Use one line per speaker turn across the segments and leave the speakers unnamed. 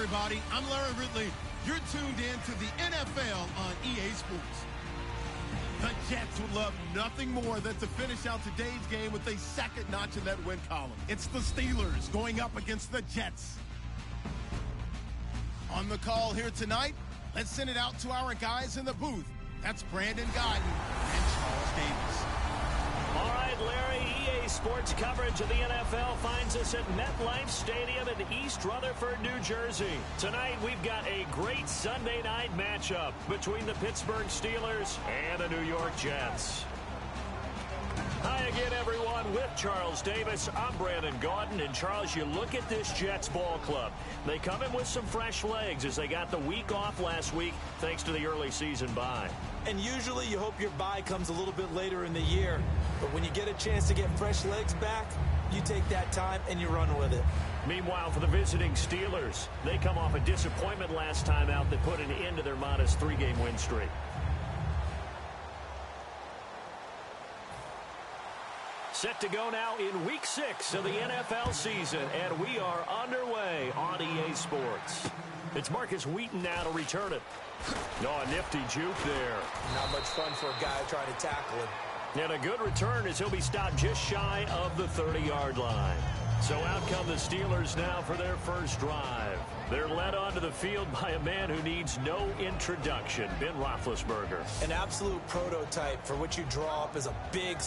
everybody. I'm Larry Ridley. You're tuned in to the NFL on EA Sports. The Jets would love nothing more than to finish out today's game with a second notch in that win column. It's the Steelers going up against the Jets. On the call here tonight, let's send it out to our guys in the booth. That's Brandon Godden and Charles Davis.
All right, Larry, EA Sports coverage of the NFL finds us at MetLife Stadium in East Rutherford, New Jersey. Tonight, we've got a great Sunday night matchup between the Pittsburgh Steelers and the New York Jets. Hi again, everyone. With Charles Davis, I'm Brandon Gaudin. And, Charles, you look at this Jets ball club. They come in with some fresh legs as they got the week off last week thanks to the early season bye.
And usually you hope your bye comes a little bit later in the year. But when you get a chance to get fresh legs back, you take that time and you run with it.
Meanwhile, for the visiting Steelers, they come off a disappointment last time out that put an end to their modest 3-game win streak. Set to go now in Week 6 of the NFL season, and we are underway on EA Sports. It's Marcus Wheaton now to return it. Oh, a nifty juke there.
Not much fun for a guy trying to tackle him.
And a good return as he'll be stopped just shy of the 30-yard line. So out come the Steelers now for their first drive. They're led onto the field by a man who needs no introduction, Ben Roethlisberger.
An absolute prototype for what you draw up as a big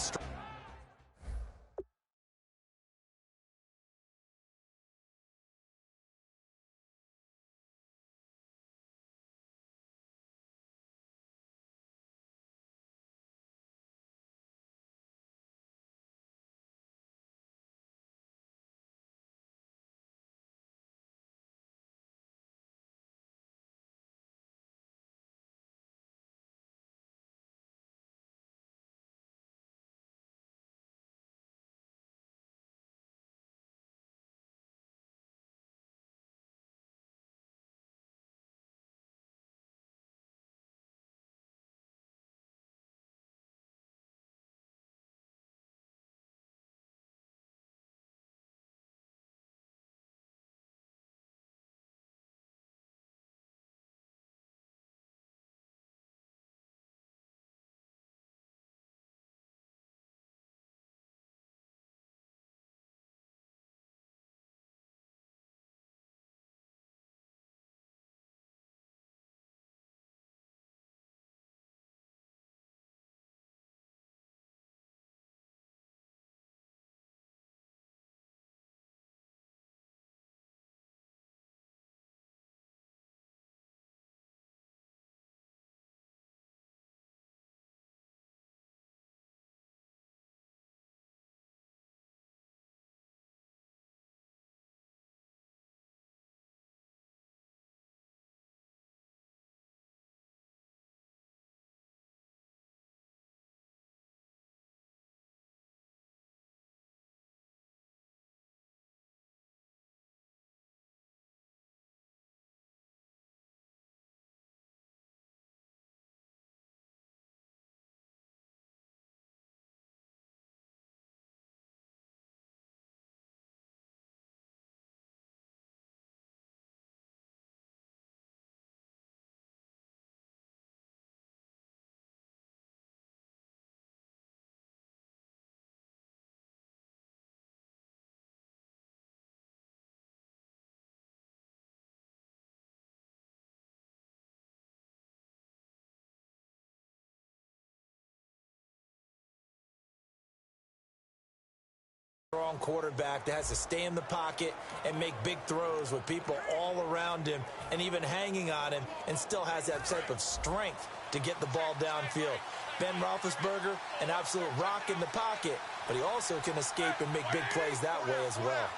strong quarterback that has to stay in the pocket and make big throws with people all around him and even hanging on him, and still has that type of strength to get the ball downfield. Ben Roethlisberger, an absolute rock in the pocket, but he also can escape and make big plays that way as well.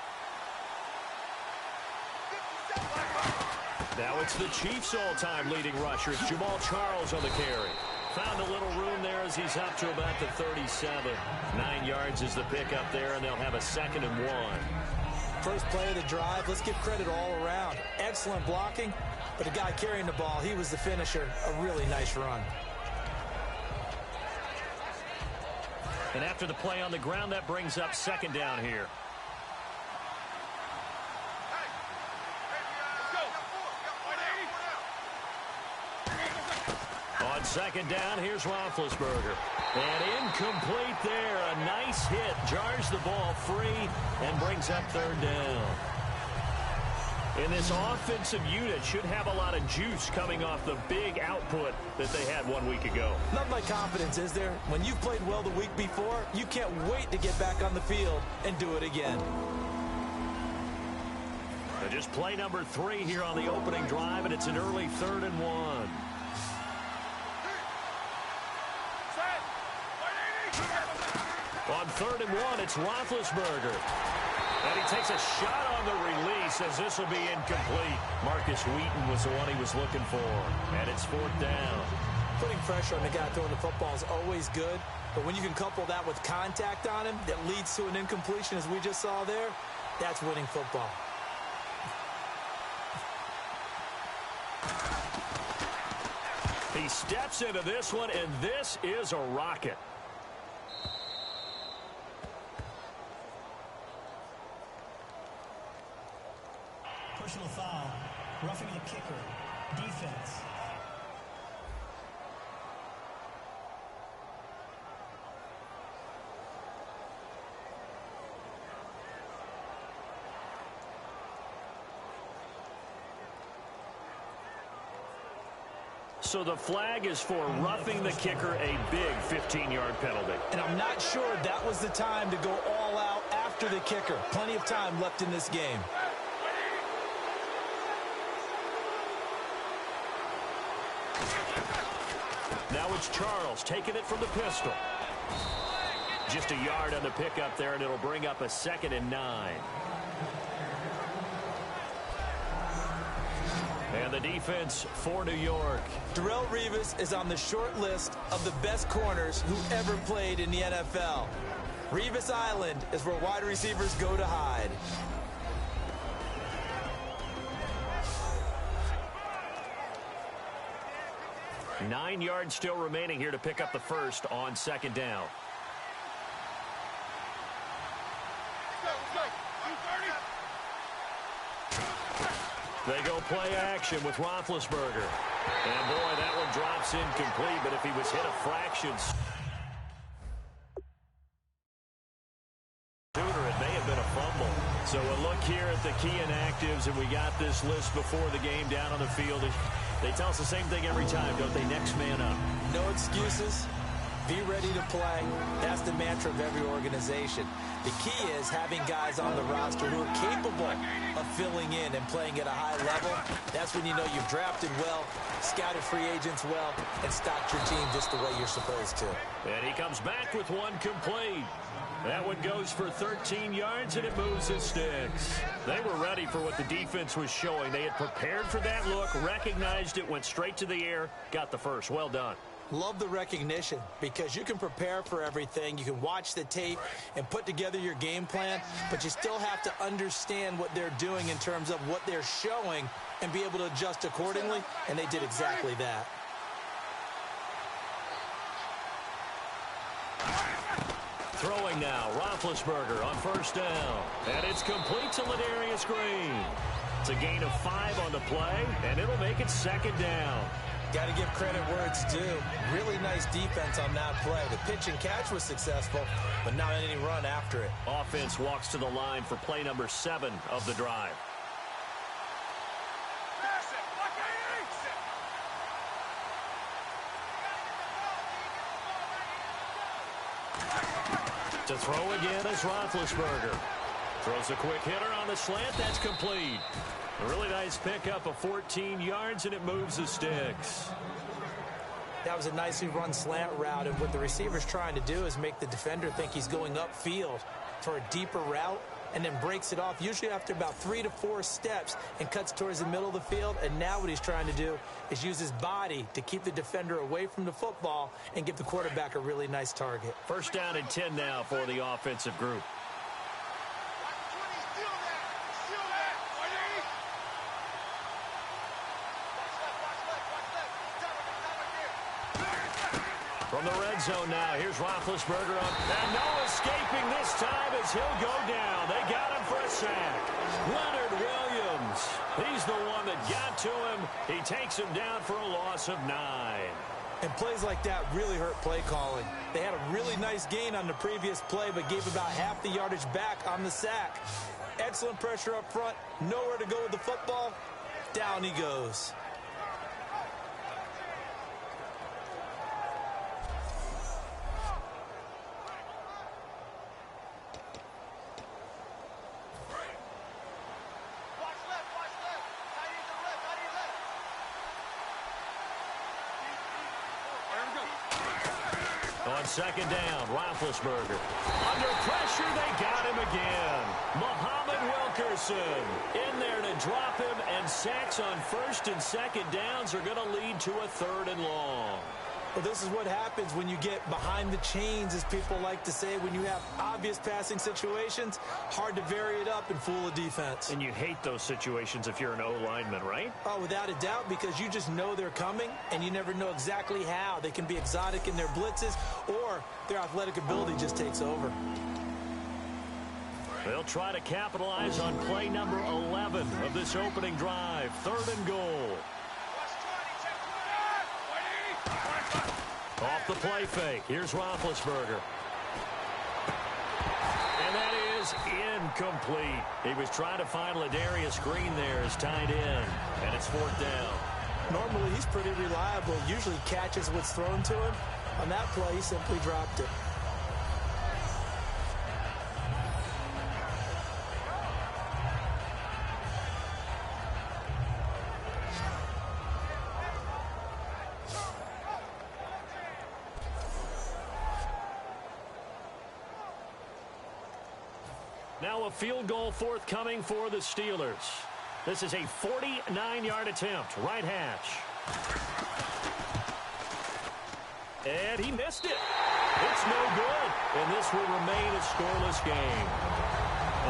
Now it's the Chiefs' all-time leading rushers, Jamal Charles on the carry. Found a little room there as he's up to about the 37. 9 yards is the pickup there, and they'll have a 2nd and 1.
First play of the drive, let's give credit all around. Excellent blocking, but the guy carrying the ball, he was the finisher. A really nice run.
And after the play on the ground, that brings up 2nd down here. second down, here's Roethlisberger. And incomplete there. A nice hit. Jars the ball free and brings up third down. And this offensive unit should have a lot of juice coming off the big output that they had 1 week ago.
Nothing like confidence, is there? When you've played well the week before, you can't wait to get back on the field and do it again.
So just play number 3 here on the opening drive, and it's an early 3rd and 1. On 3rd and 1, it's Roethlisberger. And he takes a shot on the release as this will be incomplete. Marcus Wheaton was the one he was looking for. And it's 4th down.
Putting pressure on the guy throwing the football is always good. But when you can couple that with contact on him that leads to an incompletion, as we just saw there, that's winning football.
He steps into this one, and this is a rocket.
Personal foul, roughing the kicker, defense.
So the flag is for roughing the kicker, a big 15-yard penalty.
And I'm not sure that was the time to go all out after the kicker. Plenty of time left in this game.
Now it's Charles taking it from the pistol. Just a yard on the pickup there, and it'll bring up a 2nd and 9. And the defense for New York.
Darrelle Revis is on the short list of the best corners who ever played in the NFL. Revis Island is where wide receivers go to hide.
Nine yards still remaining here to pick up the first on 2nd down. They go play action with Roethlisberger. And boy, that one drops incomplete, but if he was hit a fraction sooner, it may have been a fumble. So a look here at the key inactives, and we got this list before the game down on the field. They tell us the same thing every time, don't they? Next man up.
No excuses. Be ready to play. That's the mantra of every organization. The key is having guys on the roster who are capable of filling in and playing at a high level. That's when you know you've drafted well, scouted free agents well, and stocked your team just the way you're supposed to.
And he comes back with one complete. That one goes for 13 yards, and it moves his sticks. They were ready for what the defense was showing. They had prepared for that look, recognized it, went straight to the air, got the first. Well done.
Love the recognition, because you can prepare for everything. You can watch the tape and put together your game plan, but you still have to understand what they're doing in terms of what they're showing and be able to adjust accordingly, and they did exactly that.
Throwing now, Roethlisberger on 1st down. And it's complete to Ladarius Green. It's a gain of 5 on the play, and it'll make it 2nd down.
Got to give credit where it's due. Really nice defense on that play. The pitch and catch was successful, but not any run after it.
Offense walks to the line for play number 7 of the drive. To throw again is Roethlisberger. Throws a quick hitter on the slant. That's complete. A really nice pickup of 14 yards, and it moves the sticks.
That was a nicely run slant route, and what the receiver's trying to do is make the defender think he's going upfield for a deeper route, and then breaks it off, usually after about 3 to 4 steps, and cuts towards the middle of the field. And now what he's trying to do is use his body to keep the defender away from the football and give the quarterback a really nice target.
1st down and 10 now for the offensive group. From the red zone now, here's Roethlisberger on. And no escaping this time as he'll go down. They got him for a sack. Leonard Williams. He's the one that got to him. He takes him down for a loss of 9.
And plays like that really hurt play calling. They had a really nice gain on the previous play, but gave about half the yardage back on the sack. Excellent pressure up front. Nowhere to go with the football. Down he goes.
On second down, Roethlisberger. Under pressure, they got him again. Muhammad Wilkerson in there to drop him, and sacks on first and second downs are going to lead to a 3rd and long.
Well, this is what happens when you get behind the chains, as people like to say. When you have obvious passing situations, hard to vary it up and fool a defense.
And you hate those situations if you're an O-lineman, right?
Oh, without a doubt, because you just know they're coming, and you never know exactly how. They can be exotic in their blitzes, or their athletic ability just takes over.
They'll try to capitalize on play number 11 of this opening drive. 3rd and goal. Off the play fake. Here's Roethlisberger. And that is incomplete. He was trying to find Ladarius Green there as tight end. And it's 4th down.
Normally, he's pretty reliable. Usually catches what's thrown to him. On that play, he simply dropped it.
Now a field goal forthcoming for the Steelers. This is a 49-yard attempt, right hash. And he missed it. It's no good. And this will remain a scoreless game.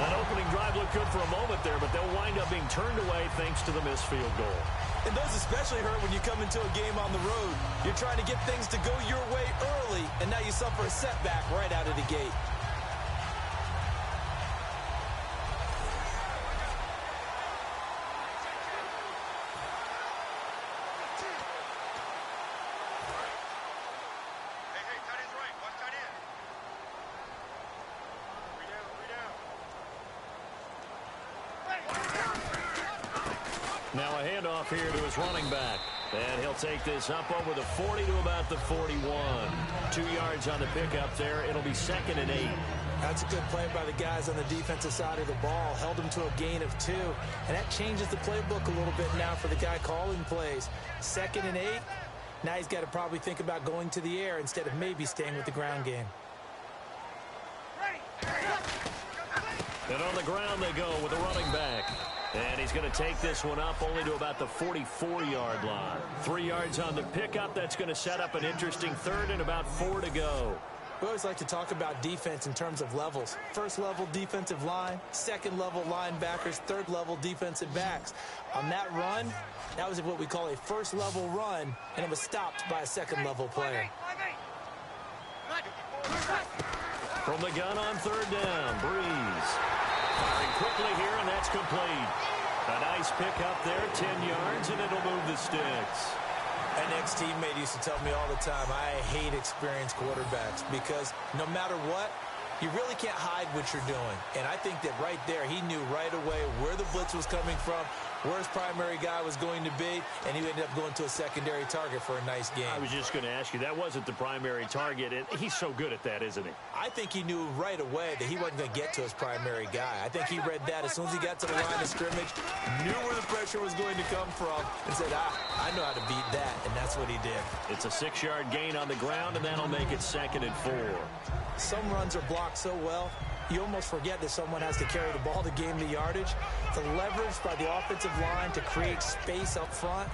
That opening drive looked good for a moment there, but they'll wind up being turned away thanks to the missed field goal.
And those especially hurt when you come into a game on the road. You're trying to get things to go your way early, and now you suffer a setback right out of the gate.
Now a handoff here to his running back. And he'll take this up over the 40 to about the 41. 2 yards on the pickup there. It'll be 2nd and 8.
That's a good play by the guys on the defensive side of the ball. Held him to a gain of 2. And that changes the playbook a little bit now for the guy calling plays. 2nd and 8. Now he's got to probably think about going to the air instead of maybe staying with the ground game.
And on the ground they go with the running back. And he's going to take this one up only to about the 44-yard line. 3 yards on the pickup. That's going to set up an interesting 3rd and about 4 to go.
We always like to talk about defense in terms of levels. 1st level defensive line, 2nd level linebackers, 3rd level defensive backs. On that run, that was what we call a 1st level run, and it was stopped by a 2nd level player.
From the gun on 3rd down, Breeze. Firing quickly here, and that's complete. A nice pickup there, 10 yards, and it'll move the sticks.
An ex-teammate used to tell me all the time, I hate experienced quarterbacks because no matter what, you really can't hide what you're doing. And I think that right there, he knew right away where the blitz was coming from, where his primary guy was going to be, and he ended up going to a secondary target for a nice game.
I was just going to ask you, that wasn't the primary target. He's so good at that, isn't he?
I think he knew right away that he wasn't going to get to his primary guy. I think he read that as soon as he got to the line of scrimmage, knew where the pressure was going to come from, and said, I know how to beat that, and that's what he did.
It's a 6-yard gain on the ground, and that'll make it 2nd and 4.
Some runs are blocked so well, you almost forget that someone has to carry the ball to gain the yardage. The leverage by the offensive line to create space up front,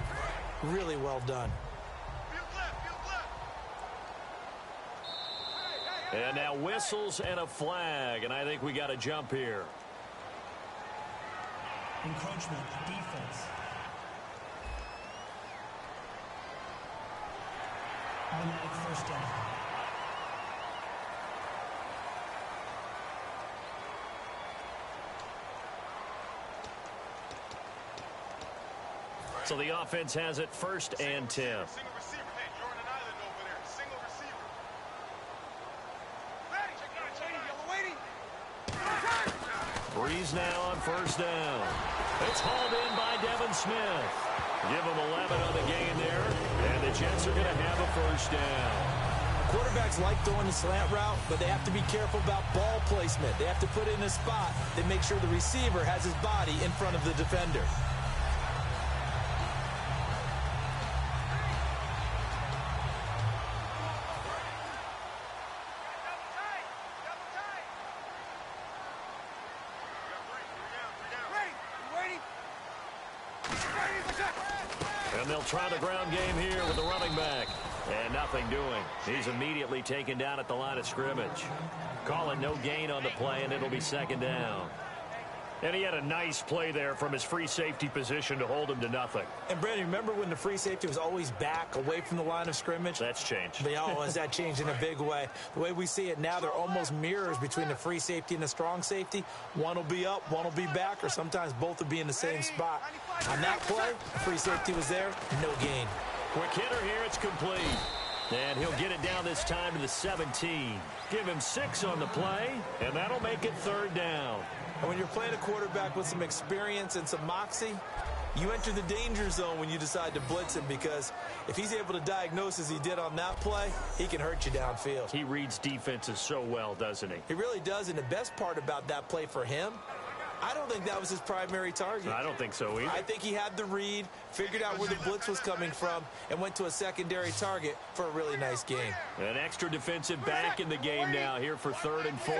really well done.
And now whistles and a flag, and I think we got a jump here.
Encroachment, defense. Automatic 1st down.
So the offense has it 1st and 10. Breeze now on first down. It's hauled in by Devin Smith. Give him 11 on the game there, and the Jets are going to have a first down.
Quarterbacks like throwing the slant route, but they have to be careful about ball placement. They have to put it in a spot that makes sure the receiver has his body in front of the defender.
And they'll try the ground game here with the running back. And nothing doing. He's immediately taken down at the line of scrimmage. Call it no gain on the play, and it'll be second down. And he had a nice play there from his free safety position to hold him to nothing.
And, Brandon, remember when the free safety was always back away from the line of scrimmage?
That's changed.
Has that changed in a big way? The way we see it now, they're almost mirrors between the free safety and the strong safety. One will be up, one will be back, or sometimes both will be in the same spot. On that play, free safety was there, no gain.
Quick hitter here, it's complete. And he'll get it down this time to the 17. Give him 6 on the play, and that'll make it third down.
And when you're playing a quarterback with some experience and some moxie, you enter the danger zone when you decide to blitz him, because if he's able to diagnose as he did on that play, he can hurt you downfield.
He reads defenses so well, doesn't he?
He really does, and the best part about that play for him, I don't think that was his primary target.
I don't think so either.
I think he had the read, figured out where the blitz was coming from, and went to a secondary target for a really nice game.
An extra defensive back in the game now here for 3rd and 4.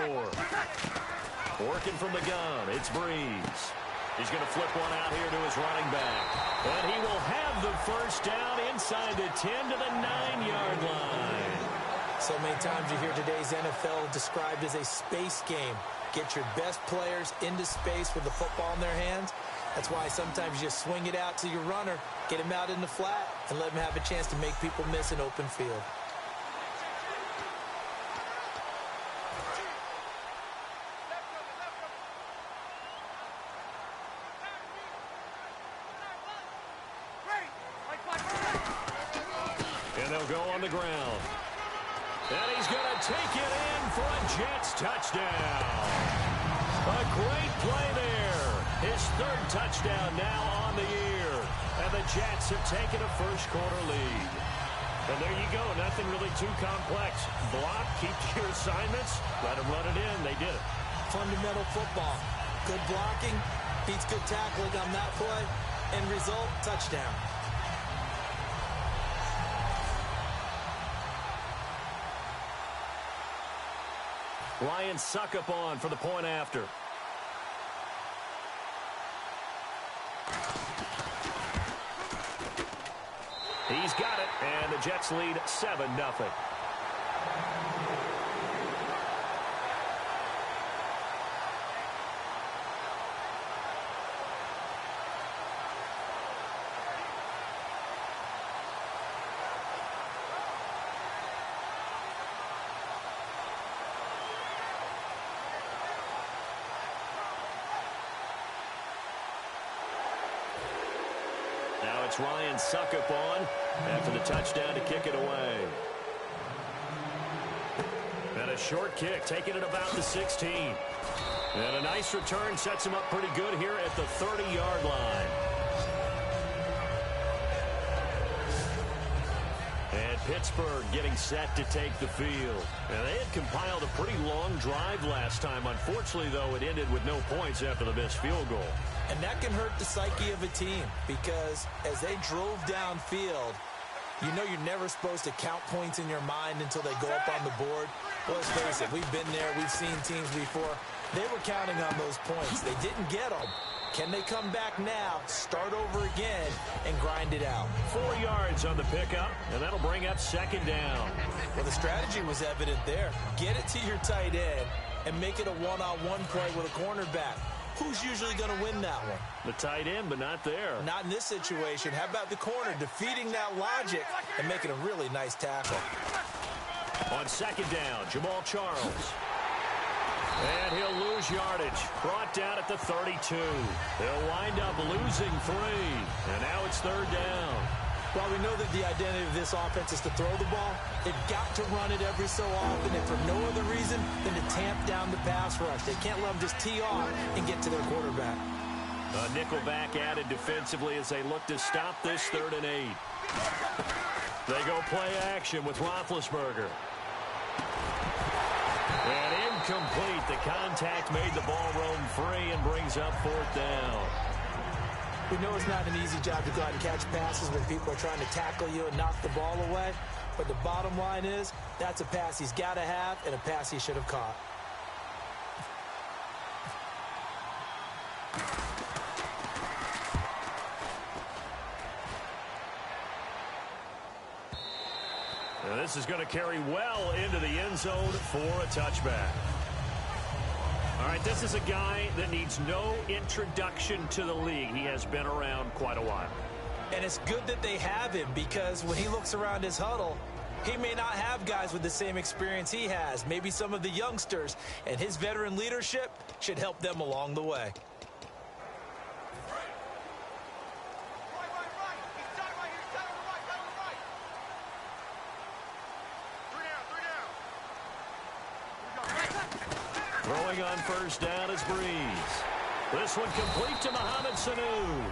Working from the gun, it's Breeze. He's going to flip one out here to his running back. And he will have the first down inside the 10 to the 9-yard line.
So many times you hear today's NFL described as a space game. Get your best players into space with the football in their hands. That's why sometimes you just swing it out to your runner, get him out in the flat, and let him have a chance to make people miss an open field.
And they'll go on the ground. And he's going to take it in for a Jets touchdown. A great play there. His 3rd touchdown now on the year. And the Jets have taken a first-quarter lead. And there you go. Nothing really too complex. Block, keep to your assignments, let them run it in. They did it.
Fundamental football. Good blocking, beats good tackling on that play. End result, touchdown.
Ryan Suckup on for the point after. He's got it, and the Jets lead 7-0. Now it's Ryan Suckup on after the touchdown to kick it away. And a short kick, taking it about the 16. And a nice return sets him up pretty good here at the 30-yard line. And Pittsburgh getting set to take the field. And they had compiled a pretty long drive last time. Unfortunately, though, it ended with no points after the missed field goal.
And that can hurt the psyche of a team, because as they drove downfield, you know you're never supposed to count points in your mind until they go up on the board. Well, let's face it, we've been there, we've seen teams before. They were counting on those points. They didn't get them. Can they come back now, start over again, and grind it out?
4 yards on the pickup, and that'll bring up second down.
Well, the strategy was evident there. Get it to your tight end and make it a one-on-one play with a cornerback. Who's usually going to win that one?
The tight end, but not there.
Not in this situation. How about the corner defeating that logic and making a really nice tackle?
On second down, Jamal Charles. And he'll lose yardage. Brought down at the 32. He'll wind up losing 3. And now it's third down.
While we know that the identity of this offense is to throw the ball, they've got to run it every so often, and for no other reason than to tamp down the pass rush. They can't let them just tee off and get to their quarterback.
A nickelback added defensively as they look to stop this 3rd and 8. They go play action with Roethlisberger. And incomplete. The contact made the ball roam free and brings up 4th down.
We know it's not an easy job to go out and catch passes when people are trying to tackle you and knock the ball away. But the bottom line is, that's a pass he's got to have and a pass he should have caught.
And this is going to carry well into the end zone for a touchback. All right, this is a guy that needs no introduction to the league. He has been around quite a while.
And it's good that they have him, because when he looks around his huddle, he may not have guys with the same experience he has, maybe some of the youngsters, and his veteran leadership should help them along the way.
Throwing on 1st down is Breeze. This one complete to Mohamed Sanu.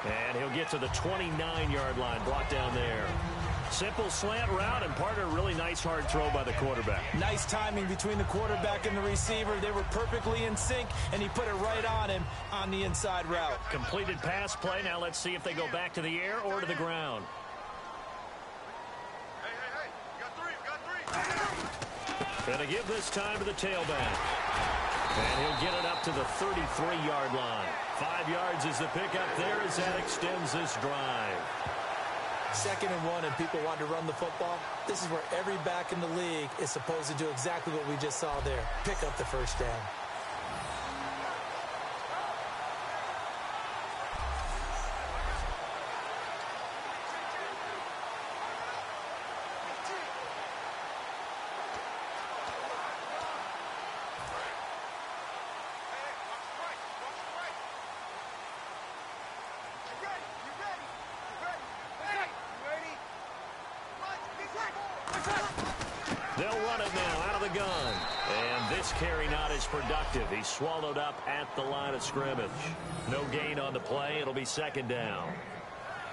And he'll get to the 29-yard line, brought down there. Simple slant route, and part of a really nice hard throw by the quarterback.
Nice timing between the quarterback and the receiver. They were perfectly in sync, and he put it right on him on the inside route.
Completed pass play. Now let's see if they go back to the air or to the ground.
Hey, you got three.
Going to give this time to the tailback. And he'll get it up to the 33-yard line. 5 yards is the pickup there as that extends this drive.
2nd and 1, and people want to run the football. This is where every back in the league is supposed to do exactly what we just saw there. Pick up the 1st down.
They'll run it now out of the gun. And this carry not as productive. He's swallowed up at the line of scrimmage. No gain on the play. It'll be 2nd down.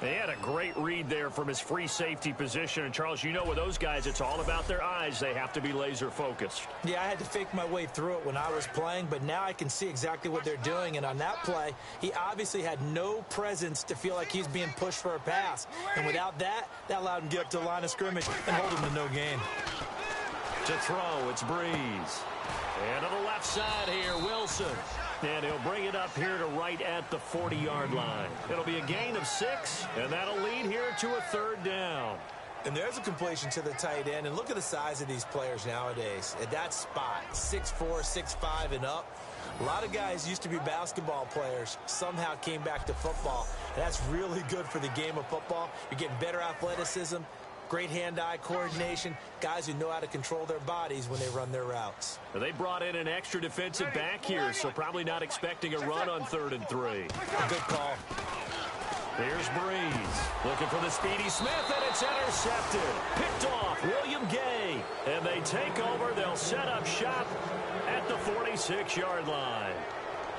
He had a great read there from his free safety position. And, Charles, you know with those guys, it's all about their eyes. They have to be laser focused.
Yeah, I had to fake my way through it when I was playing, but now I can see exactly what they're doing. And on that play, he obviously had no presence to feel like he's being pushed for a pass. And without that, that allowed him to get up to the line of scrimmage and hold him to no gain.
To throw, it's Breeze. And to the left side here, Wilson. And he'll bring it up here to right at the 40-yard line. It'll be a gain of 6, and that'll lead here to a 3rd down.
And there's a completion to the tight end. And look at the size of these players nowadays. At that spot, 6'4", 6'5", and up. A lot of guys used to be basketball players, somehow came back to football. And that's really good for the game of football. You're getting better athleticism, great hand-eye coordination, guys who know how to control their bodies when they run their routes.
They brought in an extra defensive back here, so probably not expecting a run on 3rd and 3.
Good call.
Here's Breeze, looking for the speedy Smith, and it's intercepted. Picked off, William Gay. And they take over. They'll set up shop at the 46-yard line.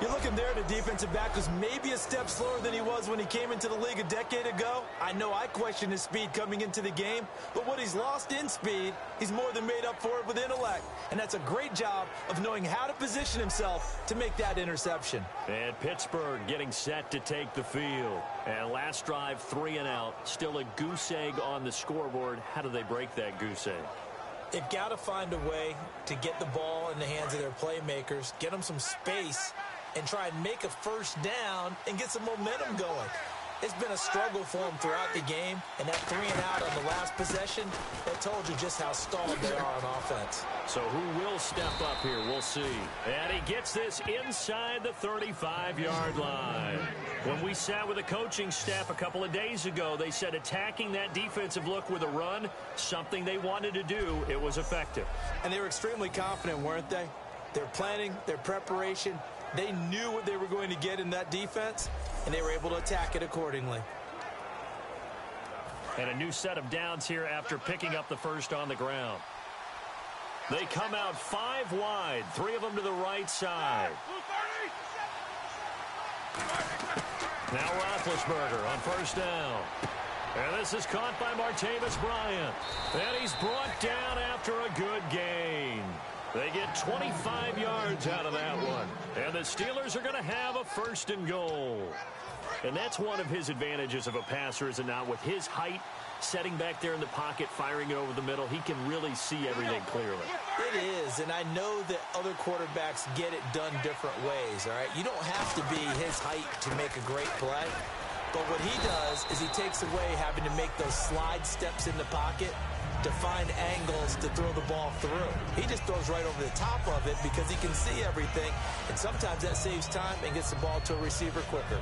You're looking there at a defensive back who's maybe a step slower than he was when he came into the league a decade ago. I know I questioned his speed coming into the game, but what he's lost in speed, he's more than made up for it with intellect. And that's a great job of knowing how to position himself to make that interception.
And Pittsburgh getting set to take the field. And last drive, 3 and out. Still a goose egg on the scoreboard. How do they break that goose egg?
They've got to find a way to get the ball in the hands of their playmakers, get them some space, and try and make a 1st down and get some momentum going. It's been a struggle for them throughout the game, and that 3 and out on the last possession, that told you just how stalled they are on offense.
So who will step up here? We'll see. And he gets this inside the 35-yard line. When we sat with the coaching staff a couple of days ago, they said attacking that defensive look with a run, something they wanted to do, it was effective.
And they were extremely confident, weren't they? Their planning, their preparation, they knew what they were going to get in that defense, and they were able to attack it accordingly.
And a new set of downs here after picking up the first on the ground. They come out 5 wide, 3 of them to the right side. Now Roethlisberger on first down. And this is caught by Martavis Bryant. And he's brought down after a good gain. They get 25 yards out of that one. And the Steelers are going to have a first and goal. And that's one of his advantages of a passer, is it not? With his height, setting back there in the pocket, firing it over the middle, he can really see everything clearly.
It is, and I know that other quarterbacks get it done different ways, all right? You don't have to be his height to make a great play. But what he does is he takes away having to make those slide steps in the pocket to find angles to throw the ball through. He just throws right over the top of it because he can see everything, and sometimes that saves time and gets the ball to a receiver quicker.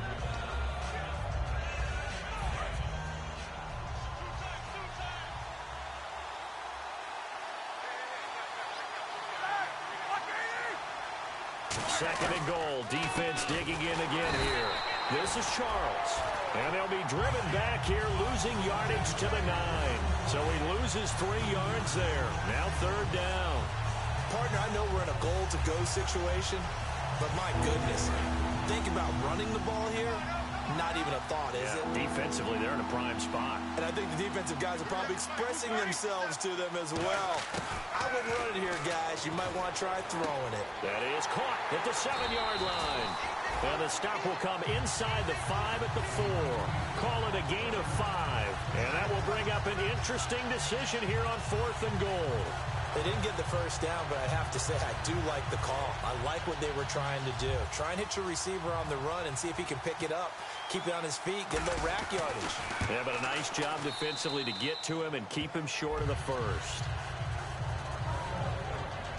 Second and goal. Defense digging in again here. This is Charles. And they'll be driven back here, losing yardage to the 9. So he loses 3 yards there. Now third down.
Partner, I know we're in a goal-to-go situation, but my goodness, think about running the ball here. Not even a thought, is it?
Defensively, they're in a prime spot.
And I think the defensive guys are probably expressing themselves to them as well. I wouldn't run it here, guys. You might want to try throwing it.
That is caught at the 7-yard line. And the stop will come inside the 5 at the 4. Call it a gain of 5. And that will bring up an interesting decision here on 4th and goal.
They didn't get the first down, but I have to say I do like the call. I like what they were trying to do. Try and hit your receiver on the run and see if he can pick it up. Keep it on his feet, get a little rack yardage.
Yeah, but a nice job defensively to get to him and keep him short of the first.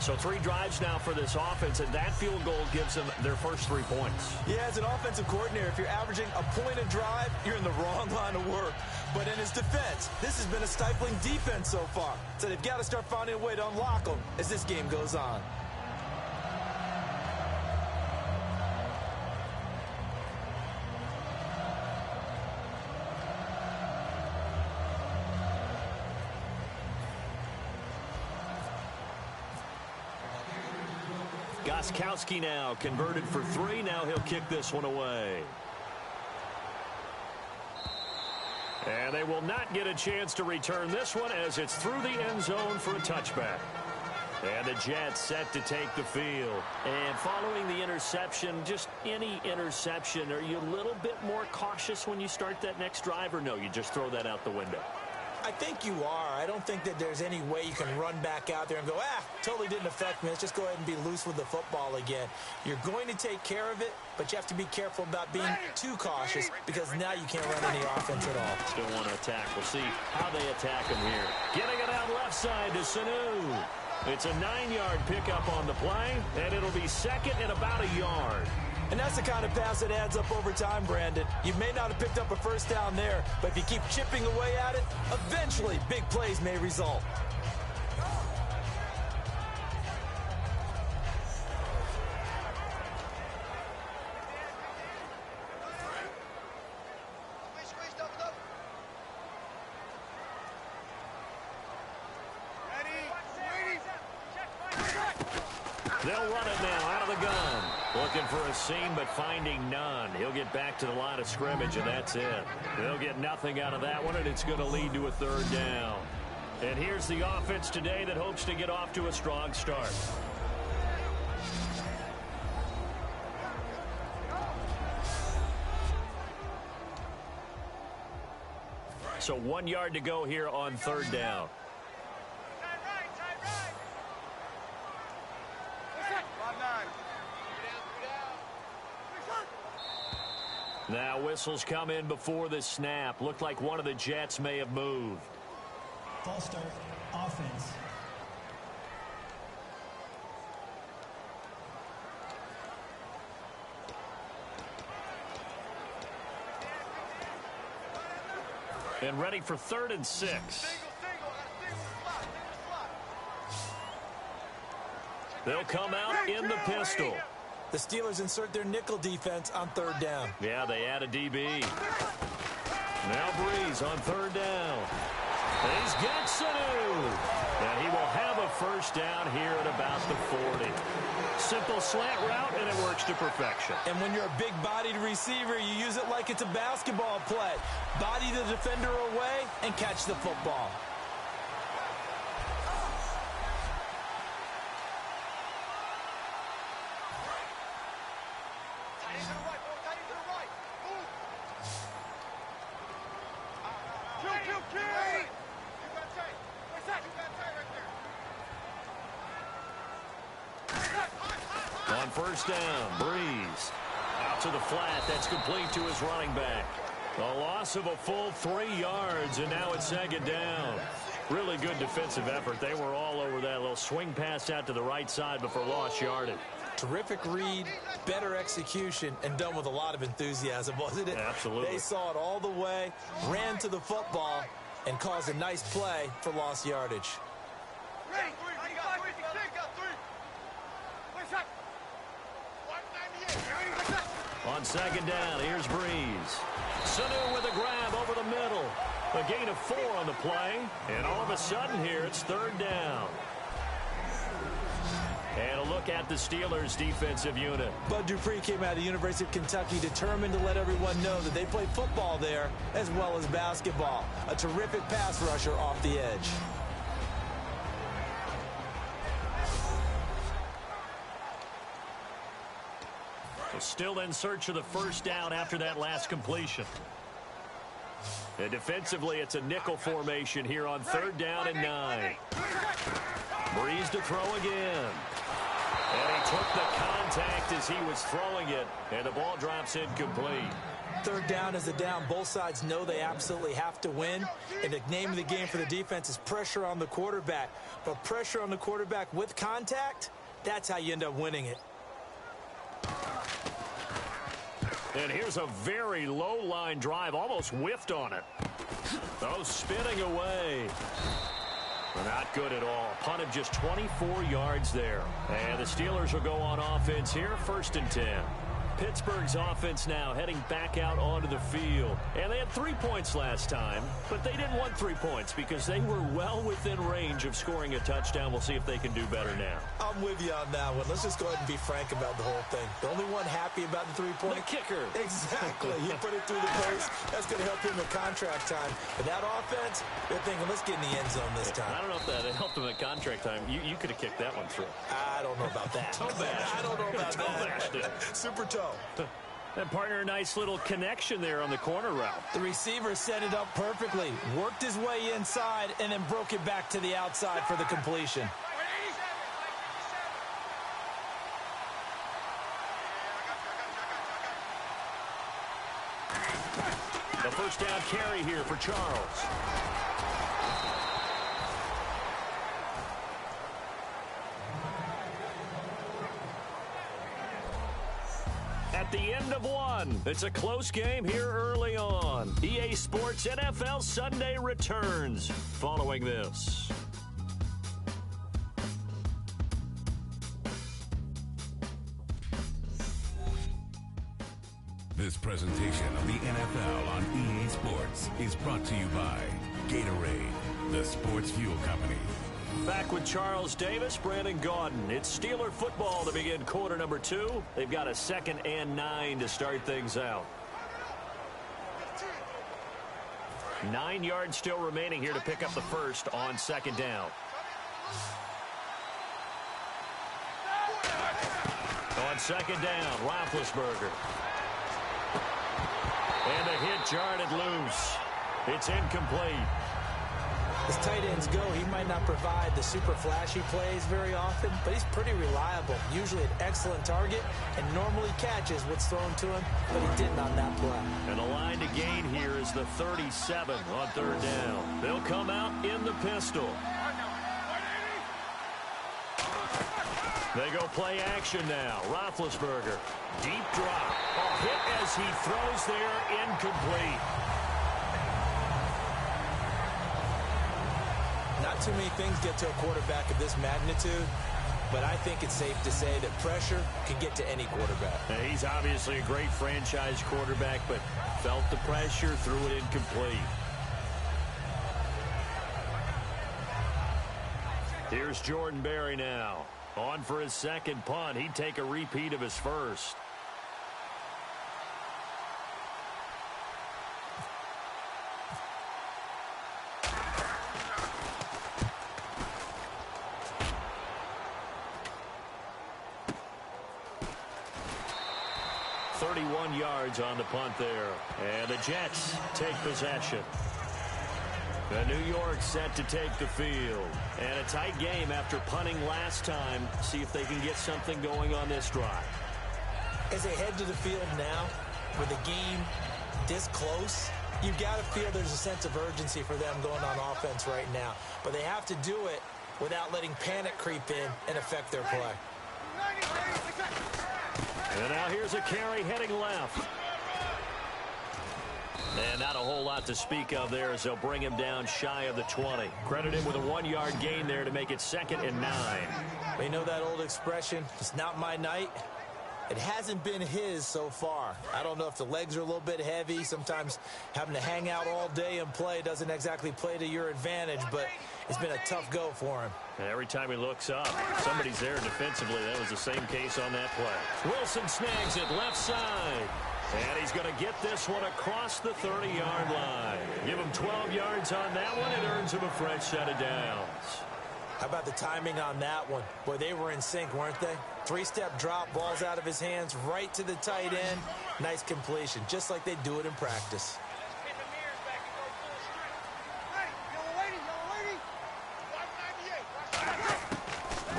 So 3 drives now for this offense, and that field goal gives them their first 3 points.
Yeah, as an offensive coordinator, if you're averaging a point a drive, you're in the wrong line of work. But in his defense, this has been a stifling defense so far. So they've got to start finding a way to unlock them as this game goes on.
Gostkowski now converted for 3. Now he'll kick this one away. And they will not get a chance to return this one as it's through the end zone for a touchback. And the Jets set to take the field. And following the interception, just any interception, are you a little bit more cautious when you start that next drive, or no, you just throw that out the window?
I think you are. I don't think that there's any way you can run back out there and go, totally didn't affect me. Let's just go ahead and be loose with the football again. You're going to take care of it, but you have to be careful about being too cautious because now you can't run any offense at all.
Still want to attack. We'll see how they attack him here. Getting it out left side to Sanu. It's a 9-yard pickup on the play, and it'll be second and about a yard.
And that's the kind of pass that adds up over time, Brandon. You may not have picked up a first down there, but if you keep chipping away at it, eventually big plays may result.
They'll run it now out of the gun. Looking for a seam, but finding none. He'll get back to the line of scrimmage, and that's it. They'll get nothing out of that one, and it's going to lead to a third down. And here's the offense today that hopes to get off to a strong start. So 1 yard to go here on third down. Now whistles come in before the snap. Looked like one of the Jets may have moved.
False start, offense.
And ready for 3rd and 6. They'll come out in the pistol.
The Steelers insert their nickel defense on third down.
Yeah, they add a DB. Now Breeze on third down. He's got Sanu. And he will have a first down here at about the 40. Simple slant route, and it works to perfection.
And when you're a big-bodied receiver, you use it like it's a basketball play. Body the defender away and catch the football.
On first down, Breeze. Out to the flat. That's complete to his running back. A loss of a full 3 yards, and now it's second down. Really good defensive effort. They were all over that little swing pass out to the right side before lost yardage.
Terrific read, better execution, and done with a lot of enthusiasm, wasn't it?
Absolutely.
They saw it all the way, ran to the football, and caused a nice play for lost yardage.
On second down, here's Breeze. Sanu with a grab over the middle. A gain of 4 on the play, and all of a sudden here it's third down. And a look at the Steelers' defensive unit.
Bud Dupree came out of the University of Kentucky determined to let everyone know that they play football there as well as basketball. A terrific pass rusher off the edge.
Still in search of the first down after that last completion. And defensively, it's a nickel formation here on third down and 9. Breeze to throw again. And he took the contact as he was throwing it, and the ball drops incomplete.
Third down is a down. Both sides know they absolutely have to win. And the name of the game for the defense is pressure on the quarterback. But pressure on the quarterback with contact, that's how you end up winning it.
And here's a very low-line drive, almost whiffed on it. Oh, spinning away. Not good at all. Punt of just 24 yards there. And the Steelers will go on offense here, 1st and 10. Pittsburgh's offense now heading back out onto the field. And they had 3 points last time, but they didn't want 3 points because they were well within range of scoring a touchdown. We'll see if they can do better now.
I'm with you on that one. Let's just go ahead and be frank about the whole thing. The only one happy about the 3-point.
The kicker.
Exactly. He put it through the post. That's going to help him at contract time. But that offense, they're thinking, let's get in the end zone this time.
I don't know if that helped him at contract time. You could have kicked that one through.
I don't know about that. I don't know about that. Super toe.
And partner, a nice little connection there on the corner route.
The receiver set it up perfectly, worked his way inside, and then broke it back to the outside for the completion.
The first down carry here for Charles. At the end of one, it's a close game here early on. EA Sports NFL Sunday returns following this.
This presentation of the NFL on EA Sports is brought to you by Gatorade, the sports fuel company.
Back with Charles Davis, Brandon Gaudin. It's Steeler football to begin quarter number 2. They've got a 2nd and 9 to start things out. 9 yards still remaining here to pick up the first on 2nd down. On 2nd down, Roethlisberger. And the hit jarred loose. It's incomplete.
As tight ends go, he might not provide the super flashy plays very often, but he's pretty reliable. Usually an excellent target and normally catches what's thrown to him, but he didn't on that play.
And the line to gain here is the 37 on 3rd down. They'll come out in the pistol. They go play action now. Roethlisberger. Deep drop. A hit as he throws there, incomplete.
Not too many things get to a quarterback of this magnitude, but I think it's safe to say that pressure can get to any quarterback.
Now, he's obviously a great franchise quarterback, but felt the pressure, threw it incomplete. Here's Jordan Berry now. On for his second punt. He'd take a repeat of his first. Yards on the punt there, and the Jets take possession. The New York set to take the field, and a tight game after punting last time. See if they can get something going on this drive.
As they head to the field now, with the game this close, you've got to feel there's a sense of urgency for them going on offense right now, but they have to do it without letting panic creep in and affect their play.
And now here's a carry heading left. And not a whole lot to speak of there as they'll bring him down shy of the 20. Credit him with a 1-yard gain there to make it 2nd and 9.
They know that old expression, it's not my night. It hasn't been his so far. I don't know if the legs are a little bit heavy. Sometimes having to hang out all day and play doesn't exactly play to your advantage, but it's been a tough go for him.
And every time he looks up, somebody's there defensively. That was the same case on that play. Wilson snags it left side. And he's going to get this one across the 30-yard line. Give him 12 yards on that one. It earns him a fresh set of downs.
How about the timing on that one? Boy, they were in sync, weren't they? 3-step drop, balls out of his hands, right to the tight end. Nice completion, just like they do it in practice.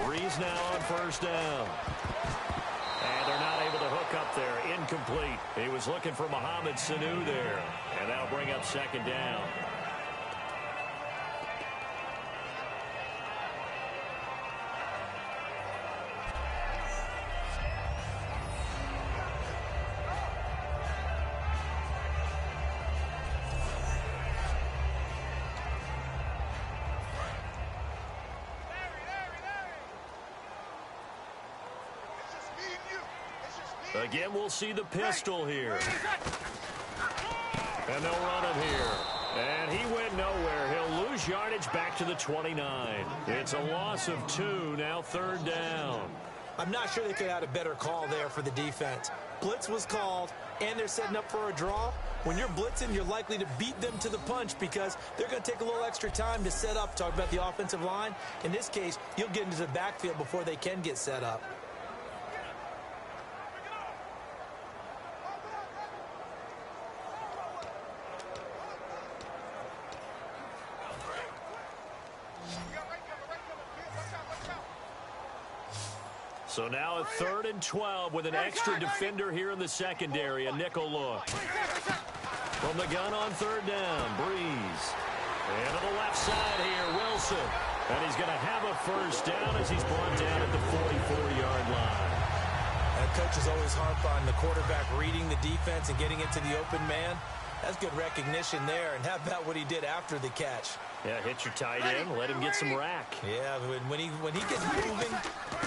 Breeze now on first down. And they're not able to hook up there. Incomplete. He was looking for Mohamed Sanu there. And that'll bring up 2nd down. Again, we'll see the pistol here. And they'll run him here. And he went nowhere. He'll lose yardage back to the 29. It's a loss of 2, now 3rd down.
I'm not sure they could have had a better call there for the defense. Blitz was called, and they're setting up for a draw. When you're blitzing, you're likely to beat them to the punch because they're going to take a little extra time to set up. Talk about the offensive line. In this case, you'll get into the backfield before they can get set up.
So now a 3rd and 12 with an extra defender here in the secondary. A nickel look. From the gun on 3rd down, Breeze. And to the left side here, Wilson. And he's going to have a first down as he's brought down at the 44-yard line.
And coaches always harp on the quarterback reading the defense and getting into the open man. That's good recognition there. And how about what he did after the catch?
Yeah, hit your tight end, let him get some rack.
Yeah, when he gets moving,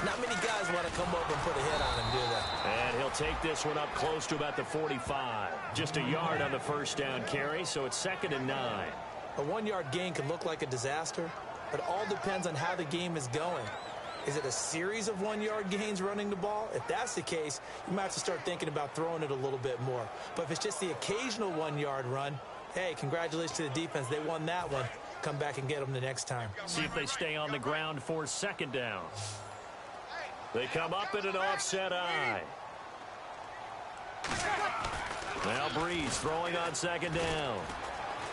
not many guys want to come up and put a hit on him, do they?
And he'll take this one up close to about the 45. Just a yard on the first down carry, so it's 2nd and 9.
A 1-yard gain can look like a disaster, but it all depends on how the game is going. Is it a series of 1-yard gains running the ball? If that's the case, you might have to start thinking about throwing it a little bit more. But if it's just the occasional 1-yard run, hey, congratulations to the defense. They won that one. Come back and get them the next time.
See if they stay on the ground for 2nd down. They come up in an offset eye. Now Breeze throwing on 2nd down.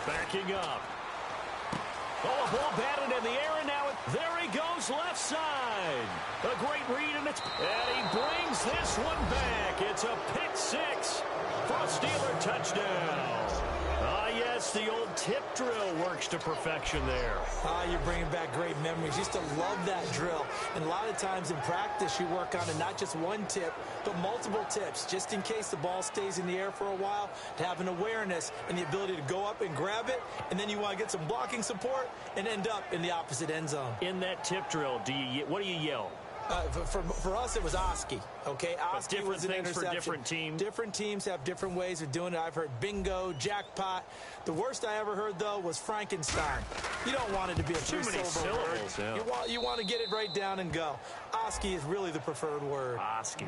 Backing up. Oh, a ball batted in the air, and now there he goes left side. A great read, and he brings this one back. It's a pick 6 for a Steeler touchdown. Yes, the old tip drill works to perfection there.
You're bringing back great memories. Used to love that drill. And a lot of times in practice, you work on it, not just one tip, but multiple tips, just in case the ball stays in the air for a while, to have an awareness and the ability to go up and grab it, and then you want to get some blocking support and end up in the opposite end zone.
In that tip drill, what do you yell?
For us, it was Oski. Okay, Oski was an interception.
For different teams.
Different teams have different ways of doing it. I've heard bingo, jackpot. The worst I ever heard, though, was Frankenstein. You don't want it to be a three-syllable word. Yeah. You want to get it right down and go. Oski is really the preferred word.
Oski.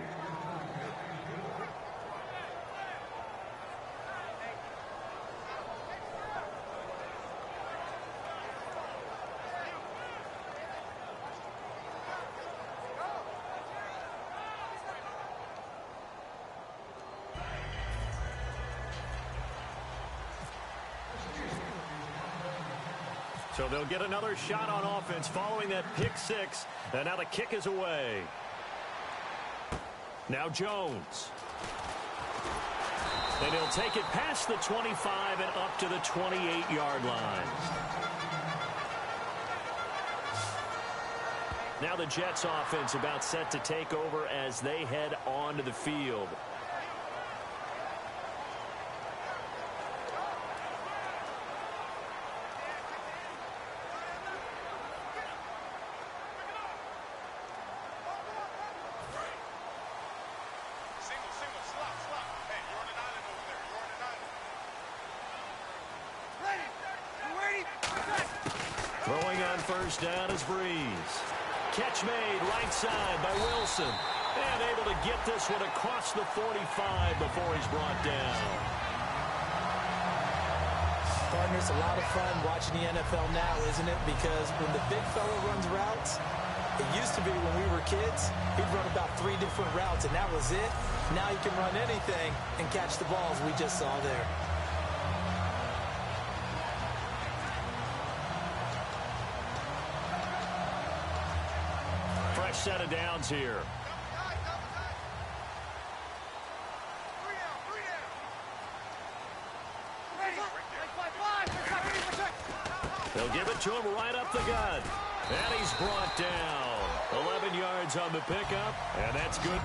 So they'll get another shot on offense following that pick six. And now the kick is away. Now Jones. And he'll take it past the 25 and up to the 28-yard line. Now the Jets offense about set to take over as they head onto the field. Throwing on first down is Breeze. Catch made right side by Wilson. And able to get this one across the 45 before he's brought down.
Partners, a lot of fun watching the NFL now, isn't it? Because when the big fella runs routes, it used to be when we were kids, he'd run about 3 different routes, and that was it. Now he can run anything and catch the balls we just saw there.
Fresh set of downs here. They'll give it to him right up the gut. And he's brought down. 11 yards on the pickup, and that's good.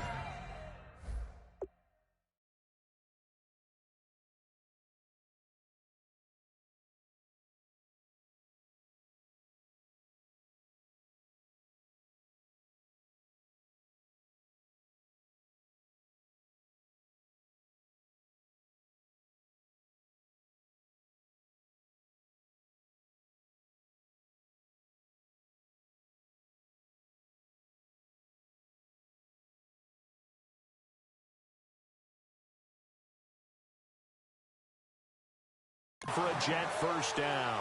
For a Jet first down.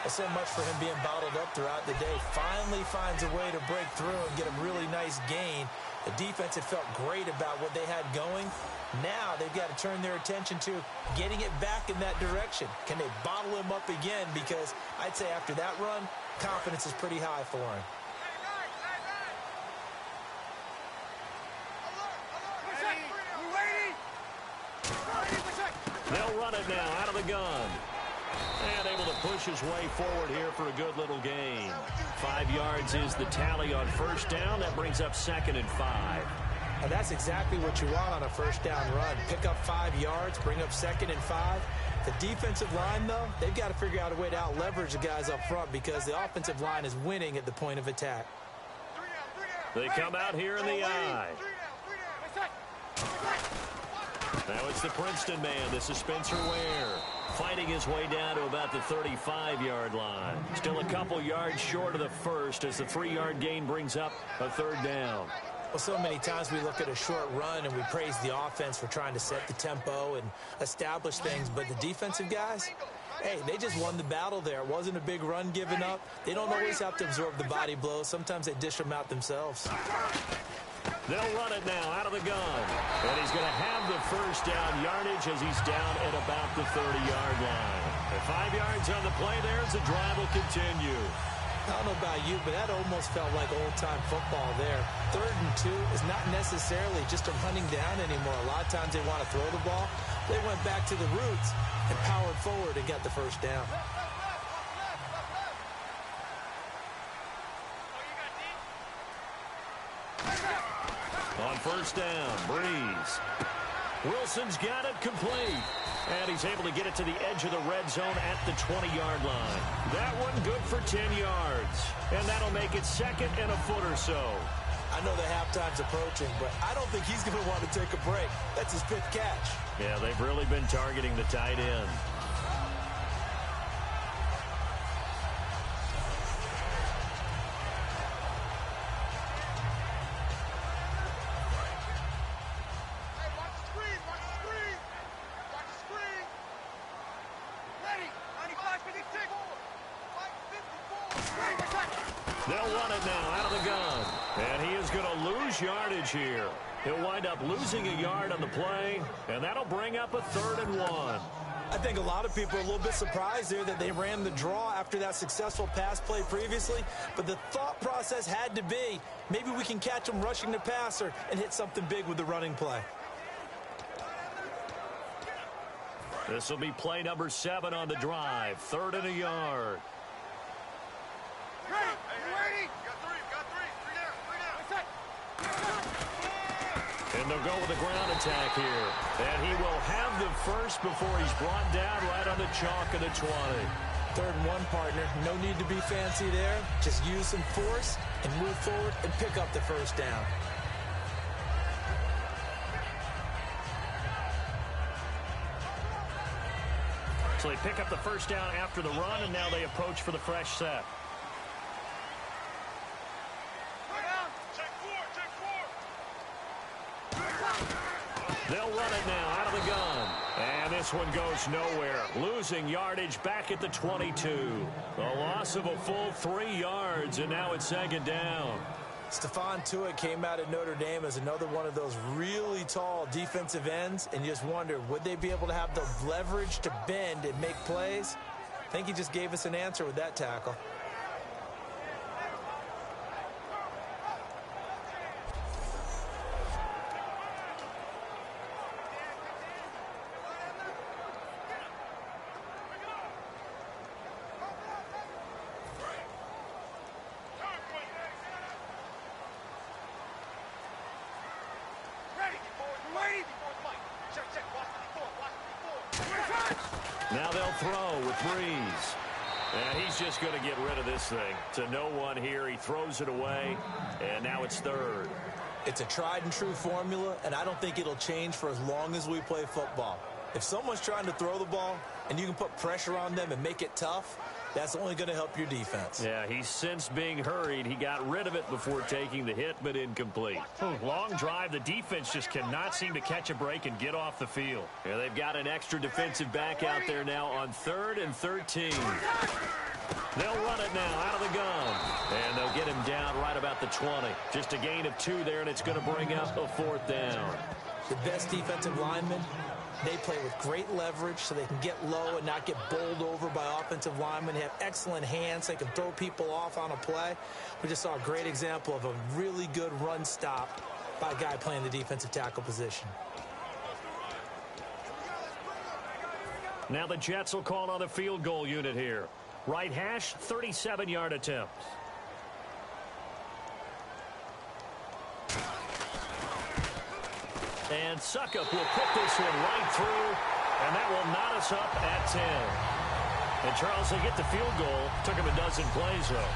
So much for him being bottled up throughout the day. Finally finds a way to break through and get a really nice gain. The defense had felt great about what they had going. Now they've got to turn their attention to getting it back in that direction. Can they bottle him up again? Because I'd say after that run, confidence is pretty high for him.
They'll run it now out of the gun. And able to push his way forward here for a good little gain. 5 yards is the tally on first down. That brings up 2nd and 5.
And that's exactly what you want on a first down run. Pick up 5 yards, bring up 2nd and 5. The defensive line, though, they've got to figure out a way to out-leverage the guys up front because the offensive line is winning at the point of attack.
They come out here in the eye. Now it's the Princeton man. This is Spencer Ware. Fighting his way down to about the 35-yard line. Still a couple yards short of the first as the 3-yard gain brings up a 3rd down.
Well, so many times we look at a short run and we praise the offense for trying to set the tempo and establish things. But the defensive guys, hey, they just won the battle there. It wasn't a big run given up. They don't always have to absorb the body blows. Sometimes they dish them out themselves.
They'll run it now out of the gun. And he's going to have the first down yardage as he's down at about the 30-yard line. And 5 yards on the play there as the drive will continue.
I don't know about you, but that almost felt like old-time football there. 3rd and 2 is not necessarily just a running down anymore. A lot of times they want to throw the ball. They went back to the roots and powered forward and got the first down.
On first down, Breeze. Wilson's got it complete. And he's able to get it to the edge of the red zone at the 20-yard line. That one good for 10 yards. And that'll make it 2nd and a foot or so.
I know the halftime's approaching, but I don't think he's going to want to take a break. That's his 5th catch.
Yeah, they've really been targeting the tight end. They'll run it now out of the gun. And he is going to lose yardage here. He'll wind up losing a yard on the play, and that'll bring up a 3rd and 1.
I think a lot of people are a little bit surprised there that they ran the draw after that successful pass play previously. But the thought process had to be, maybe we can catch him rushing the passer and hit something big with the running play.
This will be play number 7 on the drive. 3rd and a yard. And they'll go with a ground attack here. And he will have the first before he's brought down right on the chalk of the 20.
3rd and 1, partner. No need to be fancy there. Just use some force and move forward and pick up the first down.
So they pick up the first down after the run, and now they approach for the fresh set. They'll run it now out of the gun. And this one goes nowhere. Losing yardage back at the 22. A loss of a full 3 yards, and now it's 2nd down.
Stephon Tuitt came out of Notre Dame as another one of those really tall defensive ends, and you just wonder, would they be able to have the leverage to bend and make plays? I think he just gave us an answer with that tackle.
Now they'll throw with Breeze. And he's just going to get rid of this thing. To no one here. He throws it away. And now it's 3rd.
It's a tried and true formula, and I don't think it'll change for as long as we play football. If someone's trying to throw the ball and you can put pressure on them and make it tough, that's only going to help your defense.
Yeah, he's since being hurried. He got rid of it before taking the hit, but incomplete. Long drive. The defense just cannot seem to catch a break and get off the field. Yeah, they've got an extra defensive back out there now on 3rd and 13. They'll run it now out of the gun. And they'll get him down right about the 20. Just a gain of 2 there, and it's going to bring up a 4th down.
The best defensive linemen, they play with great leverage so they can get low and not get bowled over by offensive linemen. They have excellent hands. They can throw people off on a play. We just saw a great example of a really good run stop by a guy playing the defensive tackle position.
Now the Jets will call on the field goal unit here. Right hash, 37-yard attempt. And Suckup will put this one right through, and that will knot us up at 10. And Charles, they get the field goal. Took him a dozen plays, though.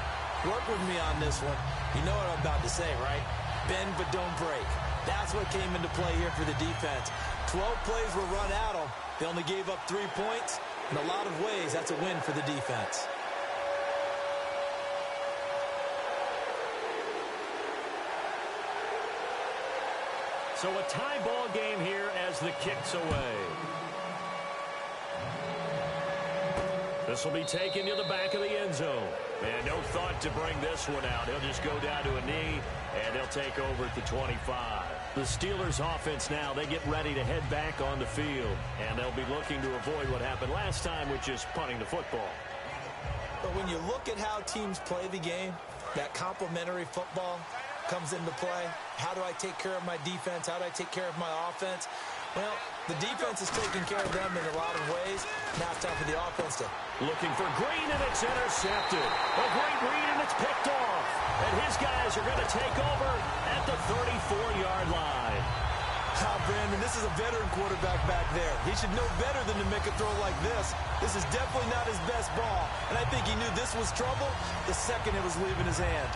Work with me on this one. You know what I'm about to say, right? Bend but don't break. That's what came into play here for the defense. 12 plays were run at them. They only gave up 3 points. In a lot of ways, that's a win for the defense.
So a tie ball game here as the kick's away. This will be taken to the back of the end zone. And no thought to bring this one out. He'll just go down to a knee, and they'll take over at the 25. The Steelers offense now, they get ready to head back on the field. And they'll be looking to avoid what happened last time, which is punting the football.
But when you look at how teams play the game, that complementary football comes into play. How do I take care of my defense? How do I take care of my offense? Well, the defense is taking care of them in a lot of ways. Now it's time for the offense to...
Looking for Green, and it's intercepted. A great read, and it's picked off. And his guys are going to take over at the 34-yard line.
Brandon, this is a veteran quarterback back there. He should know better than to make a throw like this. This is definitely not his best ball. And I think he knew this was trouble the second it was leaving his hand.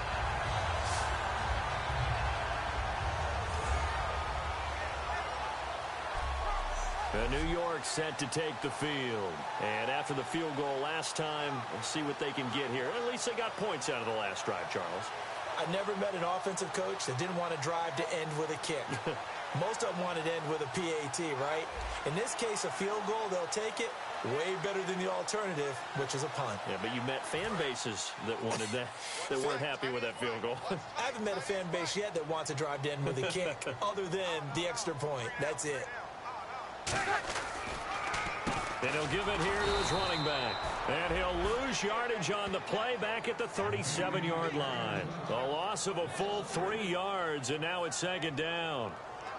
New York set to take the field. And after the field goal last time, we'll see what they can get here. At least they got points out of the last drive, Charles.
I never met an offensive coach that didn't want to drive to end with a kick. Most of them wanted to end with a PAT, right? In this case, a field goal, they'll take it. Way better than the alternative, which is a punt.
Yeah, but you met fan bases that wanted that, that weren't happy with that field goal.
I haven't met a fan base yet that wants to drive to end with a kick other than the extra point. That's it.
And he'll give it here to his running back. And he'll lose yardage on the play back at the 37-yard line. A loss of a full 3 yards, and now it's second down.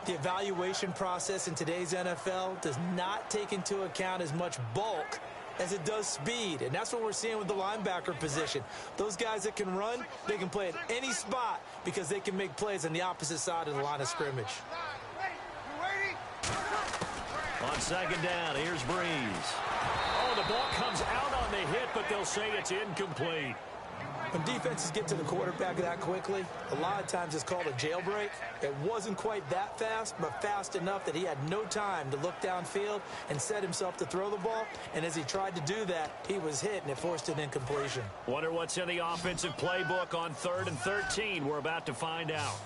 The evaluation process in today's NFL does not take into account as much bulk as it does speed, and that's what we're seeing with the linebacker position. Those guys that can run, they can play at any spot because they can make plays on the opposite side of the line of scrimmage.
On second down, here's Breeze. Oh, the ball comes out on the hit, but they'll say it's incomplete.
When defenses get to the quarterback that quickly, a lot of times it's called a jailbreak. It wasn't quite that fast, but fast enough that he had no time to look downfield and set himself to throw the ball. And as he tried to do that, he was hit, and it forced an incompletion.
Wonder what's in the offensive playbook on 3rd and 13. We're about to find out.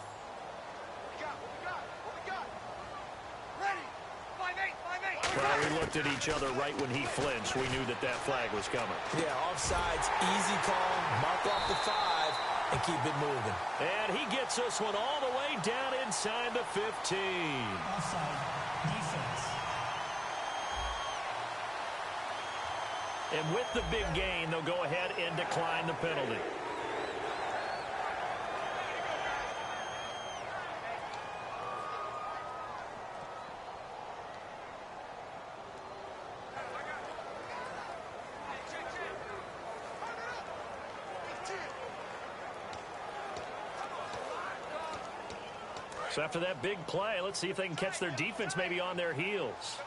Well, we looked at each other right when he flinched. We knew that that flag was coming.
Yeah, offsides, easy call, mark off the 5, and keep it moving.
And he gets this one all the way down inside the 15.
Offside, defense.
And with the big gain, they'll go ahead and decline the penalty. So after that big play, let's see if they can catch their defense maybe on their heels.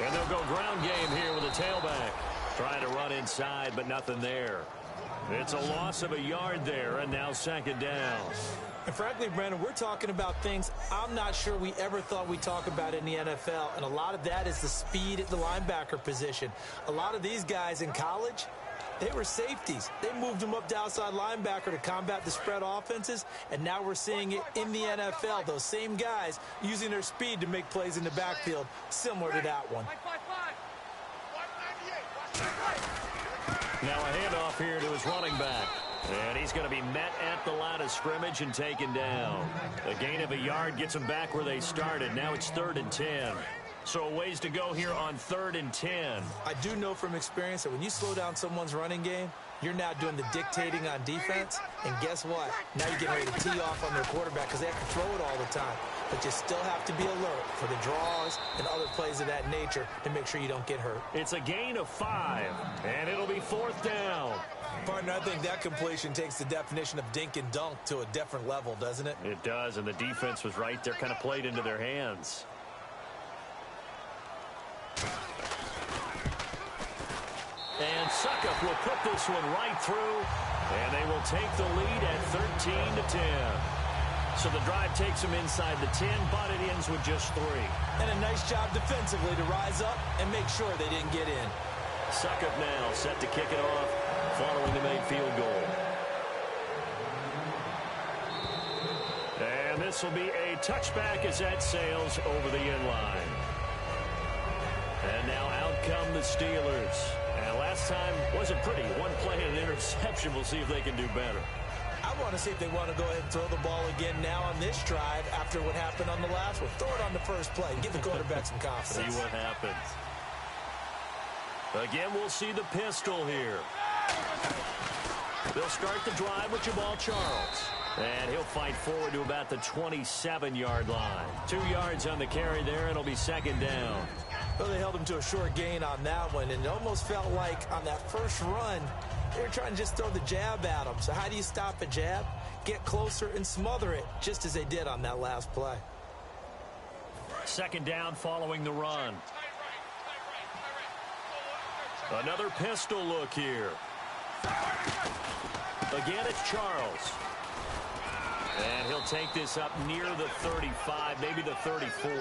And they'll go ground game here with a tailback. Trying to run inside, but nothing there. It's a loss of a yard there, and now second down.
And frankly, Brandon, we're talking about things I'm not sure we ever thought we'd talk about in the NFL, and a lot of that is the speed at the linebacker position. A lot of these guys in college, they were safeties. They moved them up to outside linebacker to combat the spread offenses, and now we're seeing it in the NFL. Those same guys using their speed to make plays in the backfield, similar to that one.
Now a handoff here to his running back. And he's going to be met at the line of scrimmage and taken down. A gain of a yard gets them back where they started. Now it's 3rd and 10. So a ways to go here on 3rd and 10.
I do know from experience that when you slow down someone's running game, you're now doing the dictating on defense. And guess what? Now you're getting ready to tee off on their quarterback because they have to throw it all the time. But you still have to be alert for the draws and other plays of that nature to make sure you don't get hurt.
It's a gain of 5, and it'll be 4th down.
Partner, I think that completion takes the definition of dink and dunk to a different level, doesn't it?
It does, and the defense was right there, kind of played into their hands. And Suckup will put this one right through, and they will take the lead at 13-10. So the drive takes them inside the 10, but it ends with just 3.
And a nice job defensively to rise up and make sure they didn't get in.
Suckup now set to kick it off following the made field goal. And this will be a touchback as that sails over the end line. And now out come the Steelers. And last time wasn't pretty. One play and an interception. We'll see if they can do better.
I want to see if they want to go ahead and throw the ball again now on this drive after what happened on the last one. Throw it on the first play. Give the quarterback some confidence.
See what happens. Again, we'll see the pistol here. They'll start the drive with Jamal Charles. And he'll fight forward to about the 27-yard line. 2 yards on the carry there, and it'll be second down.
Well, they held him to a short gain on that one, and it almost felt like on that first run, they were trying to just throw the jab at him. So how do you stop a jab? Get closer and smother it, just as they did on that last play.
Second down following the run. Another pistol look here. Again, it's Charles. And he'll take this up near the 35, maybe the 34.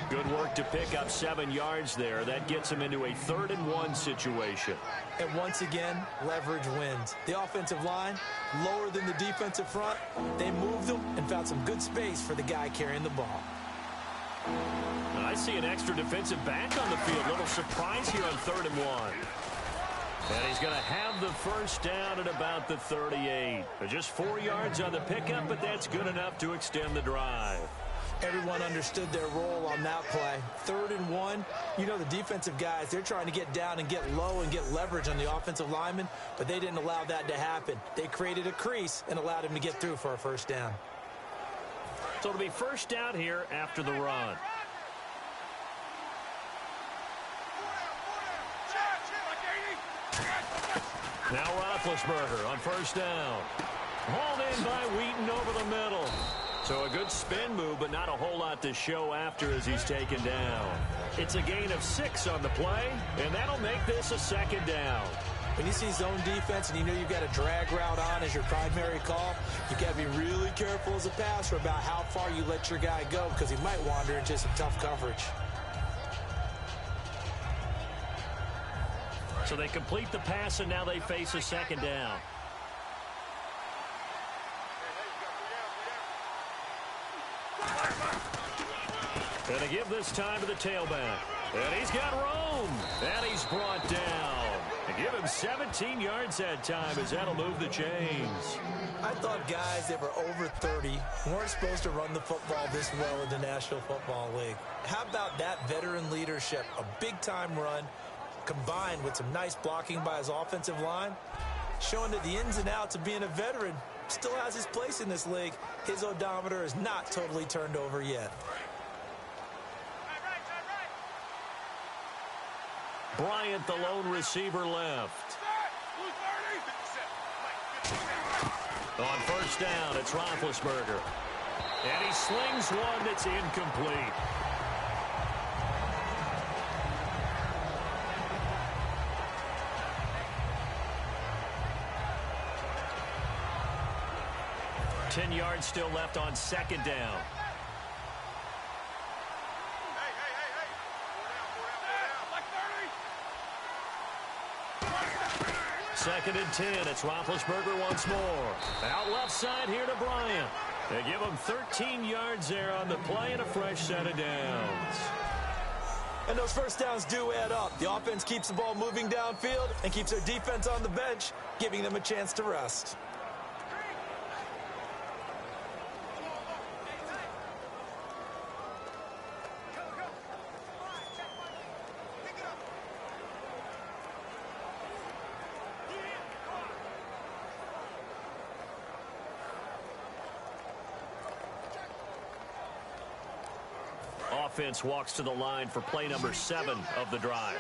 Good work to pick up 7 yards there. That gets him into a 3rd-and-1 situation.
And once again, leverage wins. The offensive line, lower than the defensive front. They moved them and found some good space for the guy carrying the ball.
And I see an extra defensive back on the field. Little surprise here on 3rd-and-1. And he's going to have the first down at about the 38. Just 4 yards on the pickup, but that's good enough to extend the drive.
Everyone understood their role on that play. 3rd-and-1, you know the defensive guys, they're trying to get down and get low and get leverage on the offensive lineman, but they didn't allow that to happen. They created a crease and allowed him to get through for a first down.
So it'll be first down here after the run. Now Roethlisberger on first down. Hauled in by Wheaton over the middle. So a good spin move, but not a whole lot to show after as he's taken down. It's a gain of 6 on the play, and that'll make this a 2nd down.
When you see zone defense and you know you've got a drag route on as your primary call, you got to be really careful as a passer about how far you let your guy go because he might wander into some tough coverage.
So they complete the pass, and now they face a 2nd down. And they give this time to the tailback. And he's got room. And he's brought down. And give him 17 yards that time as that'll move the chains.
I thought guys that were over 30 weren't supposed to run the football this well in the National Football League. How about that veteran leadership? A big-time run combined with some nice blocking by his offensive line, showing that the ins and outs of being a veteran still has his place in this league. His odometer is not totally turned over yet.
Bryant, the lone receiver, left. On first down, it's Roethlisberger. And he slings one that's incomplete. Ten yards still left on 2nd down. Second and 10. It's Roethlisberger once more. Out left side here to Bryant. They give him 13 yards there on the play and a fresh set of downs.
And those first downs do add up. The offense keeps the ball moving downfield and keeps their defense on the bench, giving them a chance to rest.
Offense walks to the line for play number 7 of the drive.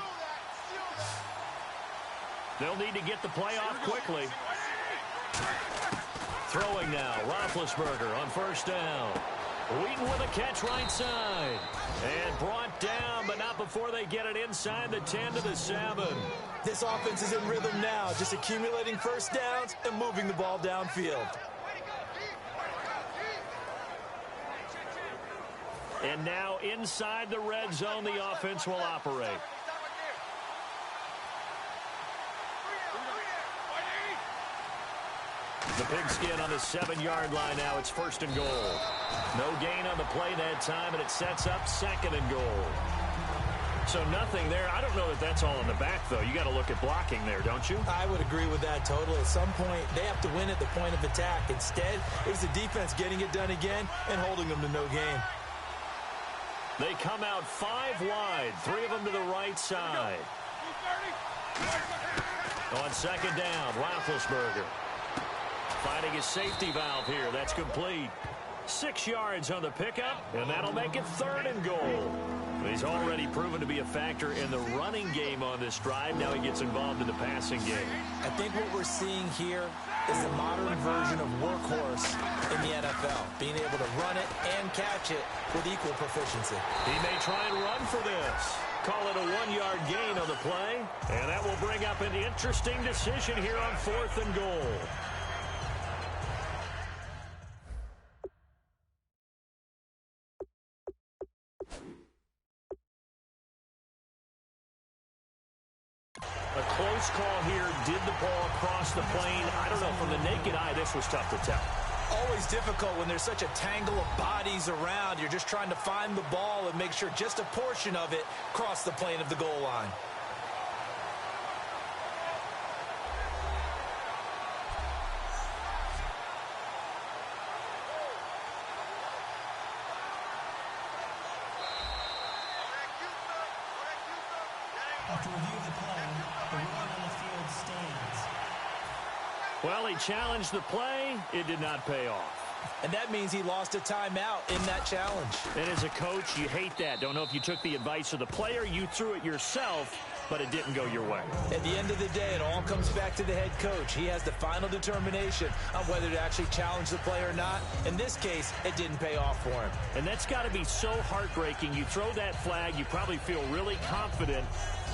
They'll need to get the play off quickly. Throwing now, Roethlisberger on first down. Wheaton with a catch right side. And brought down, but not before they get it inside the 10 to the 7.
This offense is in rhythm now, just accumulating first downs and moving the ball downfield.
And now inside the red zone, the offense will operate. The pigskin on the 7-yard line now. It's 1st and goal. No gain on the play that time, and it sets up 2nd and goal. So nothing there. I don't know that that's all in the back, though. You got to look at blocking there, don't you?
I would agree with that totally. At some point, they have to win at the point of attack. Instead, it was the defense getting it done again and holding them to no gain.
They come out 5 wide, 3 of them to the right side. On 2nd down, Roethlisberger finding his safety valve here. That's complete. 6 yards on the pickup, and that'll make it 3rd and goal. He's already proven to be a factor in the running game on this drive. Now he gets involved in the passing game.
I think what we're seeing here is the modern version of workhorse in the NFL, being able to run it and catch it with equal proficiency.
He may try and run for this. Call it a 1-yard gain on the play, and that will bring up an interesting decision here on 4th and goal. close call here. Did the ball cross the plane? I don't know. From the naked eye, this was tough to tell.
Always difficult when there's such a tangle of bodies around. You're just trying to find the ball and make sure just a portion of it crossed the plane of the goal line.
After review of the play, the ruling on the field stands.
Well, he challenged the play. It did not pay off.
And that means he lost a timeout in that challenge.
And as a coach, you hate that. Don't know if you took the advice of the player. You threw it yourself, but it didn't go your way.
At the end of the day, it all comes back to the head coach. He has the final determination on whether to actually challenge the play or not. In this case, it didn't pay off for him.
And that's got to be so heartbreaking. You throw that flag, you probably feel really confident,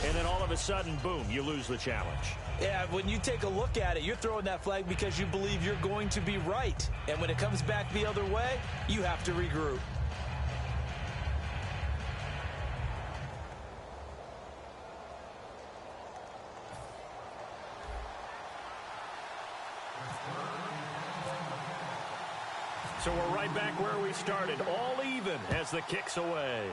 and then all of a sudden, boom, you lose the challenge.
Yeah, when you take a look at it, you're throwing that flag because you believe you're going to be right. And when it comes back the other way, you have to regroup.
So we're right back where we started, all even as the kick's away.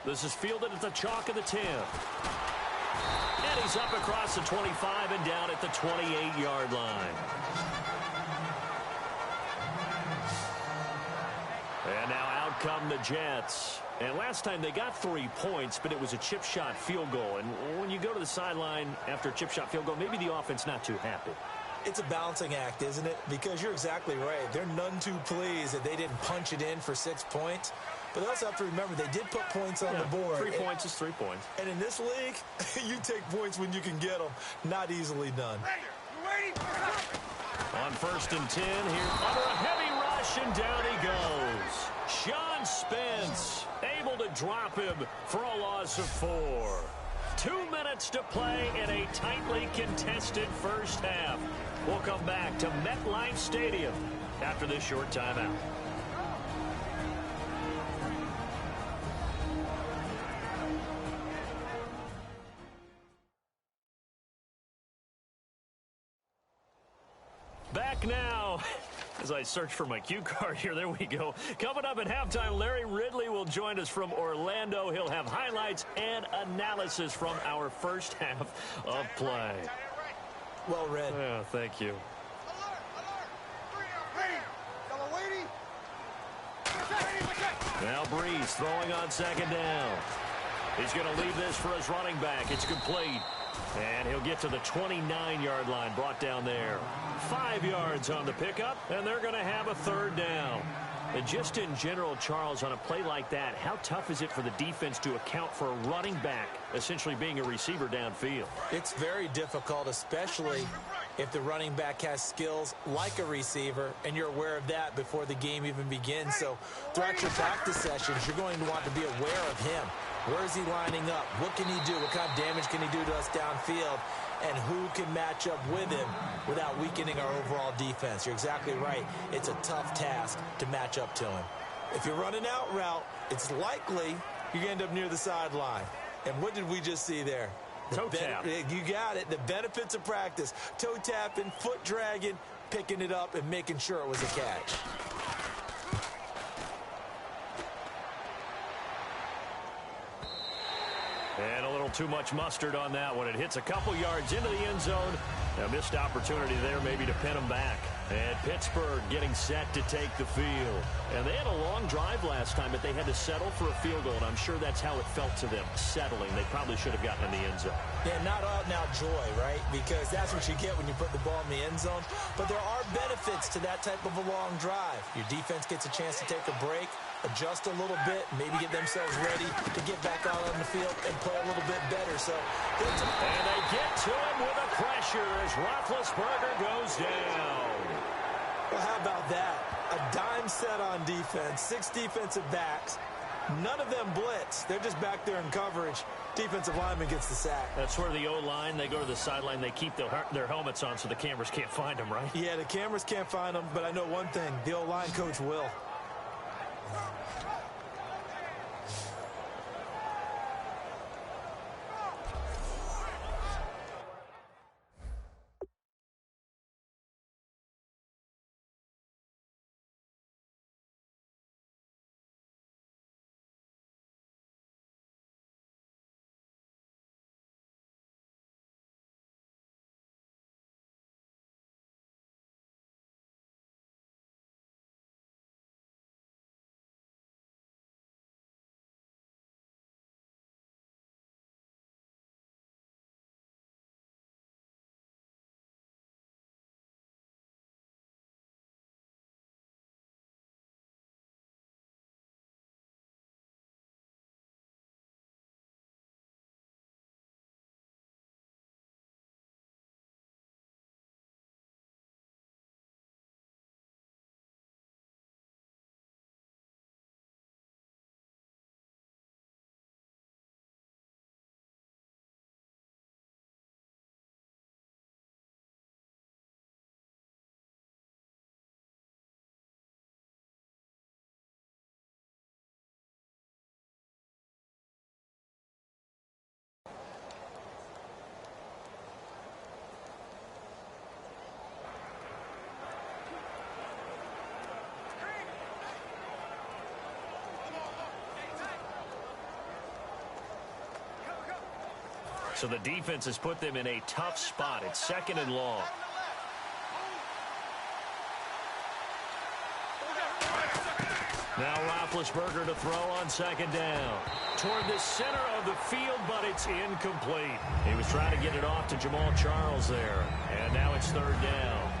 This is fielded at the chalk of the 10. And he's up across the 25 and down at the 28-yard line. And now out come the Jets. And last time they got 3 points, but it was a chip shot field goal. And when you go to the sideline after a chip shot field goal, maybe the offense not too happy.
It's a balancing act, isn't it? Because you're exactly right. They're none too pleased that they didn't punch it in for 6 points. But they also have to remember they did put points on the board.
3 points is 3 points.
And in this league, you take points when you can get them. Not easily done.
On 1st and 10 here, under a heavy rush, and down he goes. Sean Spence able to drop him for a loss of 4. 2 minutes to play in a tightly contested first half. We'll come back to MetLife Stadium after this short timeout. Back now as I search for my cue card here. There we go. Coming up at halftime, Larry Ridley will join us from Orlando. He'll have highlights and analysis from our first half of play.
Well read.
Yeah, thank you. Now Breeze throwing on 2nd down. He's going to leave this for his running back. It's complete. And he'll get to the 29-yard line, brought down there. 5 yards on the pickup, and they're going to have a 3rd down. And just in general, Charles, on a play like that, how tough is it for the defense to account for a running back essentially being a receiver downfield?
It's very difficult, especially if the running back has skills like a receiver, and you're aware of that before the game even begins. So throughout your practice sessions, you're going to want to be aware of him. Where is he lining up? What can he do? What kind of damage can he do to us downfield? And who can match up with him without weakening our overall defense? You're exactly right. It's a tough task to match up to him. If you're running out route, it's likely you're going to end up near the sideline. And what did we just see there?
Toe tap.
You got it. The benefits of practice. Toe tapping, foot dragging, picking it up, and making sure it was a catch.
And a little too much mustard on that one. It hits a couple yards into the end zone. A missed opportunity there maybe to pin them back. And Pittsburgh getting set to take the field. And they had a long drive last time, but they had to settle for a field goal. And I'm sure that's how it felt to them, settling. They probably should have gotten in the end zone.
Yeah, not out-and-out joy, right? Because that's what you get when you put the ball in the end zone. But there are benefits to that type of a long drive. Your defense gets a chance to take a break, adjust a little bit, maybe get themselves ready to get back out on the field and play a little bit better. So,
and they get to him with a pressure as Roethlisberger goes down.
Well, how about that? A dime set on defense, 6 defensive backs. None of them blitz. They're just back there in coverage. Defensive lineman gets the sack.
That's where the O-line, they go to the sideline, they keep their helmets on so the cameras can't find them, right?
Yeah, the cameras can't find them, but I know one thing. The O-line coach will.
So the defense has put them in a tough spot. It's 2nd and long. Now Roethlisberger to throw on 2nd down. Toward the center of the field, but it's incomplete. He was trying to get it off to Jamal Charles there. And now it's 3rd down.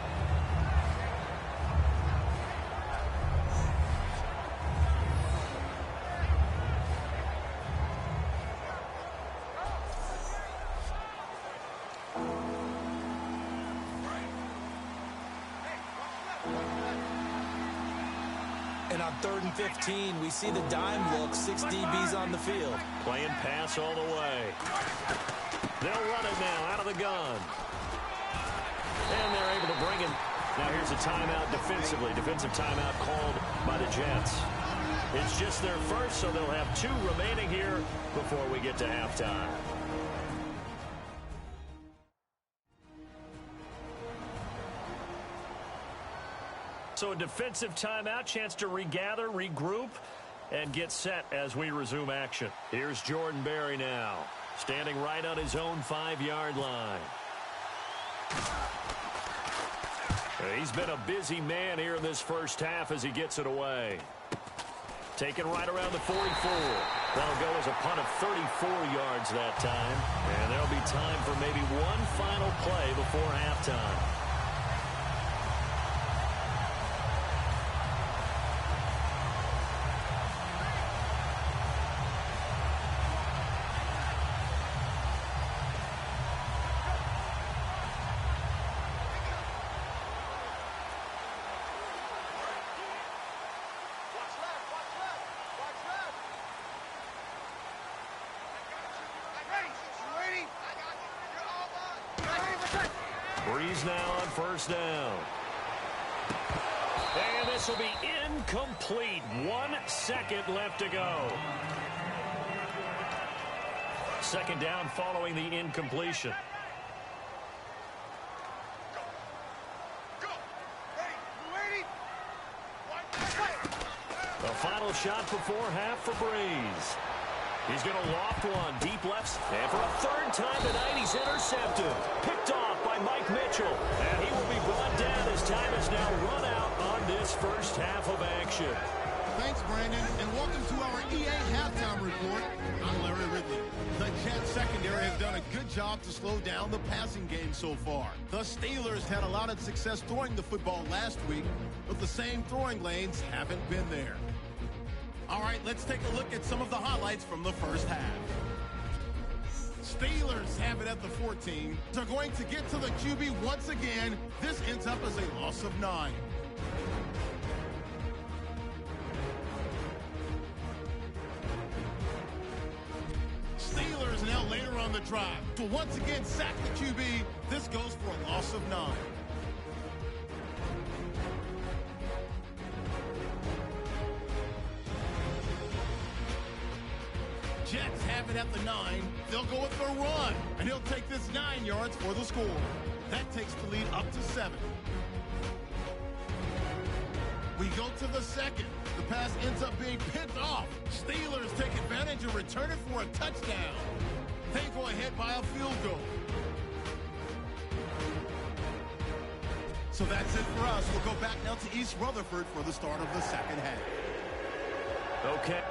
And on 3rd and 15, we see the dime look, 6 DBs on the field.
Playing pass all the way. They'll run it now out of the gun. And they're able to bring it. Now here's a timeout defensively. Defensive timeout called by the Jets. It's just their first, so they'll have 2 remaining here before we get to halftime. So a defensive timeout, chance to regather, regroup, and get set as we resume action. Here's Jordan Berry now, standing right on his own 5-yard line. He's been a busy man here in this first half as he gets it away. Taken right around the 44. That'll go as a punt of 34 yards that time. And there'll be time for maybe one final play before halftime. Breeze now on 1st down. And this will be incomplete. 1 second left to go. 2nd down following the incompletion. The final shot before half for Breeze. He's going to loft one deep left. And for a 3rd time tonight, he's intercepted. Picked off by Mike Mitchell. And he will be brought down as time is now run out on this first half of action.
Thanks, Brandon, and welcome to our EA Halftime Report. I'm Larry Ridley. The Jets secondary has done a good job to slow down the passing game so far. The Steelers had a lot of success throwing the football last week, but the same throwing lanes haven't been there. All right, let's take a look at some of the highlights from the first half. Steelers have it at the 14. They're going to get to the QB once again. This ends up as a loss of 9. Steelers now later on the drive to once again sack the QB. This goes for a loss of 9. Jets have it at the 9. They'll go with their run, and he'll take this 9 yards for the score. That takes the lead up to 7. We go to the 2nd. The pass ends up being picked off. Steelers take advantage and return it for a touchdown. They go ahead by a field goal. So that's it for us. We'll go back now to East Rutherford for the start of the 2nd half.
Okay.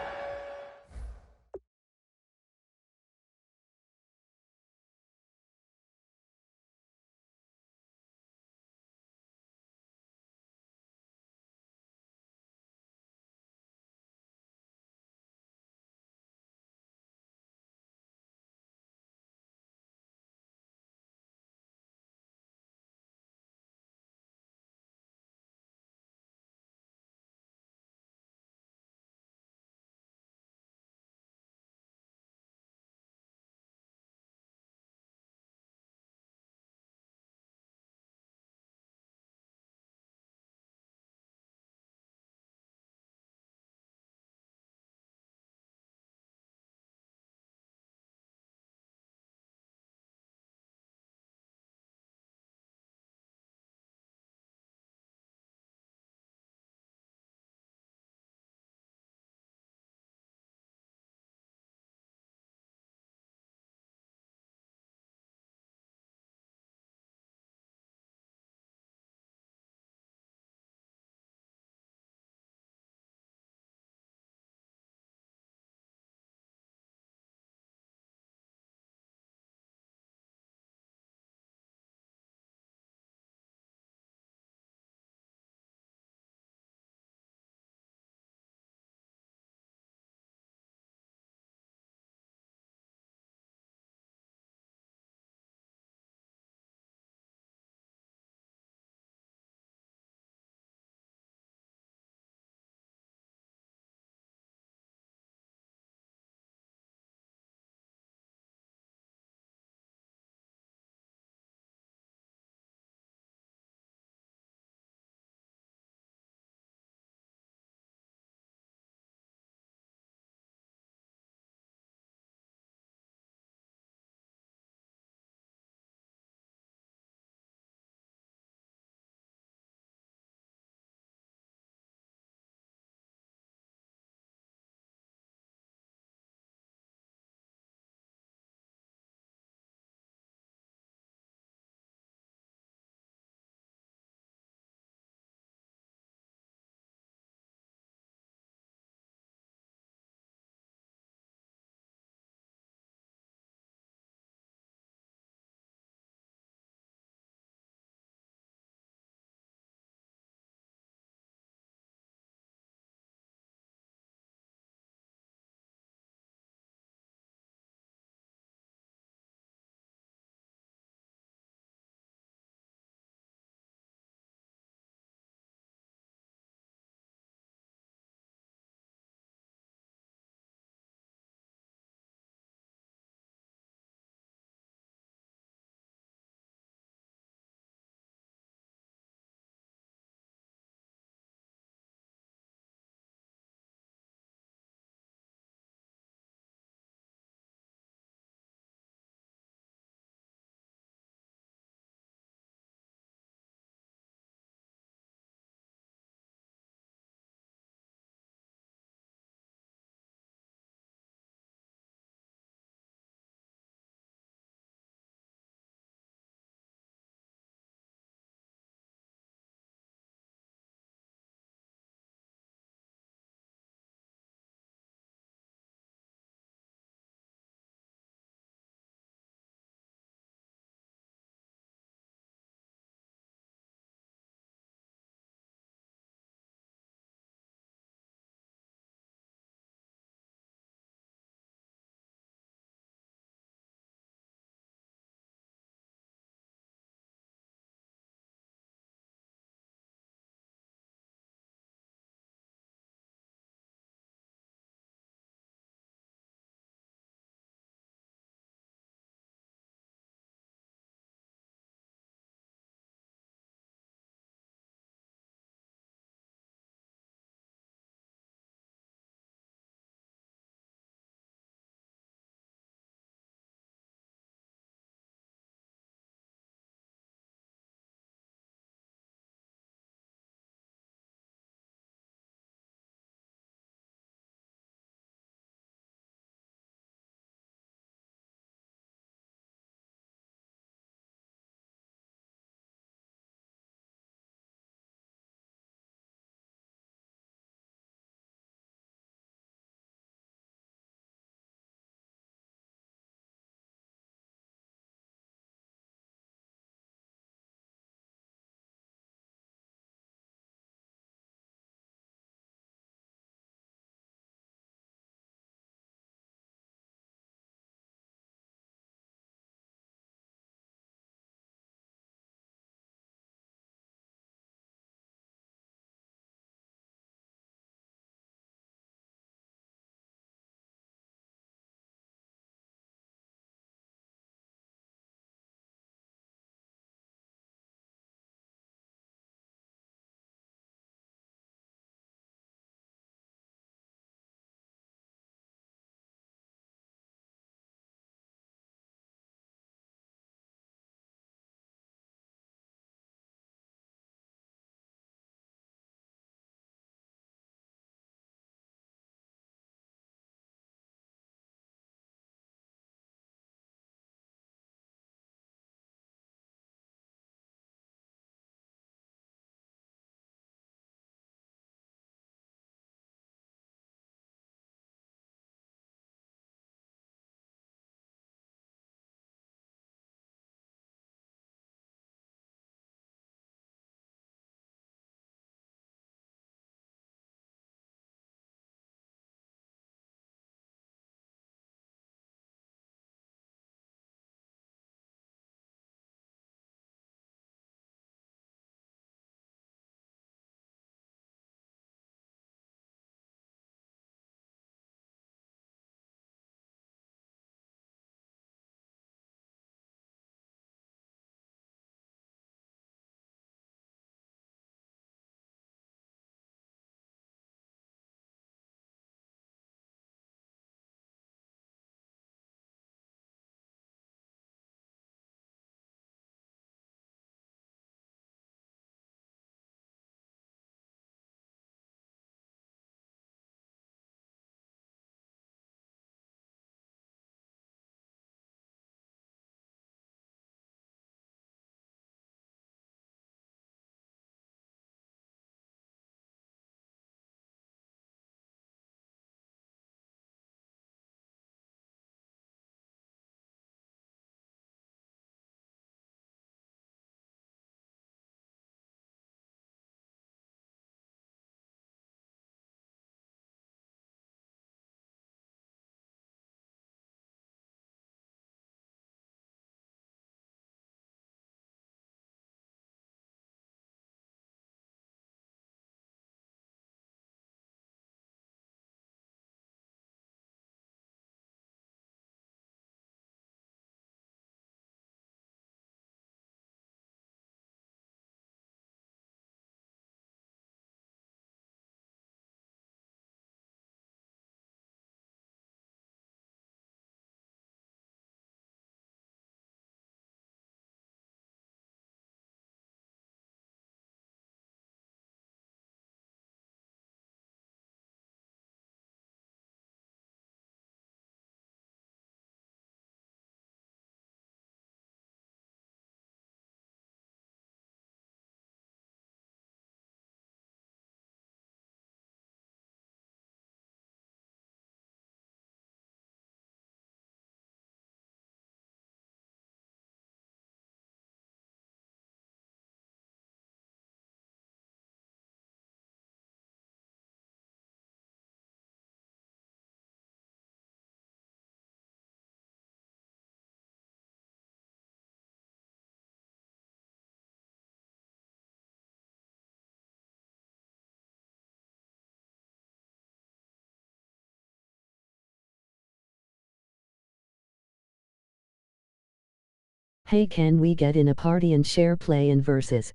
Hey, can we get in a party and share play and versus?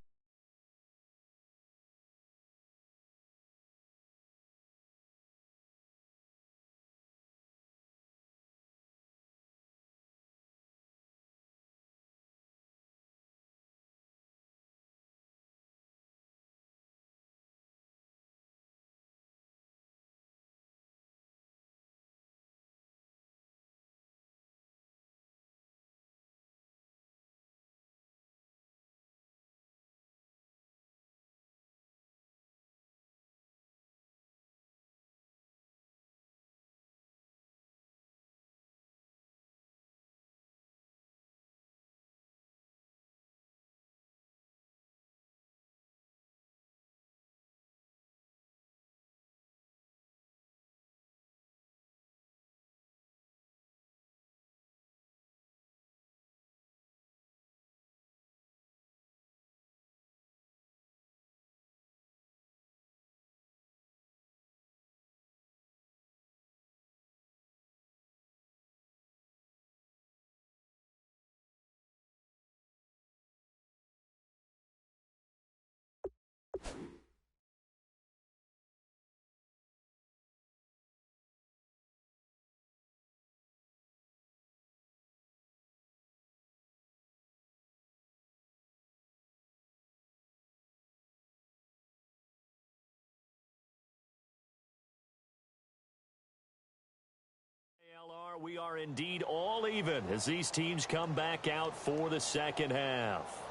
We are indeed all even as these teams come back out for the second half.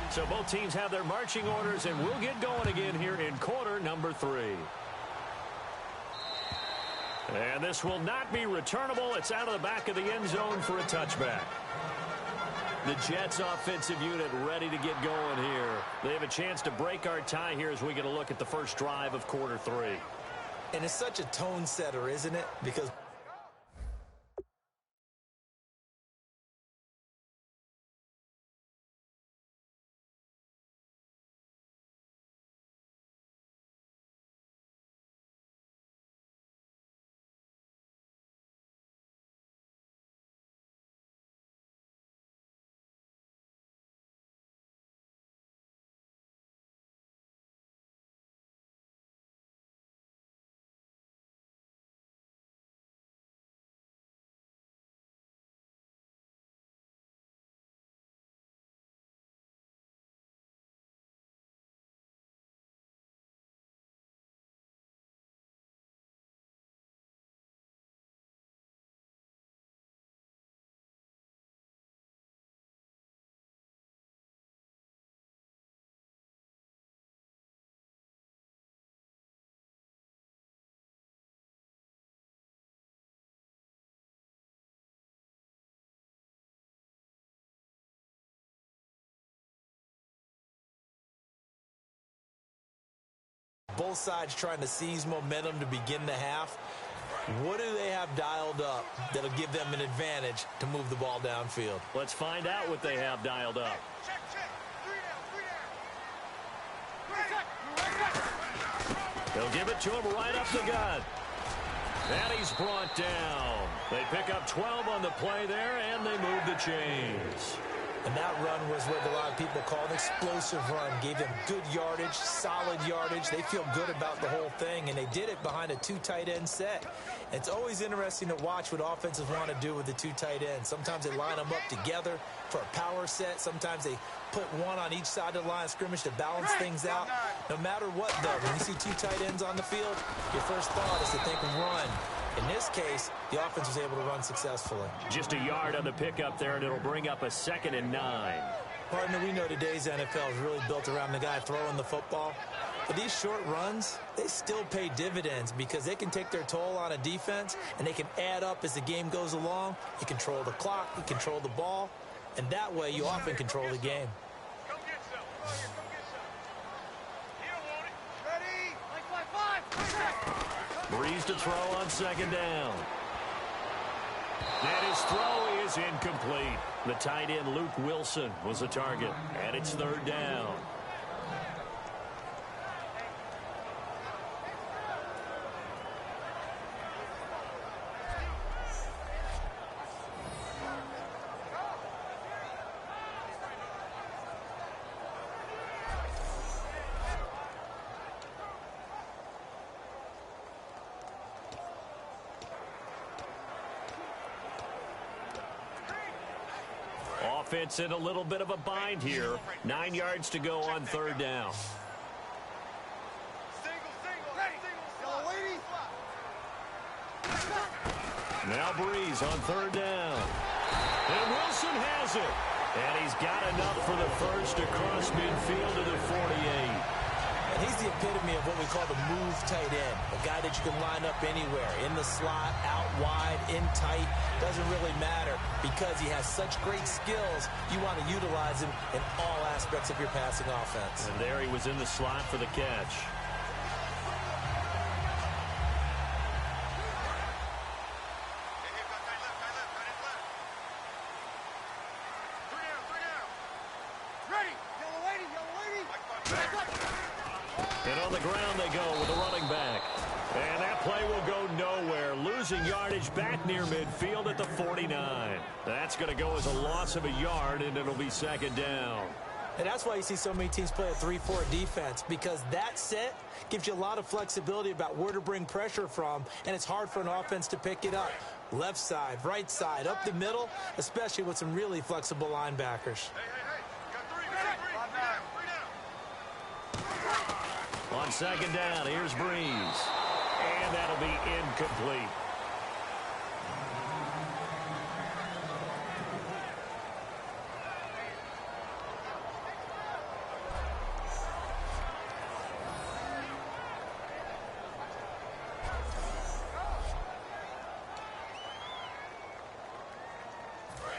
So both teams have their marching orders, and we'll get going again here in quarter number 3. And this will not be returnable. It's out of the back of the end zone for a touchback. The Jets offensive unit ready to get going here. They have a chance to break our tie here as we get a look at the first drive of quarter 3.
And it's such a tone setter, isn't it? Because both sides trying to seize momentum to begin the half. What do they have dialed up that'll give them an advantage to move the ball downfield?
Let's find out what they have dialed up.
Check. 3 down.
They'll give it to him right up the gut. And he's brought down. They pick up 12 on the play there, and they move the chains.
And that run was what a lot of people call an explosive run. Gave them good yardage, solid yardage. They feel good about the whole thing, and they did it behind a 2 tight end set. It's always interesting to watch what offenses want to do with the 2 tight ends. Sometimes they line them up together for a power set. Sometimes they put one on each side of the line of scrimmage to balance things out. No matter what, though, when you see 2 tight ends on the field, your first thought is to think run. In this case, the offense was able to run successfully.
Just a yard on the pickup there, and it'll bring up a 2nd and 9.
Partner, we know today's NFL is really built around the guy throwing the football. But these short runs, they still pay dividends because they can take their toll on a defense, and they can add up as the game goes along. You control the clock, you control the ball, and that way you often control the game.
Come get some. Come get some. You don't want it. Ready? Five.
Breeze to throw on 2nd down. And his throw is incomplete. The tight end, Luke Wilson, was the target. And it's 3rd down. defense in a little bit of a bind here. 9 yards to go on third down. Now Breeze on third down. And Wilson has it. And he's got enough for the first across midfield to the 48.
And he's the epitome of what we call the move tight end. A guy that you can line up anywhere. In the slot, out wide, in tight. Doesn't really matter because he has such great skills. You want to utilize him in all aspects of your passing offense.
And there he was in the slot for the catch. And on the ground they go with the running back. And that play will go nowhere. Losing yardage back near midfield at the 49. That's going to go as a loss of a yard, and it'll be second down.
And that's why you see so many teams play a 3-4 defense, because that set gives you a lot of flexibility about where to bring pressure from, and it's hard for an offense to pick it up. Left side, right side, up the middle, especially with some really flexible linebackers.
On second down, here's Breeze. And that'll be incomplete.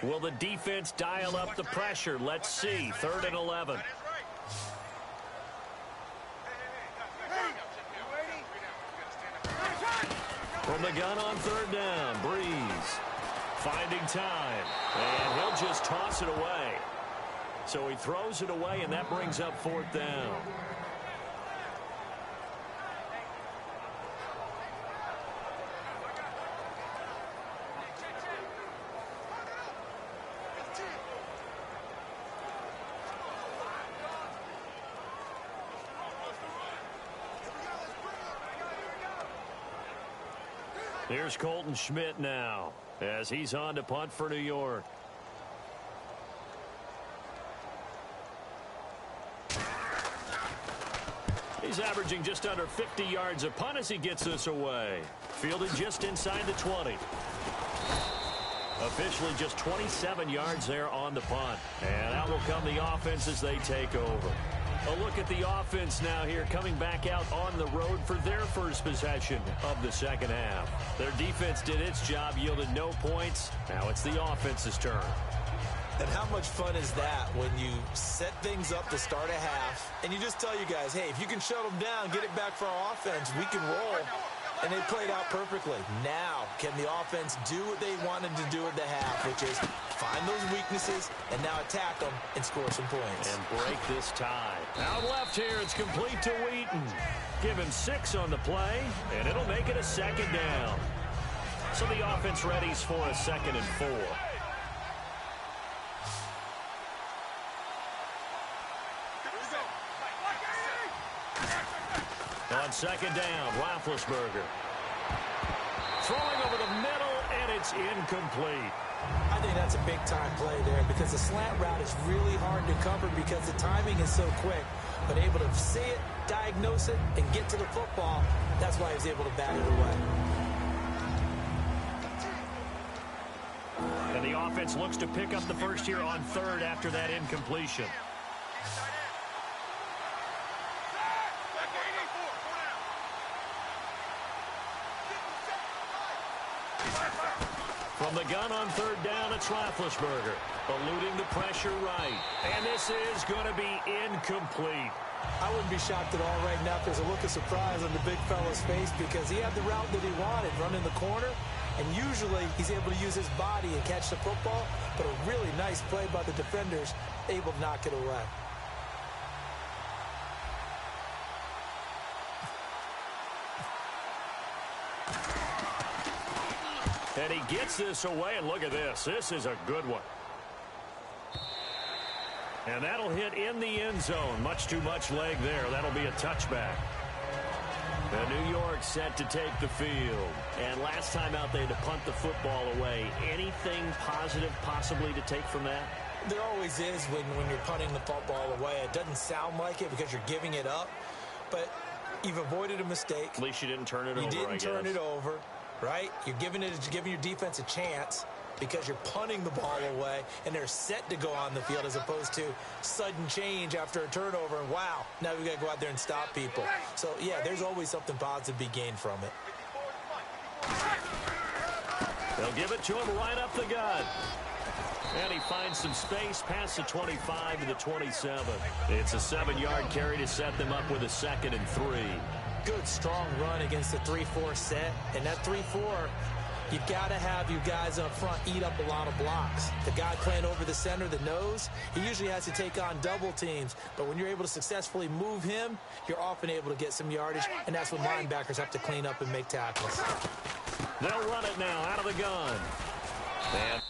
Will the defense dial up the pressure? Let's see. 3rd and 11. From the gun on third down, Breeze finding time, and he'll just toss it away. So he throws it away, and that brings up 4th down. Here's Colton Schmidt now as he's on to punt for New York. He's averaging just under 50 yards a punt as he gets this away. Fielded just inside the 20. Officially just 27 yards there on the punt. And out will come the offense as they take over. A look at the offense now here, coming back out on the road for their first possession of the second half. Their defense did its job, yielded no points. Now it's the offense's turn.
And how much fun is that when you set things up to start a half and you just tell you guys, hey, if you can shut them down, get it back for our offense, we can roll. And they played out perfectly. Now, can the offense do what they wanted to do at the half, which is find those weaknesses and now attack them and score some points.
And break this tie. Out left here, it's complete to Wheaton. Give him 6 on the play, and it'll make it a second down. So the offense readies for a 2nd and 4. On second down, Roethlisberger. Throwing over the middle, and it's incomplete.
I think that's a big-time play there because the slant route is really hard to cover because the timing is so quick. But able to see it, diagnose it, and get to the football, that's why he was able to bat it away.
And the offense looks to pick up the first here on 3rd after that incompletion. From the gun on 3rd down, it's Roethlisberger. Eluding the pressure right. And this is going to be incomplete.
I wouldn't be shocked at all right now if there's a look of surprise on the big fella's face because he had the route that he wanted, running the corner. And usually he's able to use his body and catch the football. But a really nice play by the defenders, able to knock it away.
And he gets this away, and look at this. This is a good one. And that'll hit in the end zone. Much too much leg there. That'll be a touchback. And New York set to take the field. And last time out, they had to punt the football away. Anything positive possibly to take from that?
There always is when you're punting the football away. It doesn't sound like it because you're giving it up, but you've avoided a mistake.
At least you didn't turn it over,
You didn't turn it over, right? You're giving your defense a chance because you're punting the ball away, and they're set to go on the field as opposed to sudden change after a turnover, and wow, now we've got to go out there and stop people. So, yeah, there's always something positive to be gained from it.
They'll give it to him right up the gut. And he finds some space past the 25 to the 27. It's a 7-yard carry to set them up with a 2nd and 3.
Good, strong run against the 3-4 set. And that 3-4, you've got to have you guys up front eat up a lot of blocks. The guy playing over the center, the nose, he usually has to take on double teams. But when you're able to successfully move him, you're often able to get some yardage. And that's when linebackers have to clean up and make tackles.
They'll run it now out of the gun. And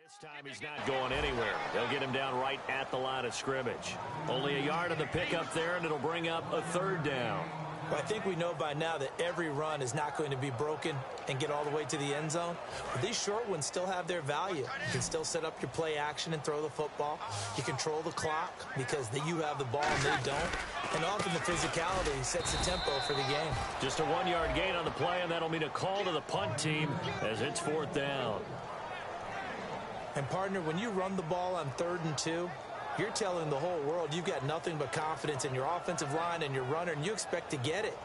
this time he's not going anywhere. They'll get him down right at the line of scrimmage. Only a yard of the pickup there, and it'll bring up a 3rd down.
Well, I think we know by now that every run is not going to be broken and get all the way to the end zone. But these short ones still have their value. You can still set up your play action and throw the football. You control the clock because you have the ball and they don't. And often the physicality sets the tempo for the game.
Just a 1-yard gain on the play, and that'll mean a call to the punt team as it's 4th down.
And, partner, when you run the ball on 3rd and 2, you're telling the whole world you've got nothing but confidence in your offensive line and your runner, and you expect to get it.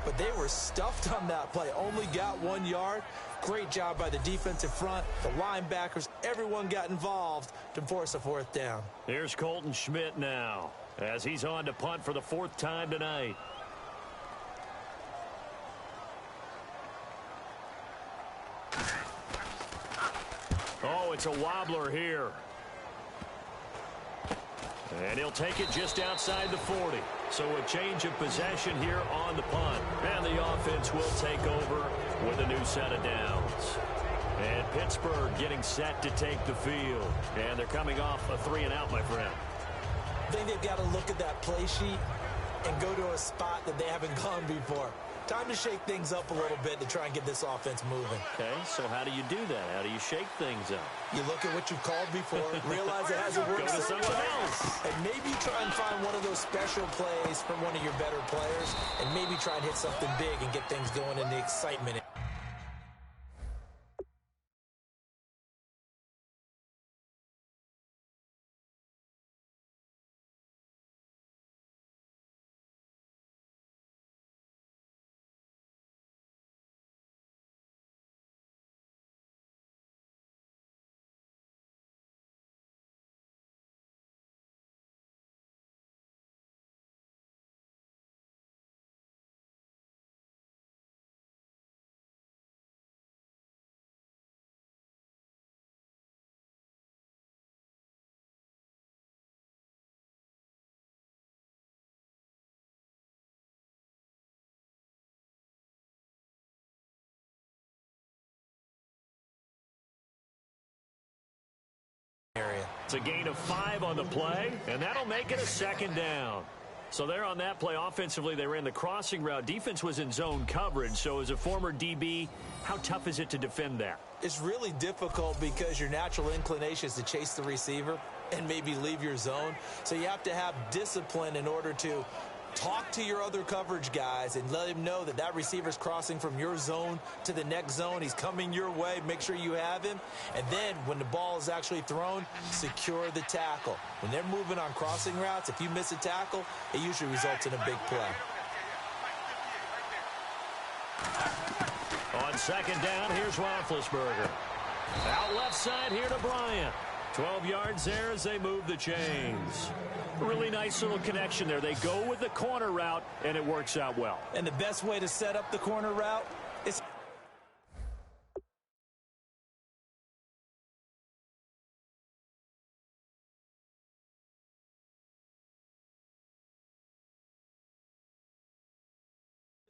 But they were stuffed on that play. Only got 1 yard. Great job by the defensive front, the linebackers. Everyone got involved to force a 4th down.
Here's Colton Schmidt now as he's on to punt for the 4th time tonight. Oh, it's a wobbler here. And he'll take it just outside the 40. So a change of possession here on the punt. And the offense will take over with a new set of downs. And Pittsburgh getting set to take the field. And they're coming off a 3-and-out, my friend.
I think they've got to look at that play sheet and go to a spot that they haven't gone before. Time to shake things up a little bit to try and get this offense moving.
Okay, so how do you do that? How do you shake things up?
You look at what you've called before, realize it hasn't worked
Go to
so
something
well,
else.
and maybe try and find one of those special plays from one of your better players, and maybe try and hit something big and get things going in the excitement. Area.
It's a gain of 5 on the play, and that'll make it a 2nd down. So there on that play, offensively, they ran the crossing route. Defense was in zone coverage, so as a former DB, how tough is it to defend that?
is really difficult because your natural inclination is to chase the receiver and maybe leave your zone. So you have to have discipline in order to talk to your other coverage guys and let him know that that receiver's crossing from your zone to the next zone. He's coming your way. Make sure you have him. And then when the ball is actually thrown, secure the tackle. When they're moving on crossing routes, if you miss a tackle, it usually results in a big play.
On second down, here's Roethlisberger. Out left side here to Bryant. 12 yards there as they move the chains. Really nice little connection there. They go with the corner route, and it works out well.
And the best way to set up the corner route is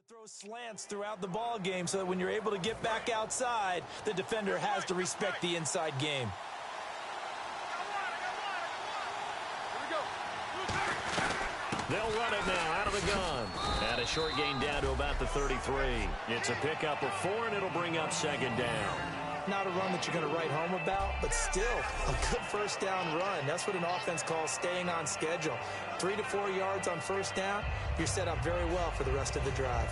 throw slants throughout the ball game so that when you're able to get back outside, the defender has to respect the inside game.
They'll run it now out of the gun. And a short gain down to about the 33. It's a pickup of 4, and it'll bring up second down.
Not a run that you're going to write home about, but still a good first down run. That's what an offense calls staying on schedule. 3 to 4 yards on first down, you're set up very well for the rest of the drive.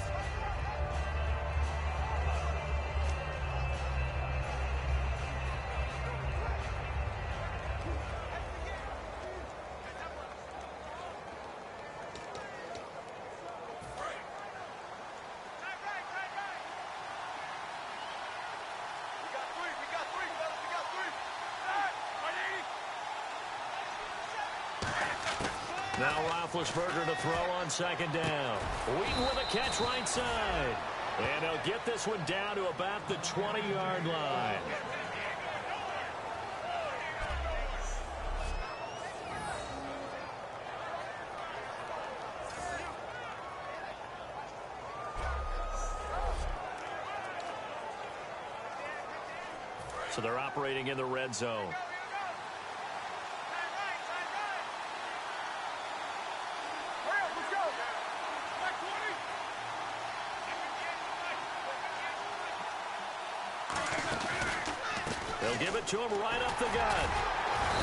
Now Roethlisberger to throw on second down. Wheaton with a catch right side. And he'll get this one down to about the 20-yard line. So they're operating in the red zone. They'll give it to him right up the gut.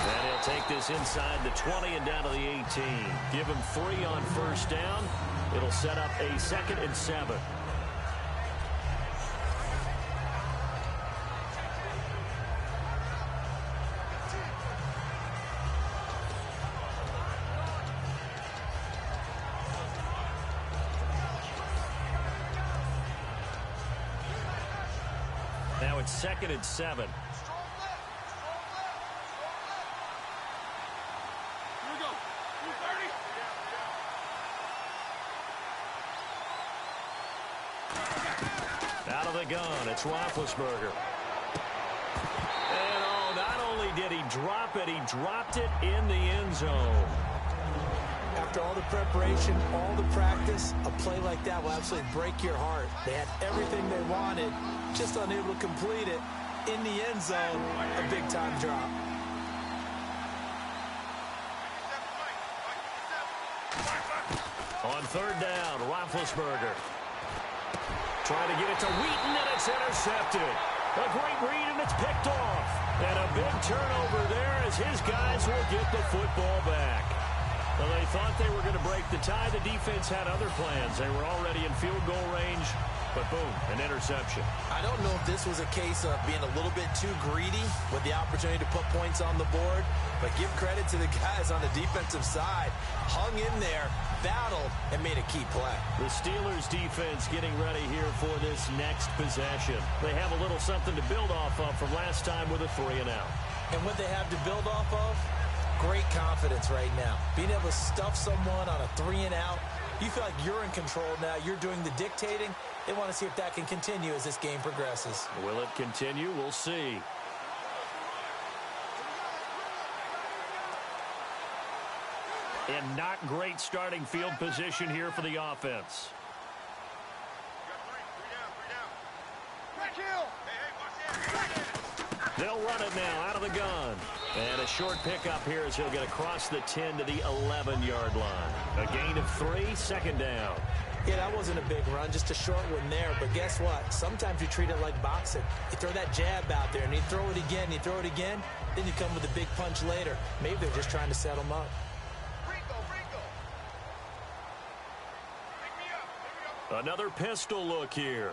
And he'll take this inside the 20 and down to the 18. Give him 3 on first down. It'll set up a 2nd and 7. Now it's 2nd and 7. Out of the gun, it's Roethlisberger. And oh, not only did he drop it, he dropped it in the end zone.
After all the preparation, all the practice, a play like that will absolutely break your heart. They had everything they wanted, just unable to complete it. In the end zone, a big-time drop.
On third down, Roethlisberger. Trying to get it to Wheaton, and it's intercepted. A great read, and it's picked off. And a big turnover there as his guys will get the football back. Well, they thought they were going to break the tie. The defense had other plans. They were already in field goal range, but boom, an interception.
I don't know if this was a case of being a little bit too greedy with the opportunity to put points on the board, but give credit to the guys on the defensive side. Hung in there, battled, and made a key play.
The Steelers defense getting ready here for this next possession. They have a little something to build off of from last time with a 3-and-out.
And what they have to build off of? Great confidence right now. Being able to stuff someone on a 3-and-out, you feel like you're in control now. You're doing the dictating. They want to see if that can continue as this game progresses.
Will it continue? We'll see. And not great starting field position here for the offense. They'll run it now out of the gun. And a short pickup here as he'll get across the 10 to the 11-yard line. A gain of 3, second down.
Yeah, that wasn't a big run, just a short one there. But guess what? Sometimes you treat it like boxing. You throw that jab out there, and you throw it again, you throw it again, then you come with a big punch later. Maybe they're just trying to set them up.
Another pistol look here.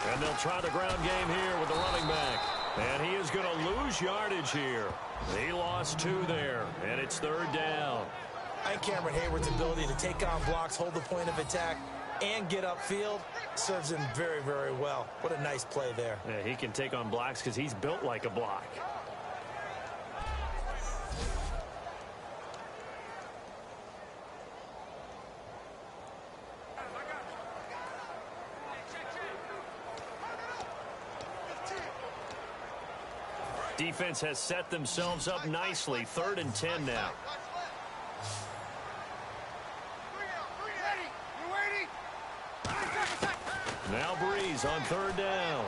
And they'll try the ground game here with the running back. And he is going to lose yardage here. He lost 2 there, and it's 3rd down.
I think Cameron Hayward's ability to take on blocks, hold the point of attack, and get upfield serves him very, very well. What a nice play there.
Yeah, he can take on blocks because he's built like a block. Defense has set themselves up nicely. 3rd and 10 now. Now Breeze on 3rd down.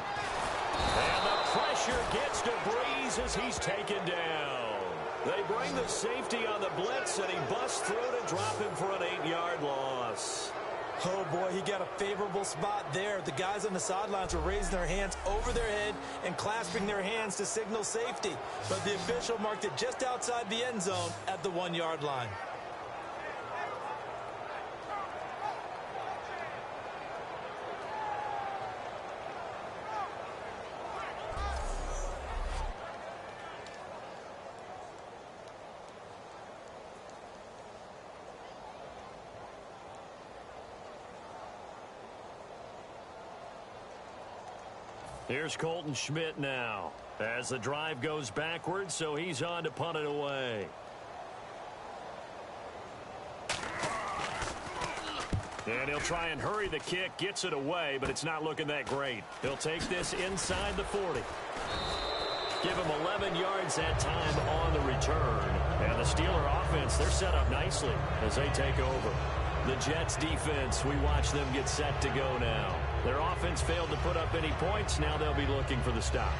And the pressure gets to Breeze as he's taken down. They bring the safety on the blitz, and he busts through to drop him for an 8-yard loss.
Oh, boy, he got a favorable spot there. The guys on the sidelines were raising their hands over their head and clasping their hands to signal safety. But the official marked it just outside the end zone at the 1-yard line.
Here's Colton Schmidt now as the drive goes backwards, so he's on to punt it away. And he'll try and hurry the kick, gets it away, but it's not looking that great. He'll take this inside the 40. Give him 11 yards that time on the return. And the Steeler offense, they're set up nicely as they take over. The Jets defense, we watch them get set to go now. Their offense failed to put up any points. Now they'll be looking for the stop.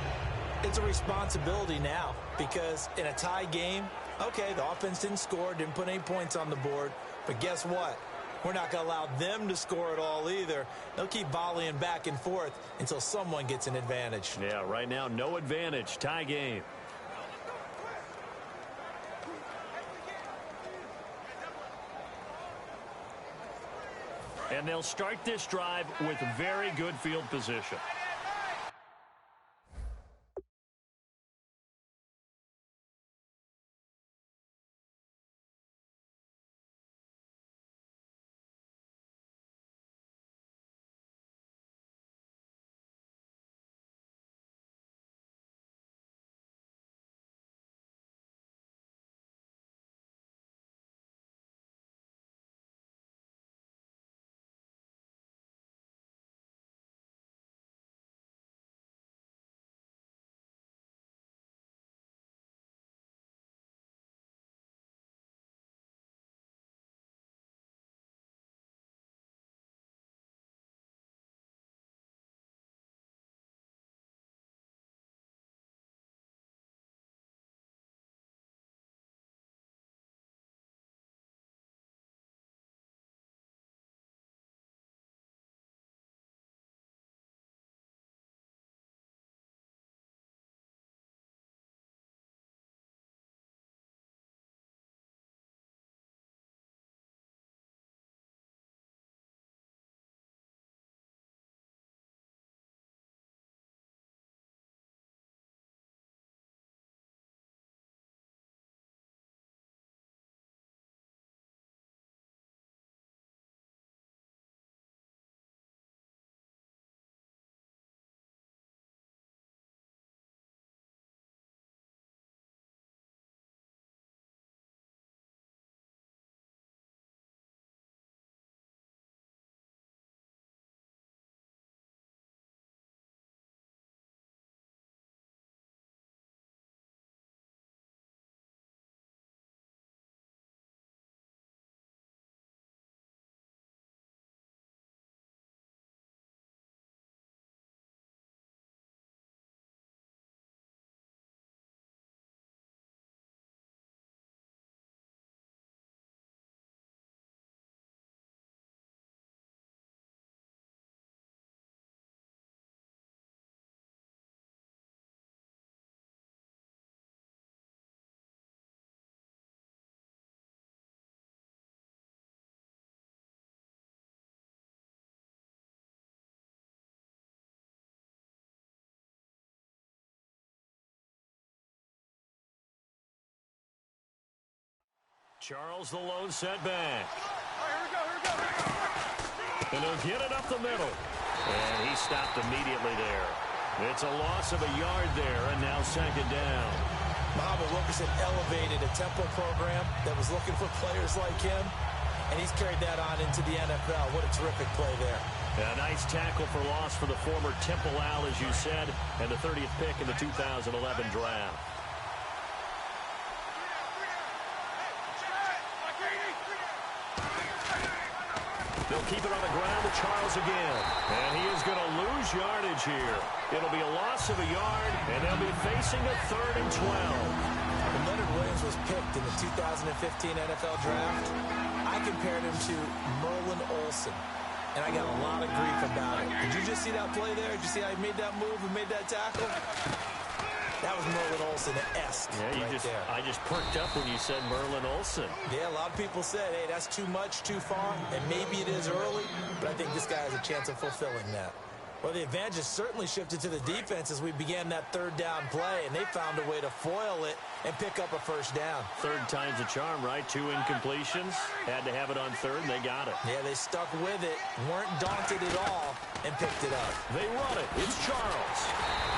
It's a responsibility now because in a tie game, okay, the offense didn't score, didn't put any points on the board. But guess what? We're not going to allow them to score at all either. They'll keep volleying back and forth until someone gets an advantage.
Yeah, right now, no advantage. Tie game. And they'll start this drive with very good field position. Charles the lone setback. And he'll get it up the middle. And he stopped immediately there. It's a loss of a yard there, and now second down.
Muhammad Wilkerson elevated a tempo program that was looking for players like him, and he's carried that on into the NFL. What a terrific play there.
A nice tackle for loss for the former Temple Owl, as you said, and the 30th pick in the 2011 draft. They'll keep it on the ground to Charles again. And he is going to lose yardage here. It'll be a loss of a yard, and they'll be facing a 3rd and 12.
When Leonard Williams was picked in the 2015 NFL Draft, I compared him to Merlin Olsen, and I got a lot of grief about it. Did you just see that play there? Did you see how he made that move and made that tackle? That was Merlin Olsen-esque there.
I just perked up when you said Merlin Olsen.
Yeah, a lot of people said, hey, that's too much, too far, and maybe it is early, but I think this guy has a chance of fulfilling that. Well, the advantage has certainly shifted to the defense as we began that 3rd down play, and they found a way to foil it and pick up a 1st down.
3rd time's a charm, right? 2 incompletions. Had to have it on 3rd, and they got it.
Yeah, they stuck with it, weren't daunted at all, and picked it up.
They run it. It's Charles.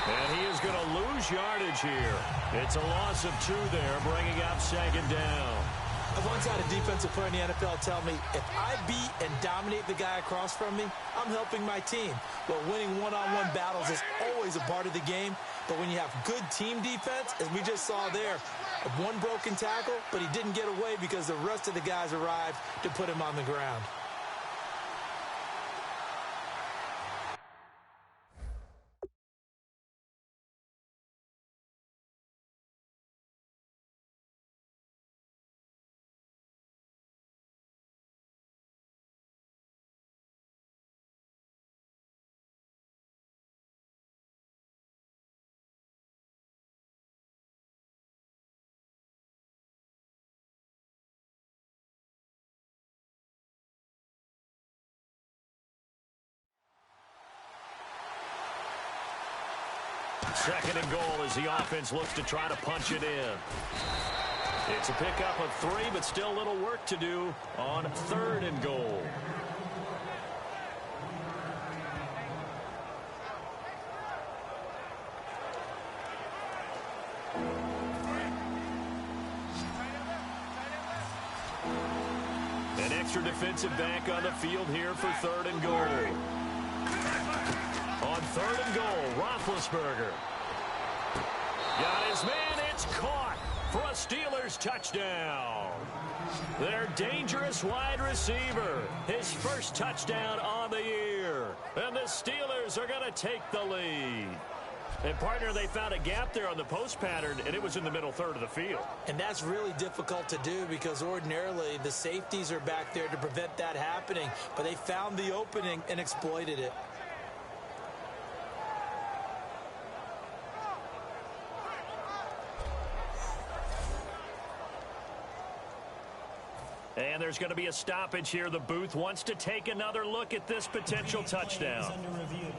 And he is going to lose yardage here. It's a loss of 2 there, bringing up second down.
I once had a defensive player in the NFL tell me, if I beat and dominate the guy across from me, I'm helping my team. Well, winning one-on-one battles is always a part of the game, but when you have good team defense, as we just saw there, one broken tackle, but he didn't get away because the rest of the guys arrived to put him on the ground.
Second and goal as the offense looks to try to punch it in. It's a pickup of 3, but still a little work to do on 3rd and goal. An extra defensive back on the field here for 3rd and goal. On 3rd and goal, Roethlisberger. Got his man, it's caught for a Steelers touchdown. Their dangerous wide receiver, his first touchdown on the year. And the Steelers are going to take the lead. And, partner, they found a gap there on the post pattern, and it was in the middle 3rd of the field.
And that's really difficult to do because ordinarily the safeties are back there to prevent that happening. But they found the opening and exploited it.
And there's going to be a stoppage here. The booth wants to take another look at this potential touchdown.
Under review.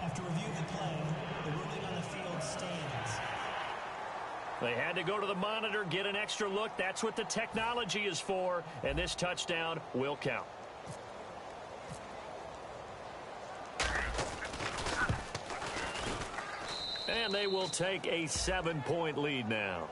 After review of the play, the ruling on the field stands.
They had to go to the monitor, get an extra look. That's what the technology is for, and this touchdown will count. And they will take a 7-point lead now.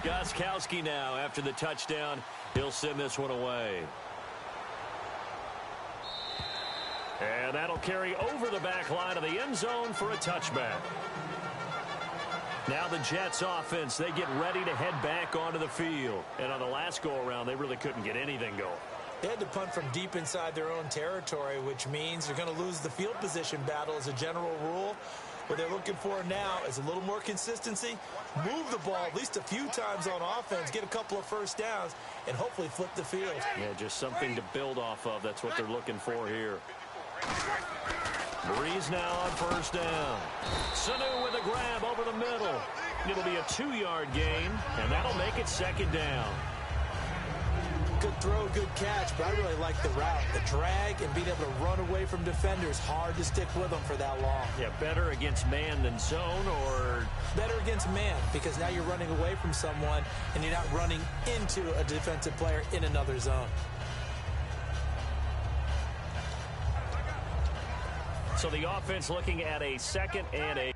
Gostkowski now after the touchdown. He'll send this one away. And that'll carry over the back line of the end zone for a touchback. Now the Jets offense, they get ready to head back onto the field. And on the last go-around, they really couldn't get anything going.
They had to punt from deep inside their own territory, which means they're going to lose the field position battle as a general rule. What they're looking for now is a little more consistency, move the ball at least a few times on offense, get a couple of first downs, and hopefully flip the field.
Yeah, just something to build off of. That's what they're looking for here. Breeze now on first down. Sanu with a grab over the middle. It'll be a 2-yard gain, and that'll make it second down.
Good throw, good catch, but I really like the route. The drag and being able to run away from defenders, hard to stick with them for that long.
Yeah, better against man than zone, or
better against man, because now you're running away from someone and you're not running into a defensive player in another zone.
So the offense looking at a 2nd and 8.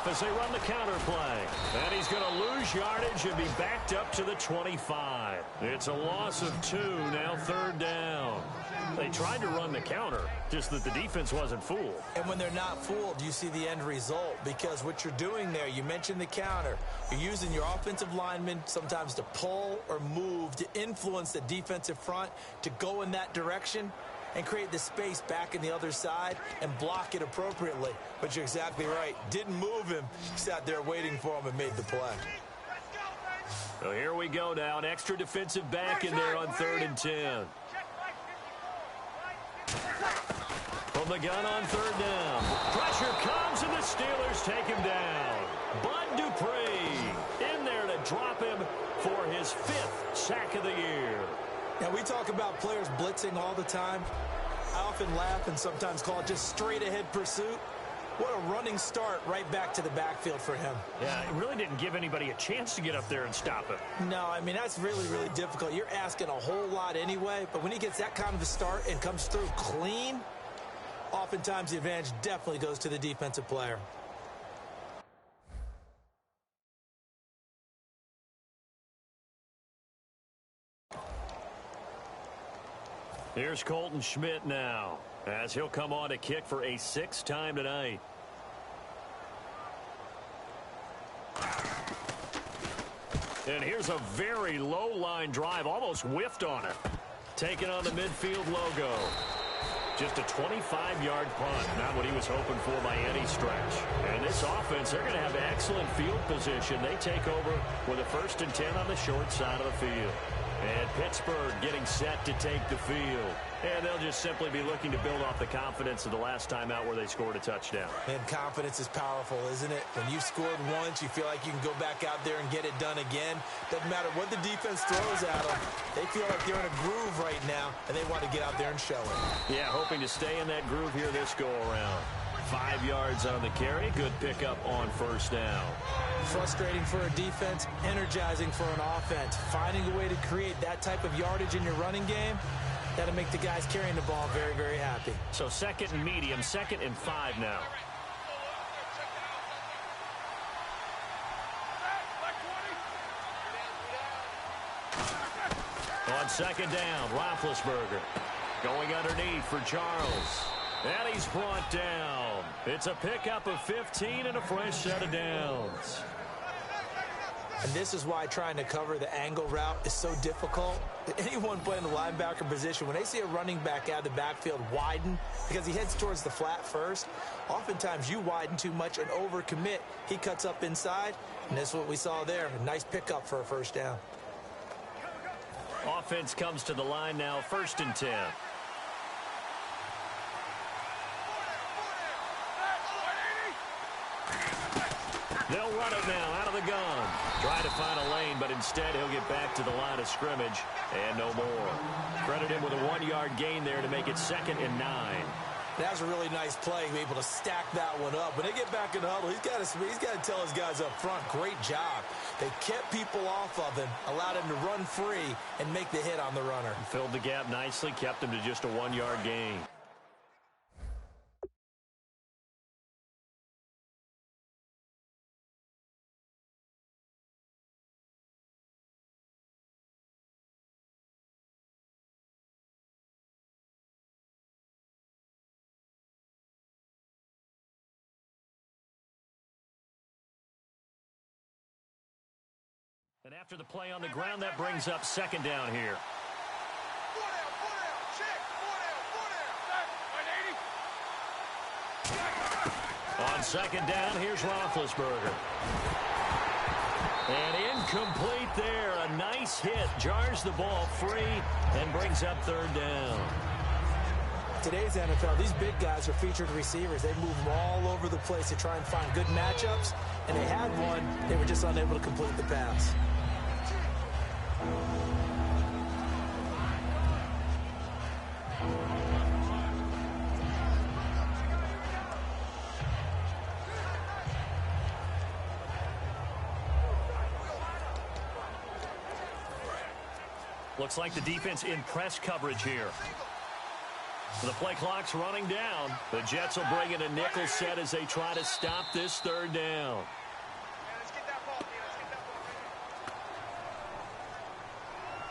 as they run the counter play. And he's going to lose yardage and be backed up to the 25. It's a loss of 2, now 3rd down. They tried to run the counter, just that the defense wasn't fooled.
And when they're not fooled, you see the end result, because what you're doing there, you mentioned the counter. You're using your offensive linemen sometimes to pull or move to influence the defensive front to go in that direction and create the space back in the other side and block it appropriately. But you're exactly right. Didn't move him. Sat there waiting for him and made the play.
So here we go now. An extra defensive back in there on 3rd and 10. From the gun on 3rd down. Pressure comes and the Steelers take him down. Bud Dupree in there to drop him for his 5th sack of the year.
Now, we talk about players blitzing all the time. I often laugh and sometimes call it just straight-ahead pursuit. What a running start right back to the backfield for him.
Yeah, it really didn't give anybody a chance to get up there and stop him.
No, I mean, that's really, really difficult. You're asking a whole lot anyway, but when he gets that kind of a start and comes through clean, oftentimes the advantage definitely goes to the defensive player.
Here's Colton Schmidt now, as he'll come on to kick for a 6th time tonight. And here's a very low line drive, almost whiffed on it. Taking on the midfield logo. Just a 25-yard punt, not what he was hoping for by any stretch. And this offense, they're going to have excellent field position. They take over with a 1st and 10 on the short side of the field. And Pittsburgh getting set to take the field. And they'll just simply be looking to build off the confidence of the last time out where they scored a touchdown.
And confidence is powerful, isn't it? When you've scored once, you feel like you can go back out there and get it done again. Doesn't matter what the defense throws at them. They feel like they're in a groove right now, and they want to get out there and show it.
Yeah, hoping to stay in that groove here this go-around. 5 yards on the carry. Good pickup on 1st down.
Frustrating for a defense, energizing for an offense. Finding a way to create that type of yardage in your running game, that'll make the guys carrying the ball very, very happy.
So 2nd and medium, 2nd and 5 now. On 2nd down, Roethlisberger going underneath for Charles. And he's brought down. It's a pickup of 15 and a fresh set of downs.
And this is why trying to cover the angle route is so difficult. Anyone playing the linebacker position, when they see a running back out of the backfield widen because he heads towards the flat first, oftentimes you widen too much and overcommit. He cuts up inside, and that's what we saw there. A nice pickup for a 1st down.
Offense comes to the line now, 1st and 10. They'll run it now out of the gun. Try to find a lane, but instead he'll get back to the line of scrimmage and no more. Credit him with a 1-yard gain there to make it 2nd and 9.
That was a really nice play, able to stack that one up. When they get back in the huddle, he's got to tell his guys up front, great job. They kept people off of him, allowed him to run free and make the hit on the runner.
Filled the gap nicely, kept him to just a 1-yard gain. And after the play on the ground, that brings up 2nd down here. On 2nd down, here's Roethlisberger. And incomplete there. A nice hit. Jars the ball free and brings up 3rd down.
Today's NFL, these big guys are featured receivers. They move them all over the place to try and find good matchups. And they had one. They were just unable to complete the pass.
Looks like the defense in press coverage here. The play clock's running down. The Jets will bring in a nickel set as they try to stop this third down.
Let's get that ball, man. Let's get that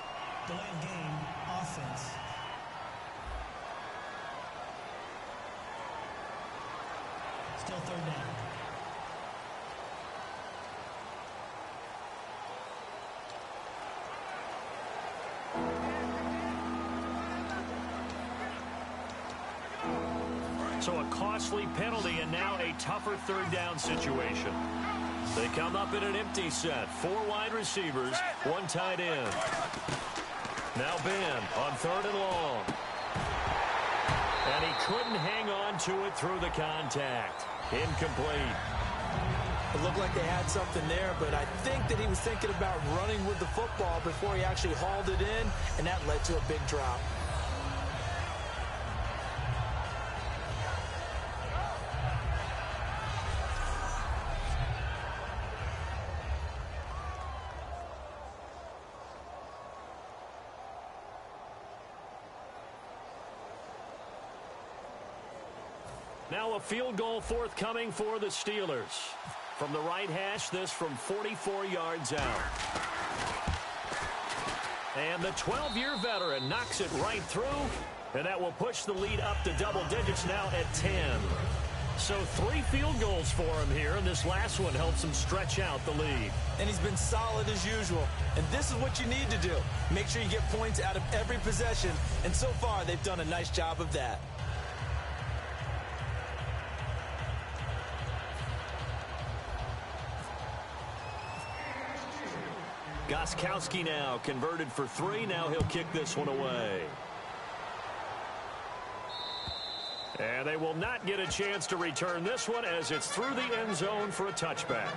ball.
Delaying game, offense. Still third down.
So a costly penalty and now a tougher third down situation. They come up in an empty set. 4 wide receivers, 1 tight end. Now Ben on 3rd and long. And he couldn't hang on to it through the contact. Incomplete.
It looked like they had something there, but I think that he was thinking about running with the football before he actually hauled it in, and that led to a big drop.
Now a field goal forthcoming for the Steelers. From the right hash, this from 44 yards out. And the 12-year veteran knocks it right through, and that will push the lead up to double digits now at 10. So 3 field goals for him here, and this last one helps him stretch out the lead.
And he's been solid as usual. And this is what you need to do. Make sure you get points out of every possession, and so far they've done a nice job of that.
Gostkowski now converted for 3. Now he'll kick this one away. And they will not get a chance to return this one as it's through the end zone for a touchback.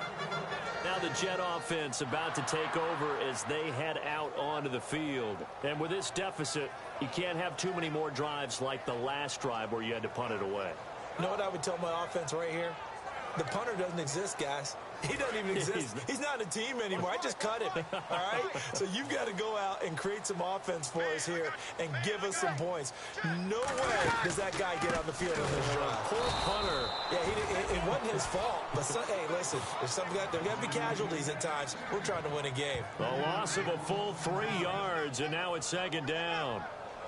Now the Jet offense about to take over as they head out onto the field. And with this deficit, you can't have too many more drives like the last drive where you had to punt it away.
You know what I would tell my offense right here? The punter doesn't exist, guys. He doesn't even exist. He's not a team anymore. I just cut him, all right? So you've got to go out and create some offense for us here and give us some points. No way does that guy get on the field on this drive.
Poor punter.
Yeah, it wasn't his fault. But, hey, listen, there's there got to be casualties at times. We're trying to win a game.
A loss of a full 3 yards, and now it's 2nd down.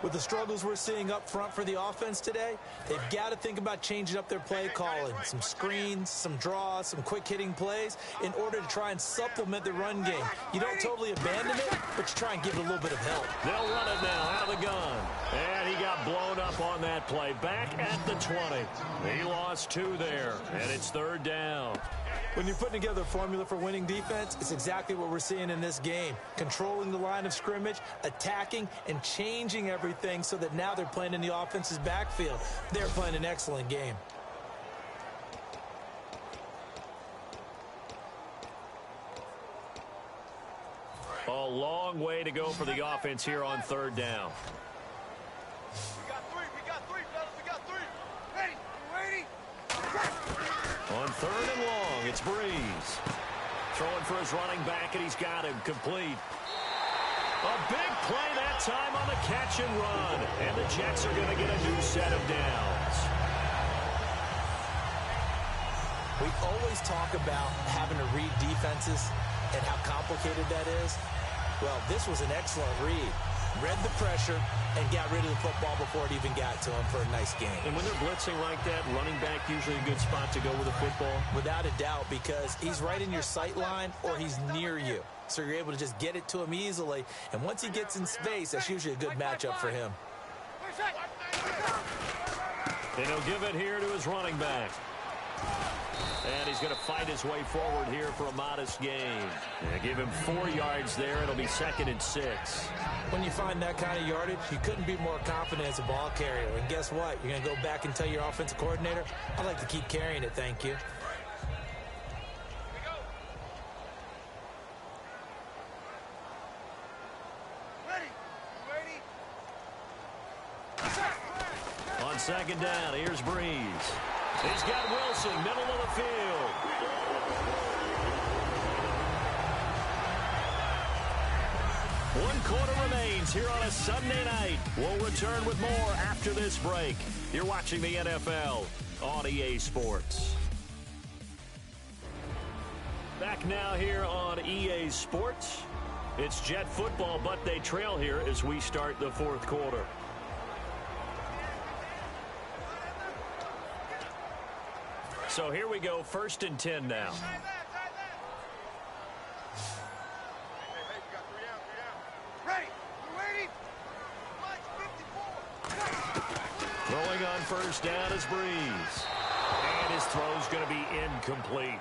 With the struggles we're seeing up front for the offense today, they've got to think about changing up their play calling. Some screens, some draws, some quick-hitting plays in order to try and supplement the run game. You don't totally abandon it, but you try and give it a little bit of help.
They'll run it now out of the gun. And he got blown up on that play. Back at the 20. He lost 2 there, and it's 3rd down.
When you're putting together a formula for winning defense, it's exactly what we're seeing in this game. Controlling the line of scrimmage, attacking, and changing everything so that now they're playing in the offense's backfield. They're playing an excellent game.
A long way to go for the offense here on 3rd down.
We got 3, fellas. We got 3. Ready? You ready?
On 3rd and long, it's Breeze. Throwing for his running back, and he's got him complete. A big play that time on the catch and run. And the Jets are going to get a new set of downs.
We always talk about having to read defenses and how complicated that is. Well, this was an excellent read. Read the pressure and got rid of the football before it even got to him for a nice game.
And when they're blitzing like that, running back usually a good spot to go with a football?
Without a doubt, because he's right in your sight line or he's near you. So you're able to just get it to him easily. And once he gets in space, that's usually a good matchup for him.
And he'll give it here to his running back. And he's going to fight his way forward here for a modest gain. And give him 4 yards there. It'll be 2nd and 6.
When you find that kind of yardage, you couldn't be more confident as a ball carrier. And guess what? You're going to go back and tell your offensive coordinator, I'd like to keep carrying it, thank you.
On 2nd down, here's Breeze. He's got Wilson, middle of the field. One quarter remains here on a Sunday night. We'll return with more after this break. You're watching the NFL on EA Sports. Back now here on EA Sports. It's Jet football, but they trail here as we start the fourth quarter. So here we go, 1st and 10 now. Throwing on 1st down is Breeze. And his throw's going to be incomplete.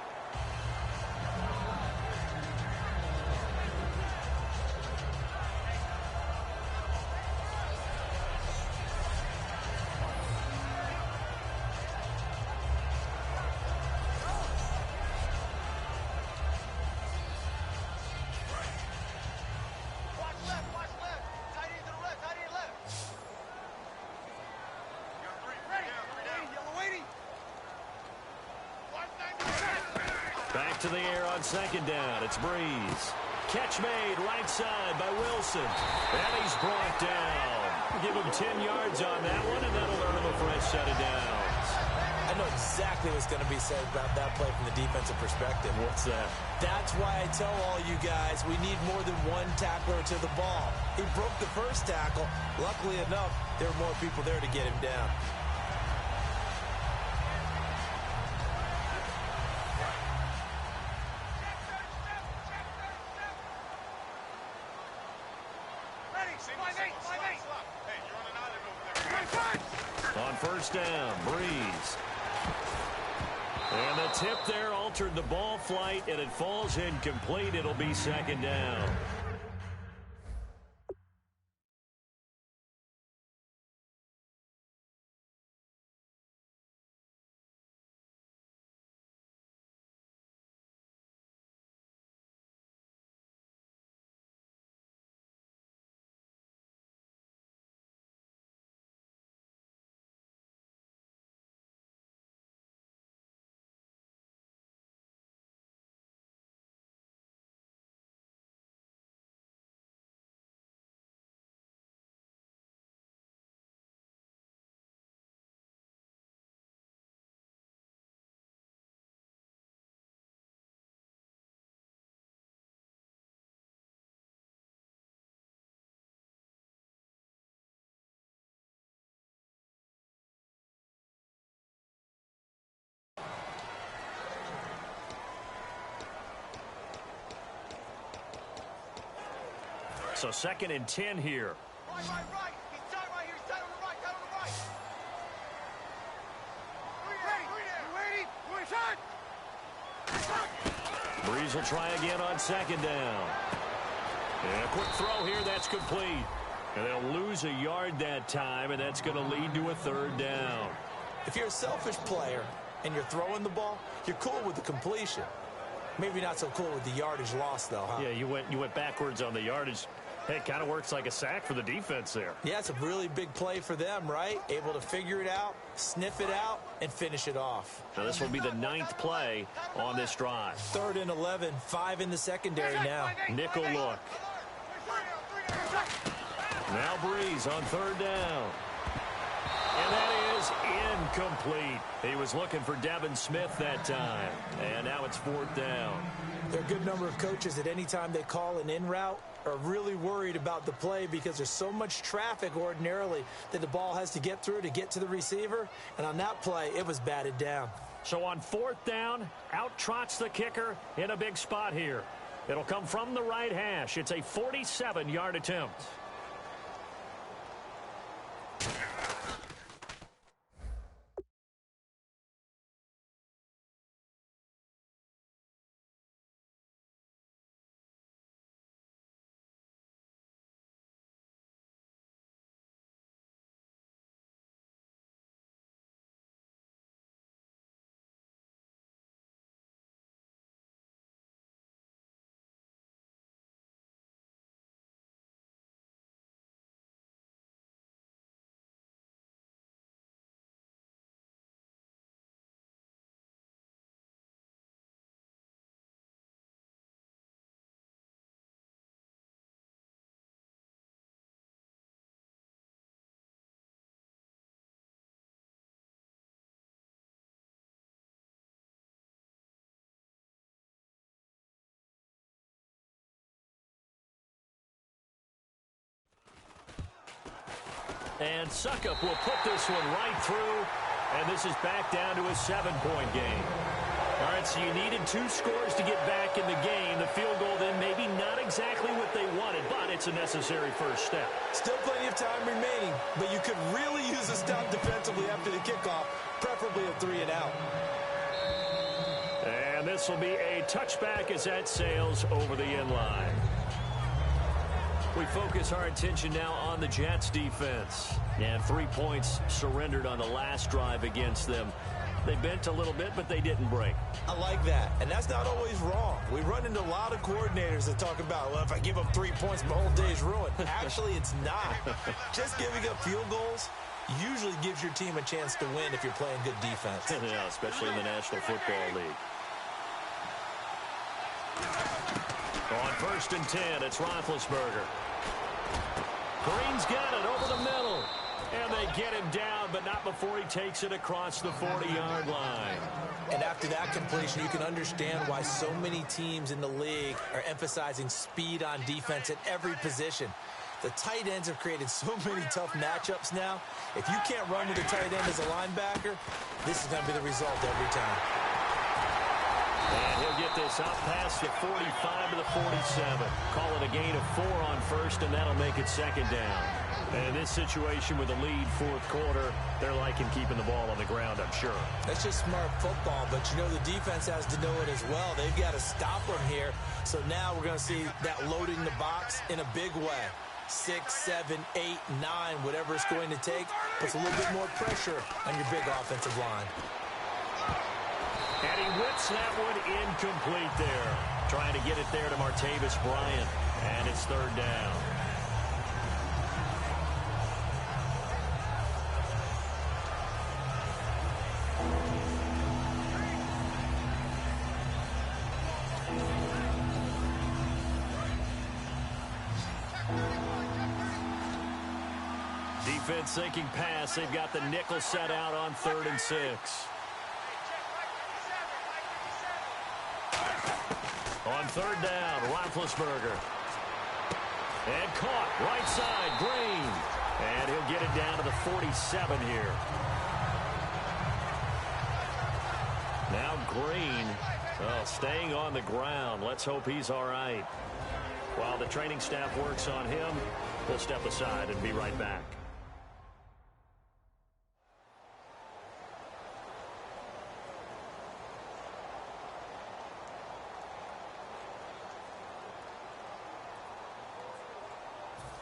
Back to the air on 2nd down. It's Breeze. Catch made right side by Wilson. And he's brought down. Give him 10 yards on that one, and that'll earn him a fresh set of downs.
I know exactly what's going to be said about that play from the defensive perspective.
What's that?
That's why I tell all you guys we need more than one tackler to the ball. He broke the first tackle. Luckily enough, there were more people there to get him down.
On 1st down, Breeze. And the tip there altered the ball flight, and it falls incomplete. It'll be 2nd down. So 2nd and 10 here.
Right. He's tight right here. He's tight on the right. Tight on the right. Ready.
Breeze will try again on 2nd down. And a quick throw here. That's complete. And they'll lose a yard that time, and that's going to lead to a 3rd down.
If you're a selfish player and you're throwing the ball, you're cool with the completion. Maybe not so cool with the yardage loss, though, huh?
Yeah, you went backwards on the yardage. Hey, it kind of works like a sack for the defense there.
Yeah, it's a really big play for them, right? Able to figure it out, sniff it out, and finish it off.
Now this will be the 9th play on this drive.
3rd and 11, 5 in the secondary now.
Nickel look. Now Breeze on 3rd down. And that is incomplete. He was looking for Devin Smith that time. And now it's 4th down.
There are a good number of coaches at any time they call an in route are really worried about the play because there's so much traffic ordinarily that the ball has to get through to get to the receiver. And on that play, it was batted down.
So on 4th down, out trots the kicker in a big spot here. It'll come from the right hash. It's a 47-yard attempt. And Suckup will put this one right through, and this is back down to a 7-point game. All right, so you needed 2 scores to get back in the game. The field goal then maybe not exactly what they wanted, but it's a necessary first step.
Still plenty of time remaining, but you could really use a stop defensively after the kickoff, preferably a 3-and-out.
And this will be a touchback as that sails over the end line. We focus our attention now on the Jets defense. And 3 points surrendered on the last drive against them. They bent a little bit, but they didn't break.
I like that, and that's not always wrong. We run into a lot of coordinators that talk about, well, if I give up 3 points, my whole day's ruined. Actually, it's not. Just giving up field goals usually gives your team a chance to win if you're playing good defense.
Yeah, especially in the National Football League. On 1st and 10, it's Roethlisberger. Green's got it over the middle. And they get him down, but not before he takes it across the 40-yard line.
And after that completion, you can understand why so many teams in the league are emphasizing speed on defense at every position. The tight ends have created so many tough matchups now. If you can't run with a tight end as a linebacker, this is going to be the result every time.
And he'll get this up past the 45 to the 47. Call it a gain of 4 on 1st, and that'll make it 2nd down. And in this situation with a lead 4th quarter, they're liking keeping the ball on the ground, I'm sure.
That's just smart football, but you know the defense has to know it as well. They've got to stop them here. So now we're going to see that loading the box in a big way. 6, 7, 8, 9, whatever it's going to take, puts a little bit more pressure on your big offensive line.
And he whips that one incomplete there. Trying to get it there to Martavis Bryant. And it's 3rd down. Defense thinking pass. They've got the nickel set out on 3rd and 6. On 3rd down, Roethlisberger. And caught, right side, Green. And he'll get it down to the 47 here. Now Green, staying on the ground. Let's hope he's all right. While the training staff works on him, we'll step aside and be right back.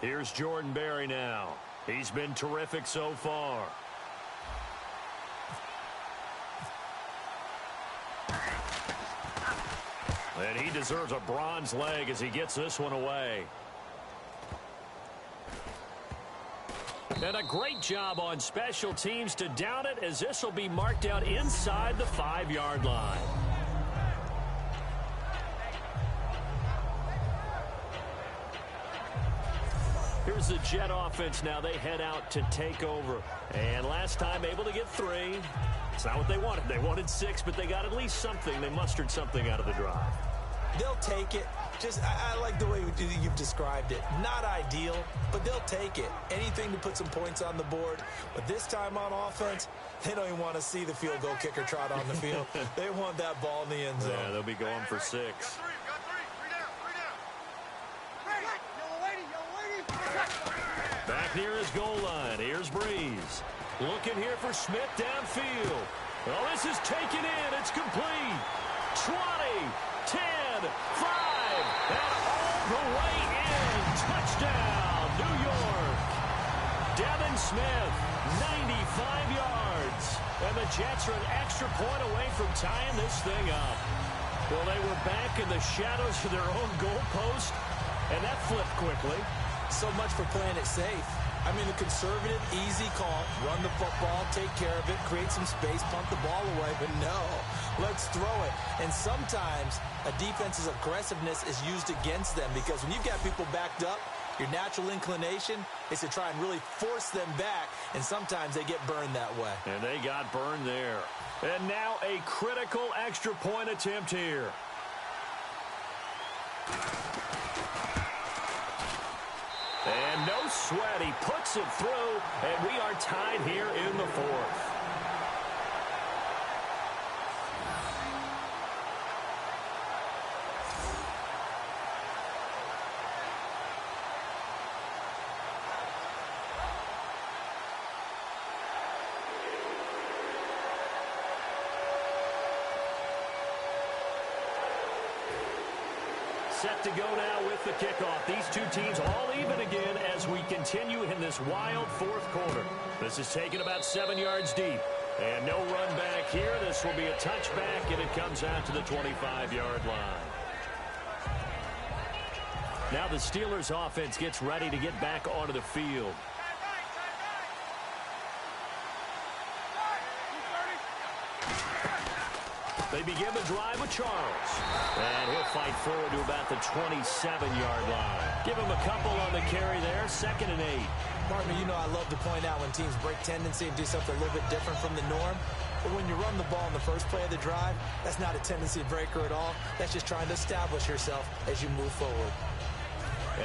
Here's Jordan Berry now. He's been terrific so far. And he deserves a bronze leg as he gets this one away. And a great job on special teams to down it, as this will be marked out inside the 5-yard line. Here's the Jet offense now. They head out to take over. And last time able to get 3. It's not what they wanted. They wanted 6, but they got at least something. They mustered something out of the drive.
They'll take it. I like the way you've described it. Not ideal, but they'll take it. Anything to put some points on the board. But this time on offense, they don't even want to see the field goal kicker trot on the field. They want that ball in the end zone.
Yeah, they'll be going for 6. Back near his goal line. Here's Breeze. Looking here for Smith downfield. Well, this is taken in. It's complete. 20, 10, 5, and all the way in. Touchdown, New York. Devin Smith, 95 yards. And the Jets are an extra point away from tying this thing up. Well, they were back in the shadows of their own goalpost, and that flipped quickly.
So much for playing it safe. I mean, the conservative, easy call, run the football, take care of it, create some space, punt the ball away, but no, let's throw it. And sometimes a defense's aggressiveness is used against them, because when you've got people backed up, your natural inclination is to try and really force them back, and sometimes they get burned that way.
And they got burned there. And now a critical extra point attempt here. And no sweat. He puts it through, and we are tied here in the fourth. Set to go now with the kickoff. These two teams all even again as we continue in this wild fourth quarter. This is taken about 7 yards deep. And no run back here. This will be a touchback, and it comes out to the 25-yard line. Now the Steelers offense gets ready to get back onto the field. They begin the drive with Charles. And he'll fight forward to about the 27-yard line. Give him a couple on the carry there. 2nd and 8.
Partner, you know I love to point out when teams break tendency and do something a little bit different from the norm. But when you run the ball in the first play of the drive, that's not a tendency breaker at all. That's just trying to establish yourself as you move forward.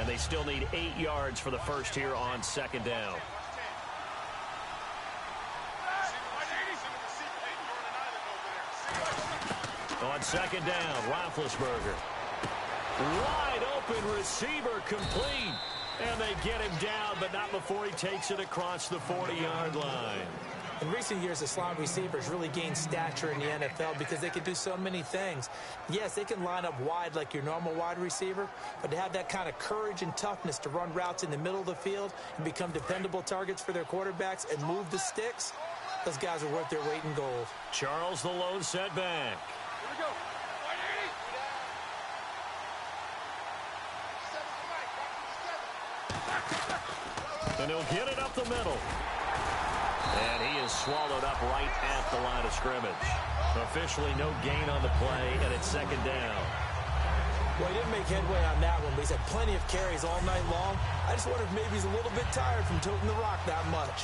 And they still need 8 yards for the first here on 2nd down. On 2nd down, Roethlisberger. Wide open receiver complete. And they get him down, but not before he takes it across the 40-yard line.
In recent years, the slot receivers really gained stature in the NFL because they can do so many things. Yes, they can line up wide like your normal wide receiver, but to have that kind of courage and toughness to run routes in the middle of the field and become dependable targets for their quarterbacks and move the sticks, those guys are worth their weight in gold.
Charles the lone setback.
Here we go.
And he'll get it up the middle. And he is swallowed up right at the line of scrimmage. Officially no gain on the play, and it's 2nd down.
Well, he didn't make headway on that one, but he's had plenty of carries all night long. I just wonder if maybe he's a little bit tired from toting the rock that much.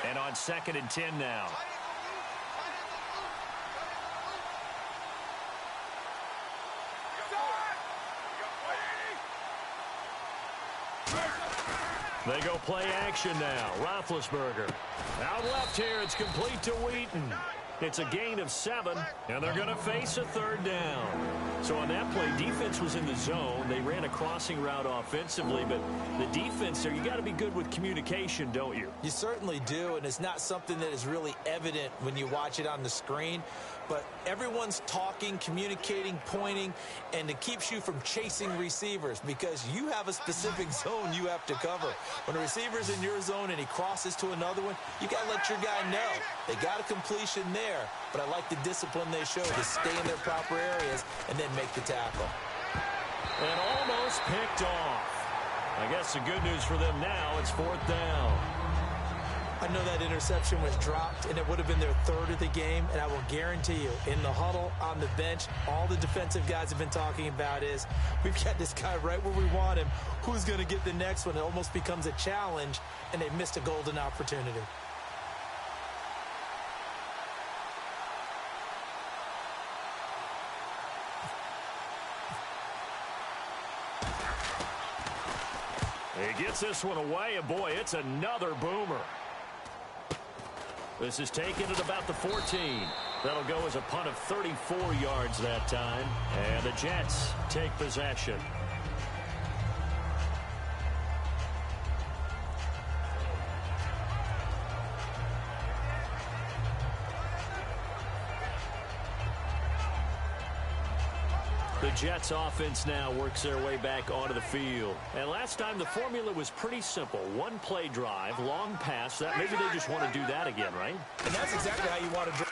And on 2nd and 10 now. They go play action now. Roethlisberger. Out left here. It's complete to Wheaton. It's a gain of 7, and they're going to face a 3rd down. So on that play, defense was in the zone. They ran a crossing route offensively, but the defense there, you got to be good with communication, don't you?
You certainly do, and it's not something that is really evident when you watch it on the screen. But everyone's talking, communicating, pointing, and it keeps you from chasing receivers because you have a specific zone you have to cover. When a receiver's in your zone and he crosses to another one, you got to let your guy know. They got a completion there, but I like the discipline they show to stay in their proper areas and then make the tackle.
And almost picked off. I guess the good news for them now, it's 4th down.
I know that interception was dropped, and it would have been their 3rd of the game, and I will guarantee you, in the huddle, on the bench, all the defensive guys have been talking about is, we've got this guy right where we want him. Who's going to get the next one? It almost becomes a challenge, and they missed a golden opportunity.
He gets this one away, and boy, it's another boomer. This is taken at about the 14. That'll go as a punt of 34 yards that time. And the Jets take possession. The Jets offense now works their way back onto the field. And last time the formula was pretty simple. One play drive, long pass. Maybe they just want to do that again, right?
And that's exactly how you want to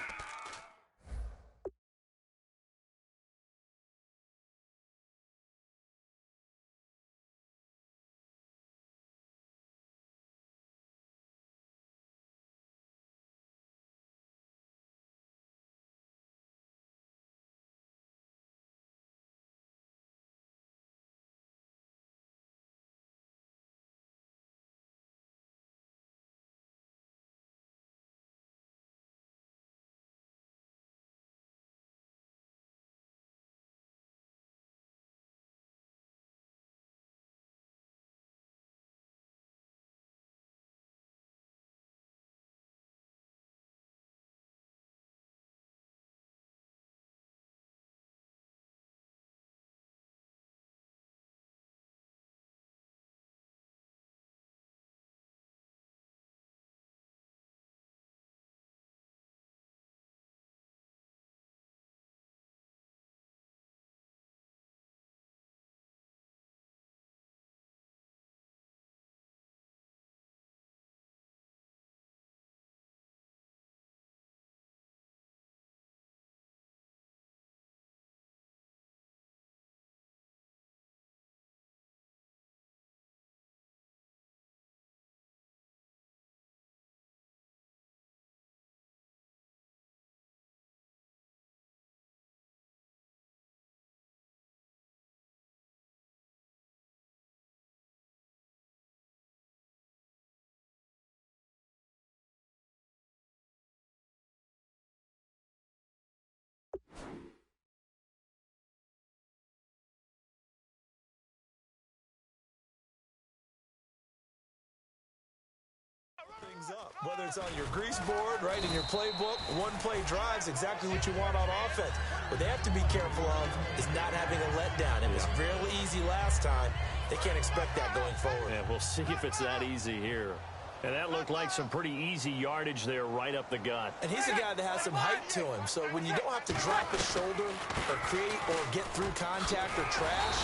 things up. Whether it's on your grease board, right, in your playbook, one-play drives, exactly what you want on offense. What they have to be careful of is not having a letdown. It was fairly easy last time. They can't expect that going forward.
Yeah, we'll see if it's that easy here. And that looked like some pretty easy yardage there right up the gut.
And he's a guy that has some height to him. So when you don't have to drop his shoulder or create or get through contact or trash,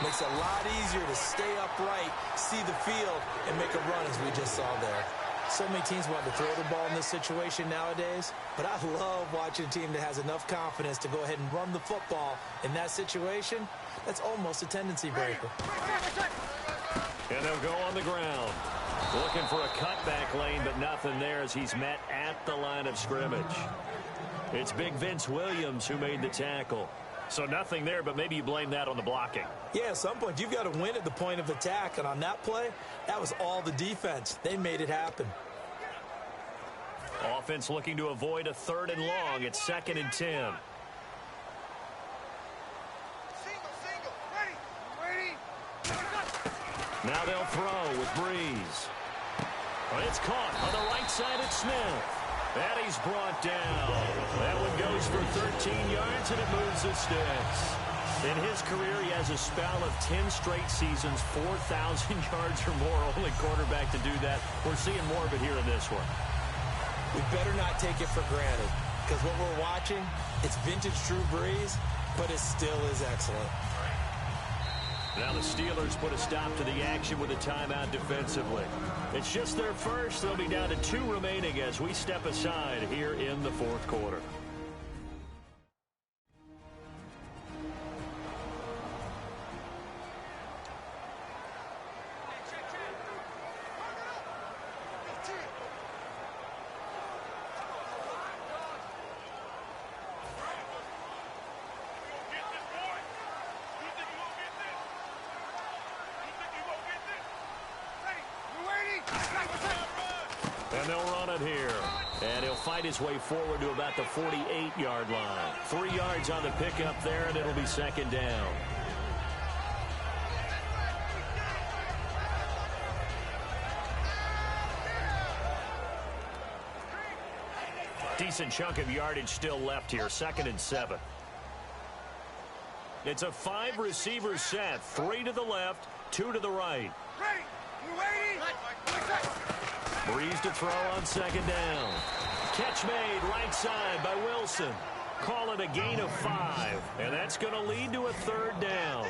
makes it a lot easier to stay upright, see the field, and make a run as we just saw there. So many teams want to throw the ball in this situation nowadays, but I love watching a team that has enough confidence to go ahead and run the football in that situation. That's almost a tendency breaker.
And they'll go on the ground. Looking for a cutback lane, but nothing there as he's met at the line of scrimmage. It's big Vince Williams who made the tackle. So nothing there, but maybe you blame that on the blocking.
Yeah, at some point, you've got to win at the point of attack. And on that play, that was all the defense. They made it happen.
Offense looking to avoid a 3rd and long. It's 2nd and 10.
Single. Ready.
Now they'll throw with Breeze. Well, it's caught on the right side at Smith. And he's brought down. That one goes for 13 yards, and it moves the sticks. In his career, he has a spell of 10 straight seasons, 4,000 yards or more. Only quarterback to do that. We're seeing more of it here in this one.
We better not take it for granted, because what we're watching, it's vintage Drew Brees, but it still is excellent.
Now the Steelers put a stop to the action with a timeout defensively. It's just their first. They'll be down to 2 remaining as we step aside here in the 4th quarter. And they'll run it here. And he'll fight his way forward to about the 48-yard line. 3 yards on the pickup there, and it'll be 2nd down. Decent chunk of yardage still left here. 2nd and 7. It's a 5-receiver set. 3 to the left, 2 to the right. Breeze to throw on 2nd down. Catch made right side by Wilson. Call it a gain of 5, and that's going to lead to a third down.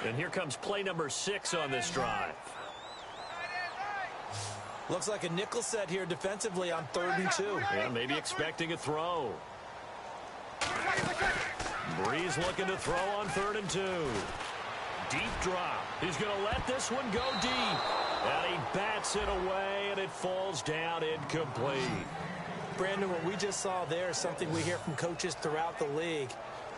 And here comes play number 6 on this drive.
Looks like a nickel set here defensively on 3rd and 2.
Yeah, maybe expecting a throw. Breeze looking to throw on 3rd and 2. Deep drop. He's going to let this one go deep. And he bats it away, and it falls down incomplete.
Brandon, what we just saw there is something we hear from coaches throughout the league.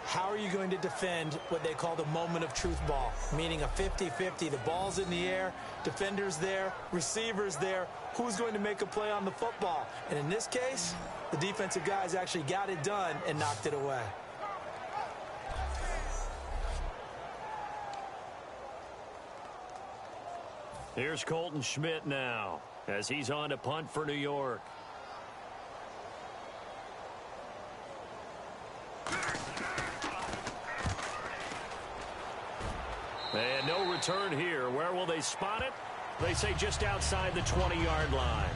How are you going to defend what they call the moment of truth ball, meaning a 50-50? The ball's in the air, defenders there, receivers there. Who's going to make a play on the football? And in this case, the defensive guys actually got it done and knocked it away.
Here's Colton Schmidt now as he's on to punt for New York. And no return here. Where will they spot it? They say just outside the 20-yard line.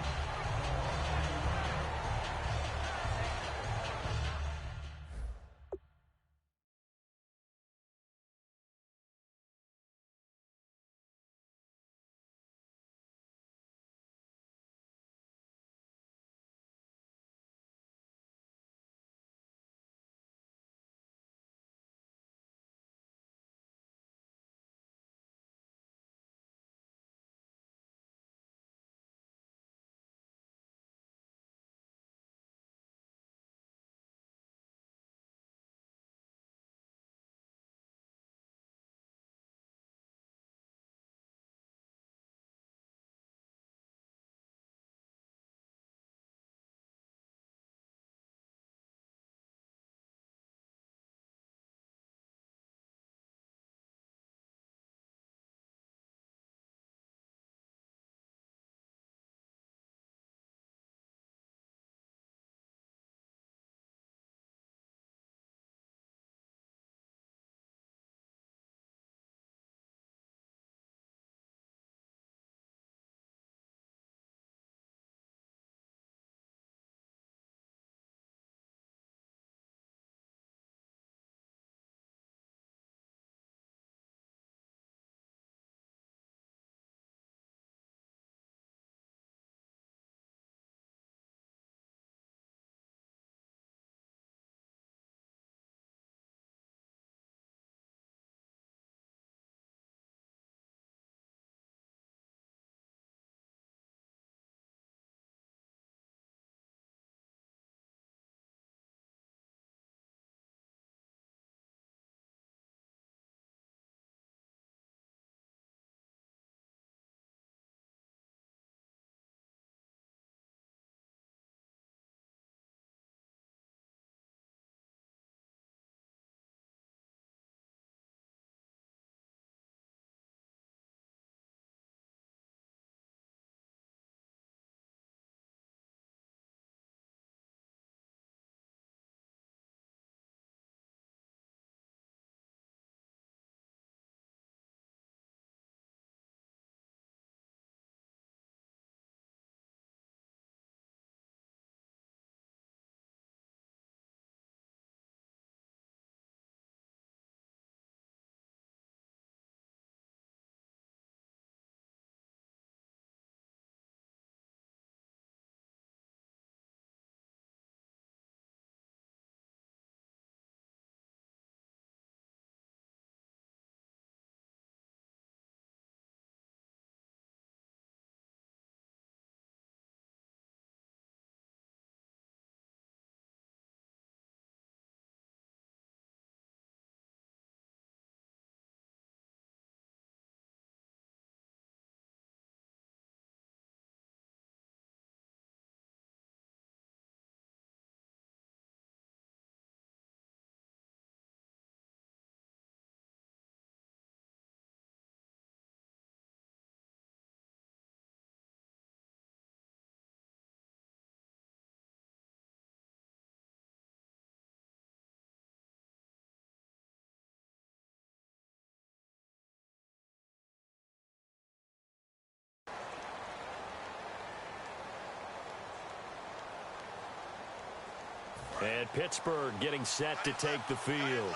And Pittsburgh getting set to take the field.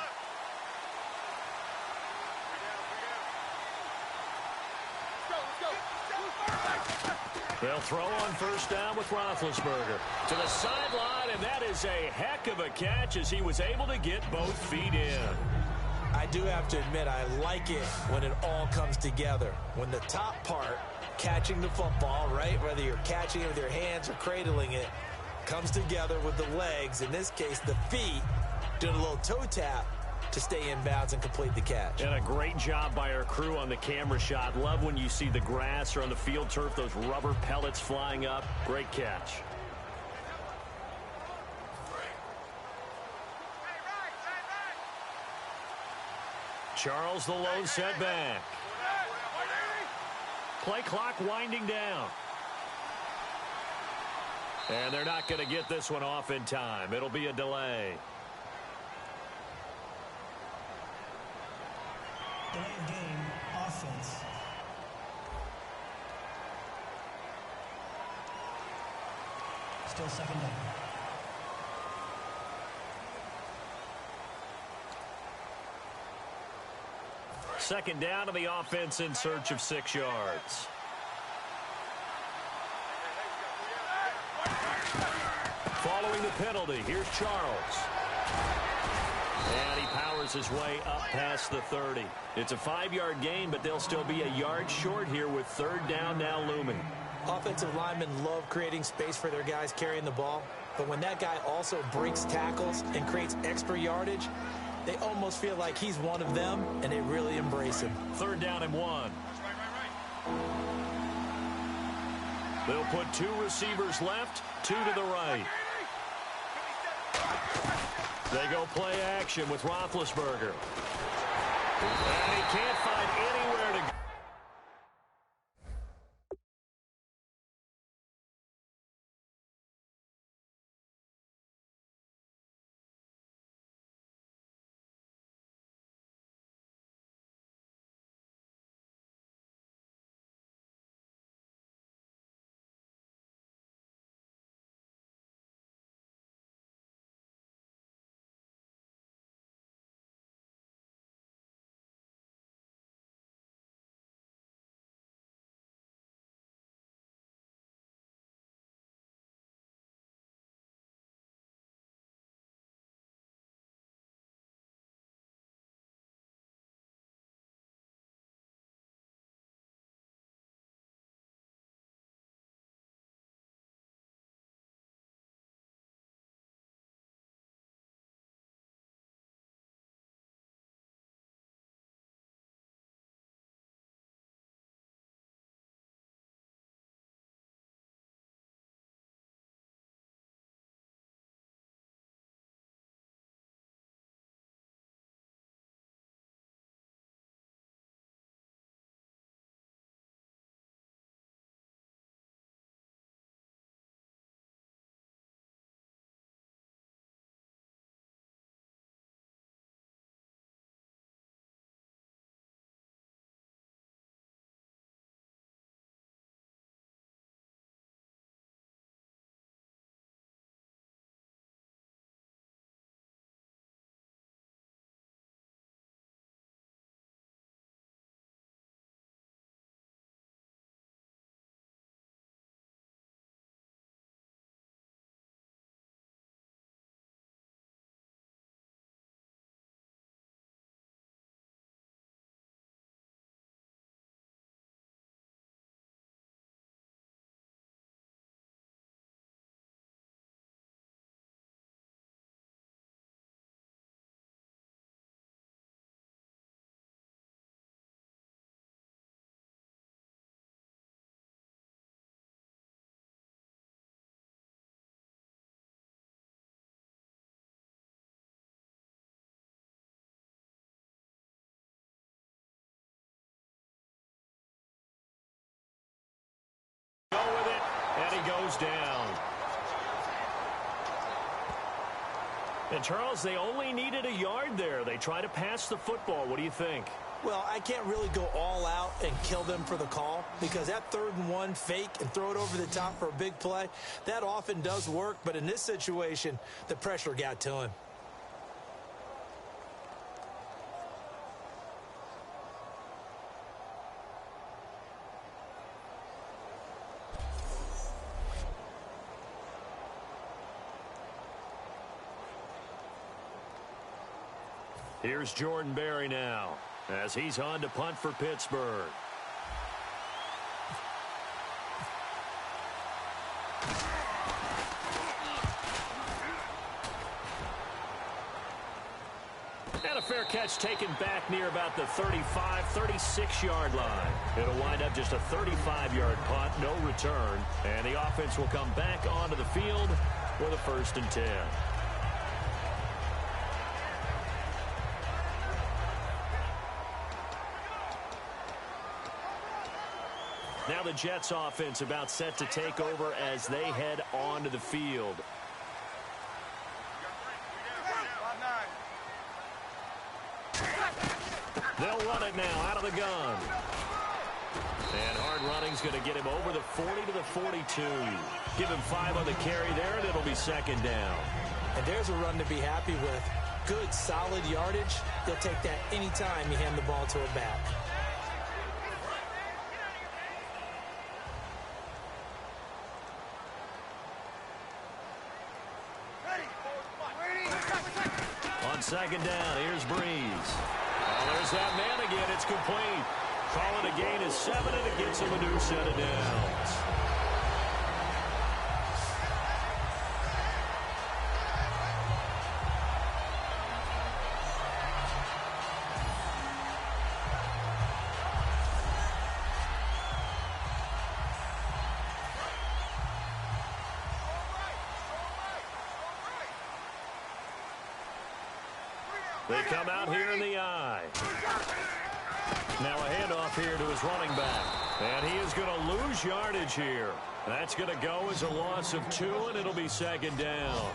They'll throw on first down with Roethlisberger to the sideline, and that is a heck of a catch as he was able to get both feet in.
I do have to admit, I like it when it all comes together. When the top part, catching the football, right, whether you're catching it with your hands or cradling it, comes together with the legs, in this case the feet, doing a little toe tap to stay in bounds and complete the catch.
And a great job by our crew on the camera shot. Love when you see the grass or on the field turf, those rubber pellets flying up. Great catch. Charles the lone setback. Play clock winding down. And they're not going to get this one off in time. It'll be a delay.
Delay of game, offense. Still second down.
Second down to the offense in search of 6 yards. Following the penalty, here's Charles. And he powers his way up past the 30. It's a 5-yard gain, but they'll still be a yard short here with third down now looming.
Offensive linemen love creating space for their guys carrying the ball, but when that guy also breaks tackles and creates extra yardage, they almost feel like he's one of them, and they really embrace him.
Third down and 1. They'll put 2 receivers left, 2 to the right. They go play action with Roethlisberger. And he can't find anywhere to go. And he goes down. And Charles, they only needed a yard there. They They try to pass the football. What do you think?
Well, I can't really go all out and kill them for the call because that 3rd and 1 fake and throw it over the top for a big play, that often does work. But in this situation, the pressure got to him.
Here's Jordan Berry now as he's on to punt for Pittsburgh. And a fair catch taken back near about the 35, 36-yard line. It'll wind up just a 35-yard punt, no return. And the offense will come back onto the field with a 1st and 10. Now the Jets offense about set to take over as they head onto the field. They'll run it now out of the gun. And hard running's going to get him over the 40 to the 42. Give him 5 on the carry there, and it'll be 2nd down.
And there's a run to be happy with. Good, solid yardage. He'll take that anytime you hand the ball to a back.
On 2nd down, here's Breeze. Oh, there's that man again. It's complete. Call it a gain of 7, and it gets him a new set of downs. They come out here in the eye. Now a handoff here to his running back. And he is going to lose yardage here. That's going to go as a loss of 2, and it'll be 2nd down.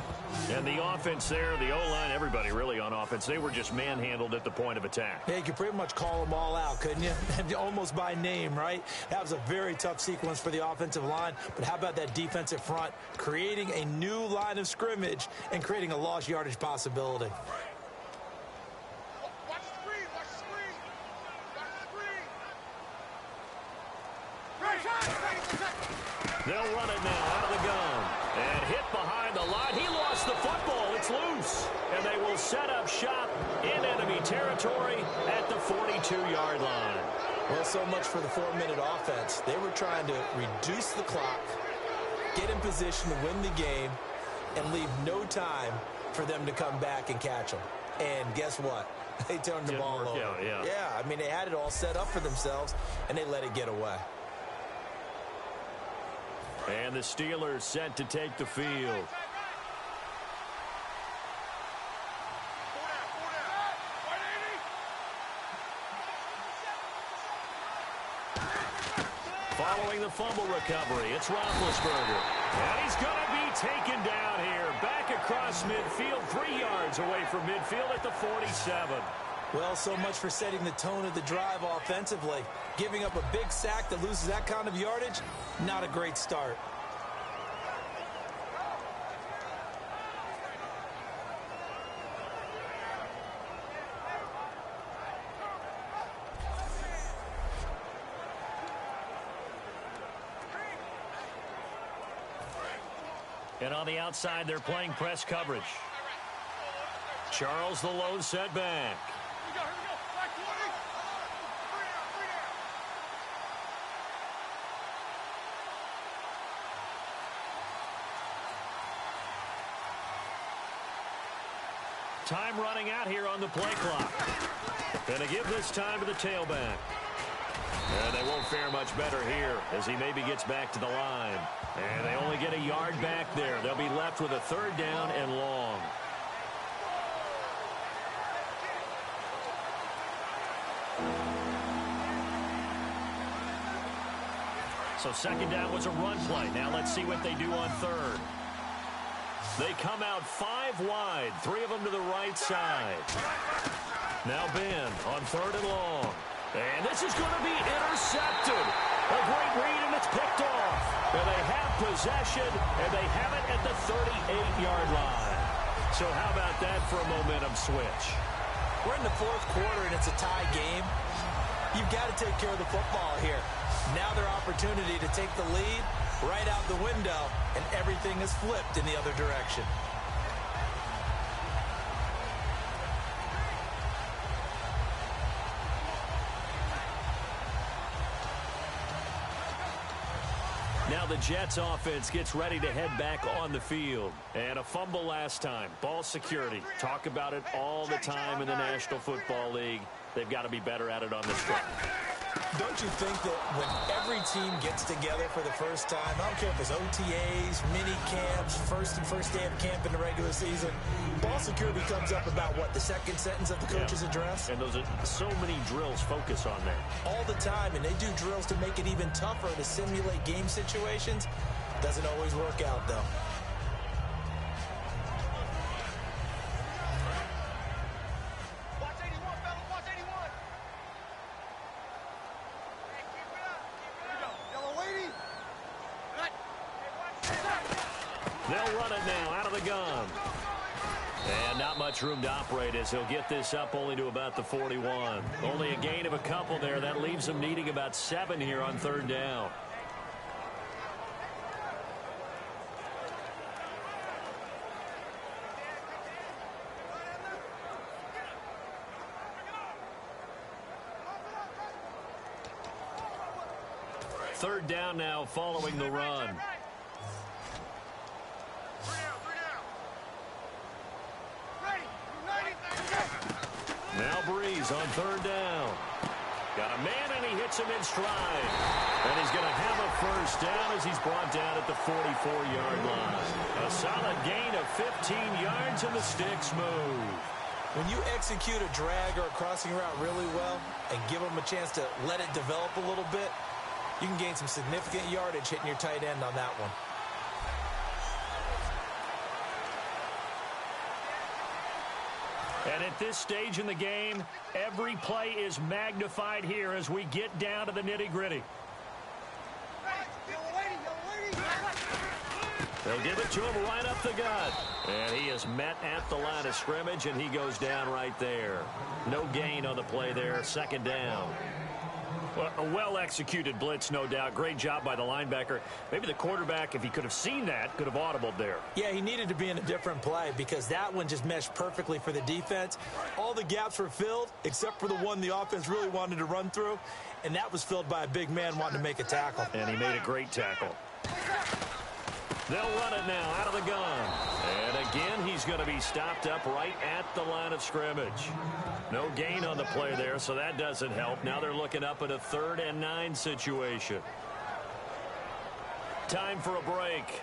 And the offense there, the O-line, everybody really on offense, they were just manhandled at the point of attack.
Yeah, you could pretty much call them all out, couldn't you? Almost by name, right? That was a very tough sequence for the offensive line. But how about that defensive front creating a new line of scrimmage and creating a lost yardage possibility?
They'll run it now out of the gun. And hit behind the line. He lost the football. It's loose. And they will set up shop in enemy territory at the 42-yard line.
Well, so much for the 4-minute offense. They were trying to reduce the clock, get in position to win the game, and leave no time for them to come back and catch them. And guess what? They turned the ball over. Yeah, I mean, they had it all set up for themselves, and they let it get away.
And the Steelers set to take the field. Following the fumble recovery, it's Roethlisberger. And he's going to be taken down here. Back across midfield, 3 yards away from midfield at the 47.
Well, so much for setting the tone of the drive offensively. Giving up a big sack that loses that kind of yardage, not a great start.
And on the outside, they're playing press coverage. Charles the lone setback. Time running out here on the play clock. Gonna give this time to the tailback. And they won't fare much better here as he maybe gets back to the line. And they only get a yard back there. They'll be left with a 3rd down and long. So 2nd down was a run play. Now let's see what they do on 3rd. They come out 5 wide, 3 of them to the right side. Now Ben on 3rd and long. And this is going to be intercepted. A great read, and it's picked off. And they have possession, and they have it at the 38-yard line. So how about that for a momentum switch?
We're in the 4th quarter, and it's a tie game. You've got to take care of the football here. Now their opportunity to take the lead right out the window, and everything is flipped in the other direction.
Now the Jets offense gets ready to head back on the field. And a fumble last time. Ball security. Talk about it all the time in the National Football League. They've got to be better at it on this front.
Don't you think that when every team gets together for the first time, I don't care if it's OTAs, mini camps, first day of camp in the regular season, ball security comes up about, what, the second sentence of the coach's address?
And those are so many drills focus on that.
All the time, and they do drills to make it even tougher to simulate game situations. Doesn't always work out, though.
They'll run it now out of the gun. And not much room to operate as he'll get this up only to about the 41. Only a gain of a couple there. That leaves him needing about 7 here on 3rd down. Third down now following the run. Now Breeze on 3rd down. Got a man, and he hits him in stride. And he's going to have a first down as he's brought down at the 44-yard line. A solid gain of 15 yards, and the sticks move.
When you execute a drag or a crossing route really well and give them a chance to let it develop a little bit, you can gain some significant yardage hitting your tight end on that one.
And at this stage in the game, every play is magnified here as we get down to the nitty-gritty. They'll give it to him right up the gut. And he is met at the line of scrimmage, and he goes down right there. No gain on the play there, 2nd down. Well, a well-executed blitz, no doubt. Great job by the linebacker. Maybe the quarterback, if he could have seen that, could have audibled there.
Yeah, he needed to be in a different play because that one just meshed perfectly for the defense. All the gaps were filled except for the one the offense really wanted to run through, and that was filled by a big man wanting to make a tackle.
And he made a great tackle. They'll run it now out of the gun. And again, he's going to be stopped up right at the line of scrimmage. No gain on the play there, so that doesn't help. Now they're looking up at a 3rd and 9 situation. Time for a break.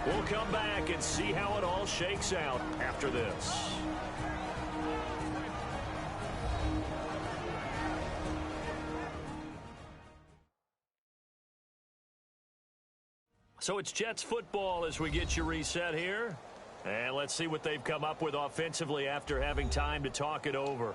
We'll come back and see how it all shakes out after this. So it's Jets football as we get you reset here. And let's see what they've come up with offensively after having time to talk it over.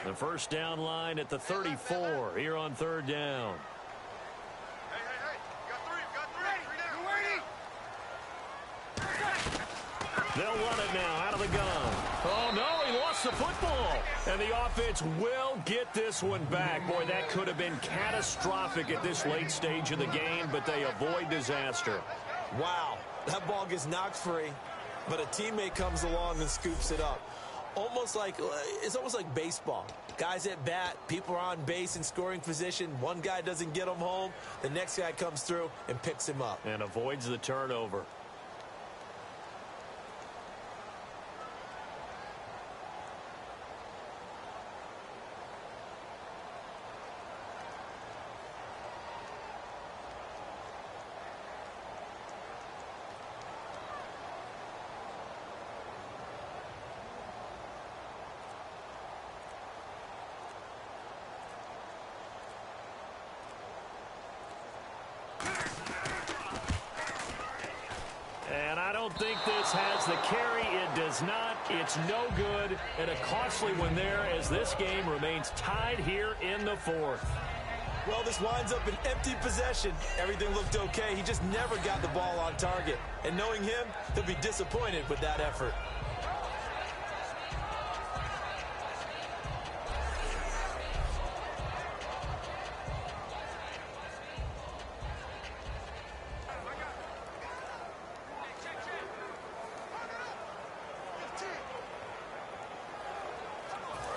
The first down line at the 34 here on 3rd down. They'll run it now out of the gun. Oh, no, he lost the football. And the offense will get this one back. Boy, that could have been catastrophic at this late stage of the game, but they avoid disaster.
Wow, that ball gets knocked free, but a teammate comes along and scoops it up. It's almost like baseball. Guys at bat, people are on base in scoring position. One guy doesn't get him home. The next guy comes through and picks him up.
And avoids the turnover. And I don't think this has the carry. It does not. It's no good. And a costly one there as this game remains tied here in the fourth.
Well, this winds up an empty possession. Everything looked okay. He just never got the ball on target. And knowing him, he'll be disappointed with that effort.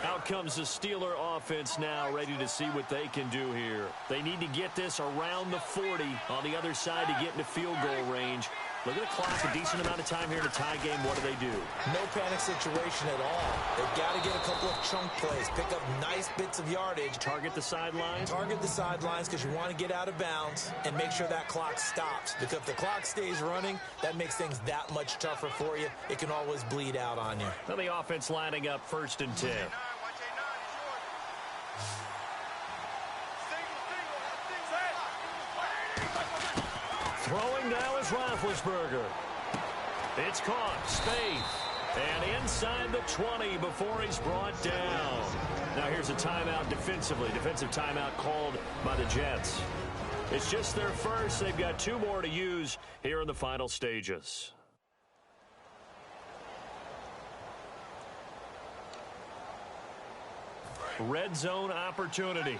Out comes the Steeler offense now, ready to see what they can do here. They need to get this around the 40 on the other side to get into field goal range. Look at the clock, a decent amount of time here in a tie game. What do?
No panic situation at all. They've got to get a couple of chunk plays, pick up nice bits of yardage.
Target the sidelines?
Target the sidelines because you want to get out of bounds and make sure that clock stops. Because if the clock stays running, that makes things that much tougher for you. It can always bleed out on you.
Now the offense lining up 1st and 10. Throwing now is Roethlisberger. It's caught. Spaeth. And inside the 20 before he's brought down. Now here's a timeout defensively. Defensive timeout called by the Jets. It's just their first. They've got 2 more to use here in the final stages. Red zone opportunity.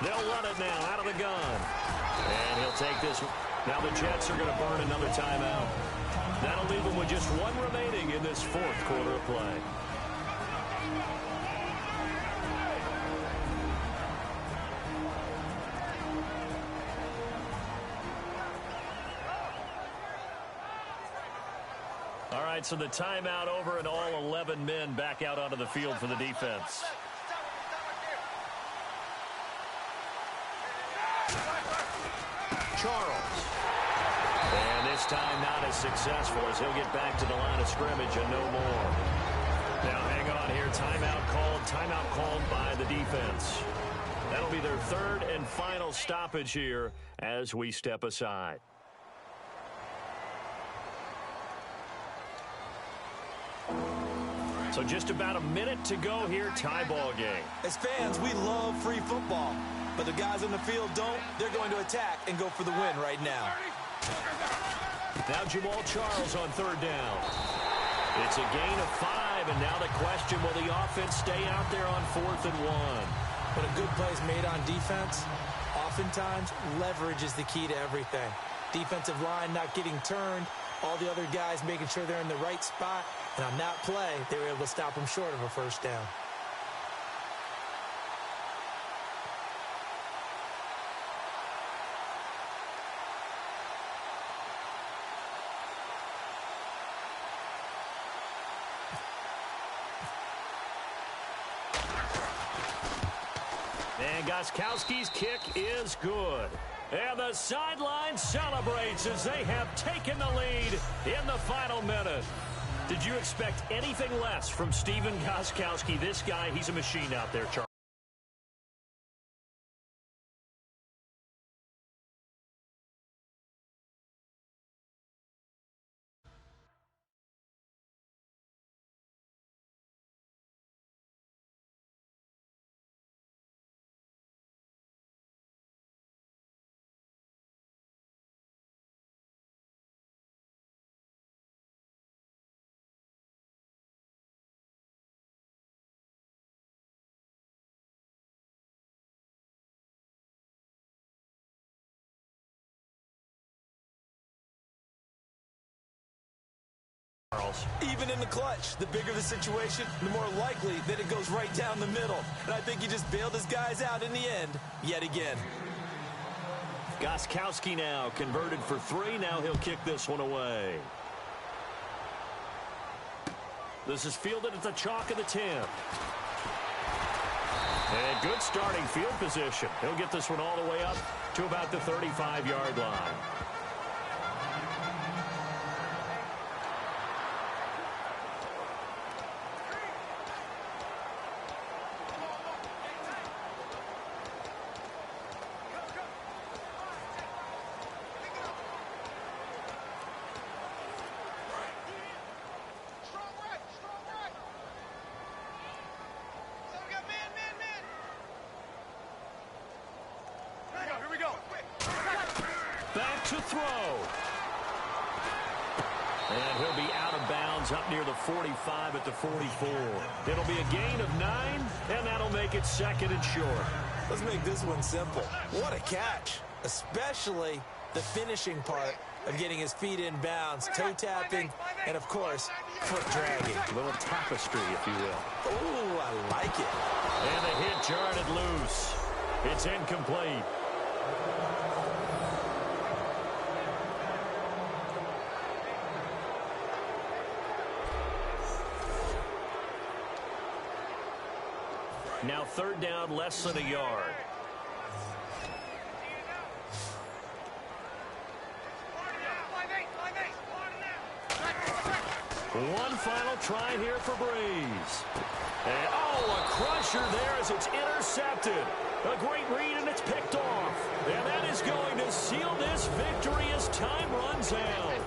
They'll run it now out of the gun. And he'll take this. Now the Jets are going to burn another timeout. That'll leave them with just 1 remaining in this 4th quarter of play. All right, so the timeout over and all 11 men back out onto the field for the defense. Charles. And this time not as successful as he'll get back to the line of scrimmage and no more. Now hang on here. Timeout called by the defense. That'll be their 3rd and final stoppage here as we step aside. So just about a minute to go here, tie ball game.
As fans, we love free football. But the guys on the field don't. They're going to attack and go for the win right now.
Now Jamal Charles on 3rd down. It's a gain of 5, and now the question, will the offense stay out there on 4th and 1?
When a good play is made on defense, oftentimes leverage is the key to everything. Defensive line not getting turned, all the other guys making sure they're in the right spot, and on that play, they were able to stop them short of a 1st down.
And Gostkowski's kick is good. And the sideline celebrates as they have taken the lead in the final minute. Did you expect anything less from Stephen Gostkowski? This guy, he's a machine out there, Charles.
Even in the clutch, the bigger the situation, the more likely that it goes right down the middle. And I think he just bailed his guys out in the end, yet again.
Gostkowski now converted for 3. Now he'll kick this one away. This is fielded at the chalk of the 10. And good starting field position. He'll get this one all the way up to about the 35-yard line. throw. And he'll be out of bounds up near the 45 at the 44. It'll be a gain of 9, and that'll make it 2nd and short.
Let's make this one simple. What a catch, especially the finishing part of getting his feet in bounds, toe tapping, and of course, foot dragging.
A little tapestry, if you will.
Ooh, I like it.
And the hit jarred it loose. It's incomplete. Now 3rd down, less than a yard. One final try here for Breeze. And, a crusher there as it's intercepted. A great read, and it's picked off. And that is going to seal this victory as time runs out.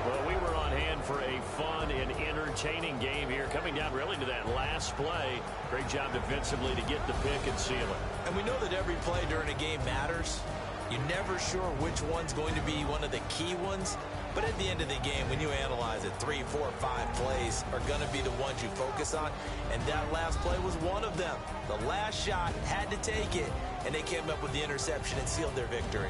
Well, we were on hand for a fun and entertaining game here, coming down really to that last play. Great job defensively to get the pick and seal it.
And we know that every play during a game matters. You're never sure which one's going to be one of the key ones. But at the end of the game, when you analyze it, 3, 4, 5 plays are going to be the ones you focus on. And that last play was one of them. The last shot had to take it, and they came up with the interception and sealed their victory.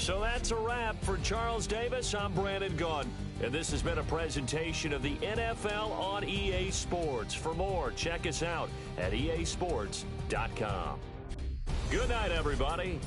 So that's a wrap for Charles Davis. I'm Brandon Gunn, and this has been a presentation of the NFL on EA Sports. For more, check us out at easports.com. Good night, everybody.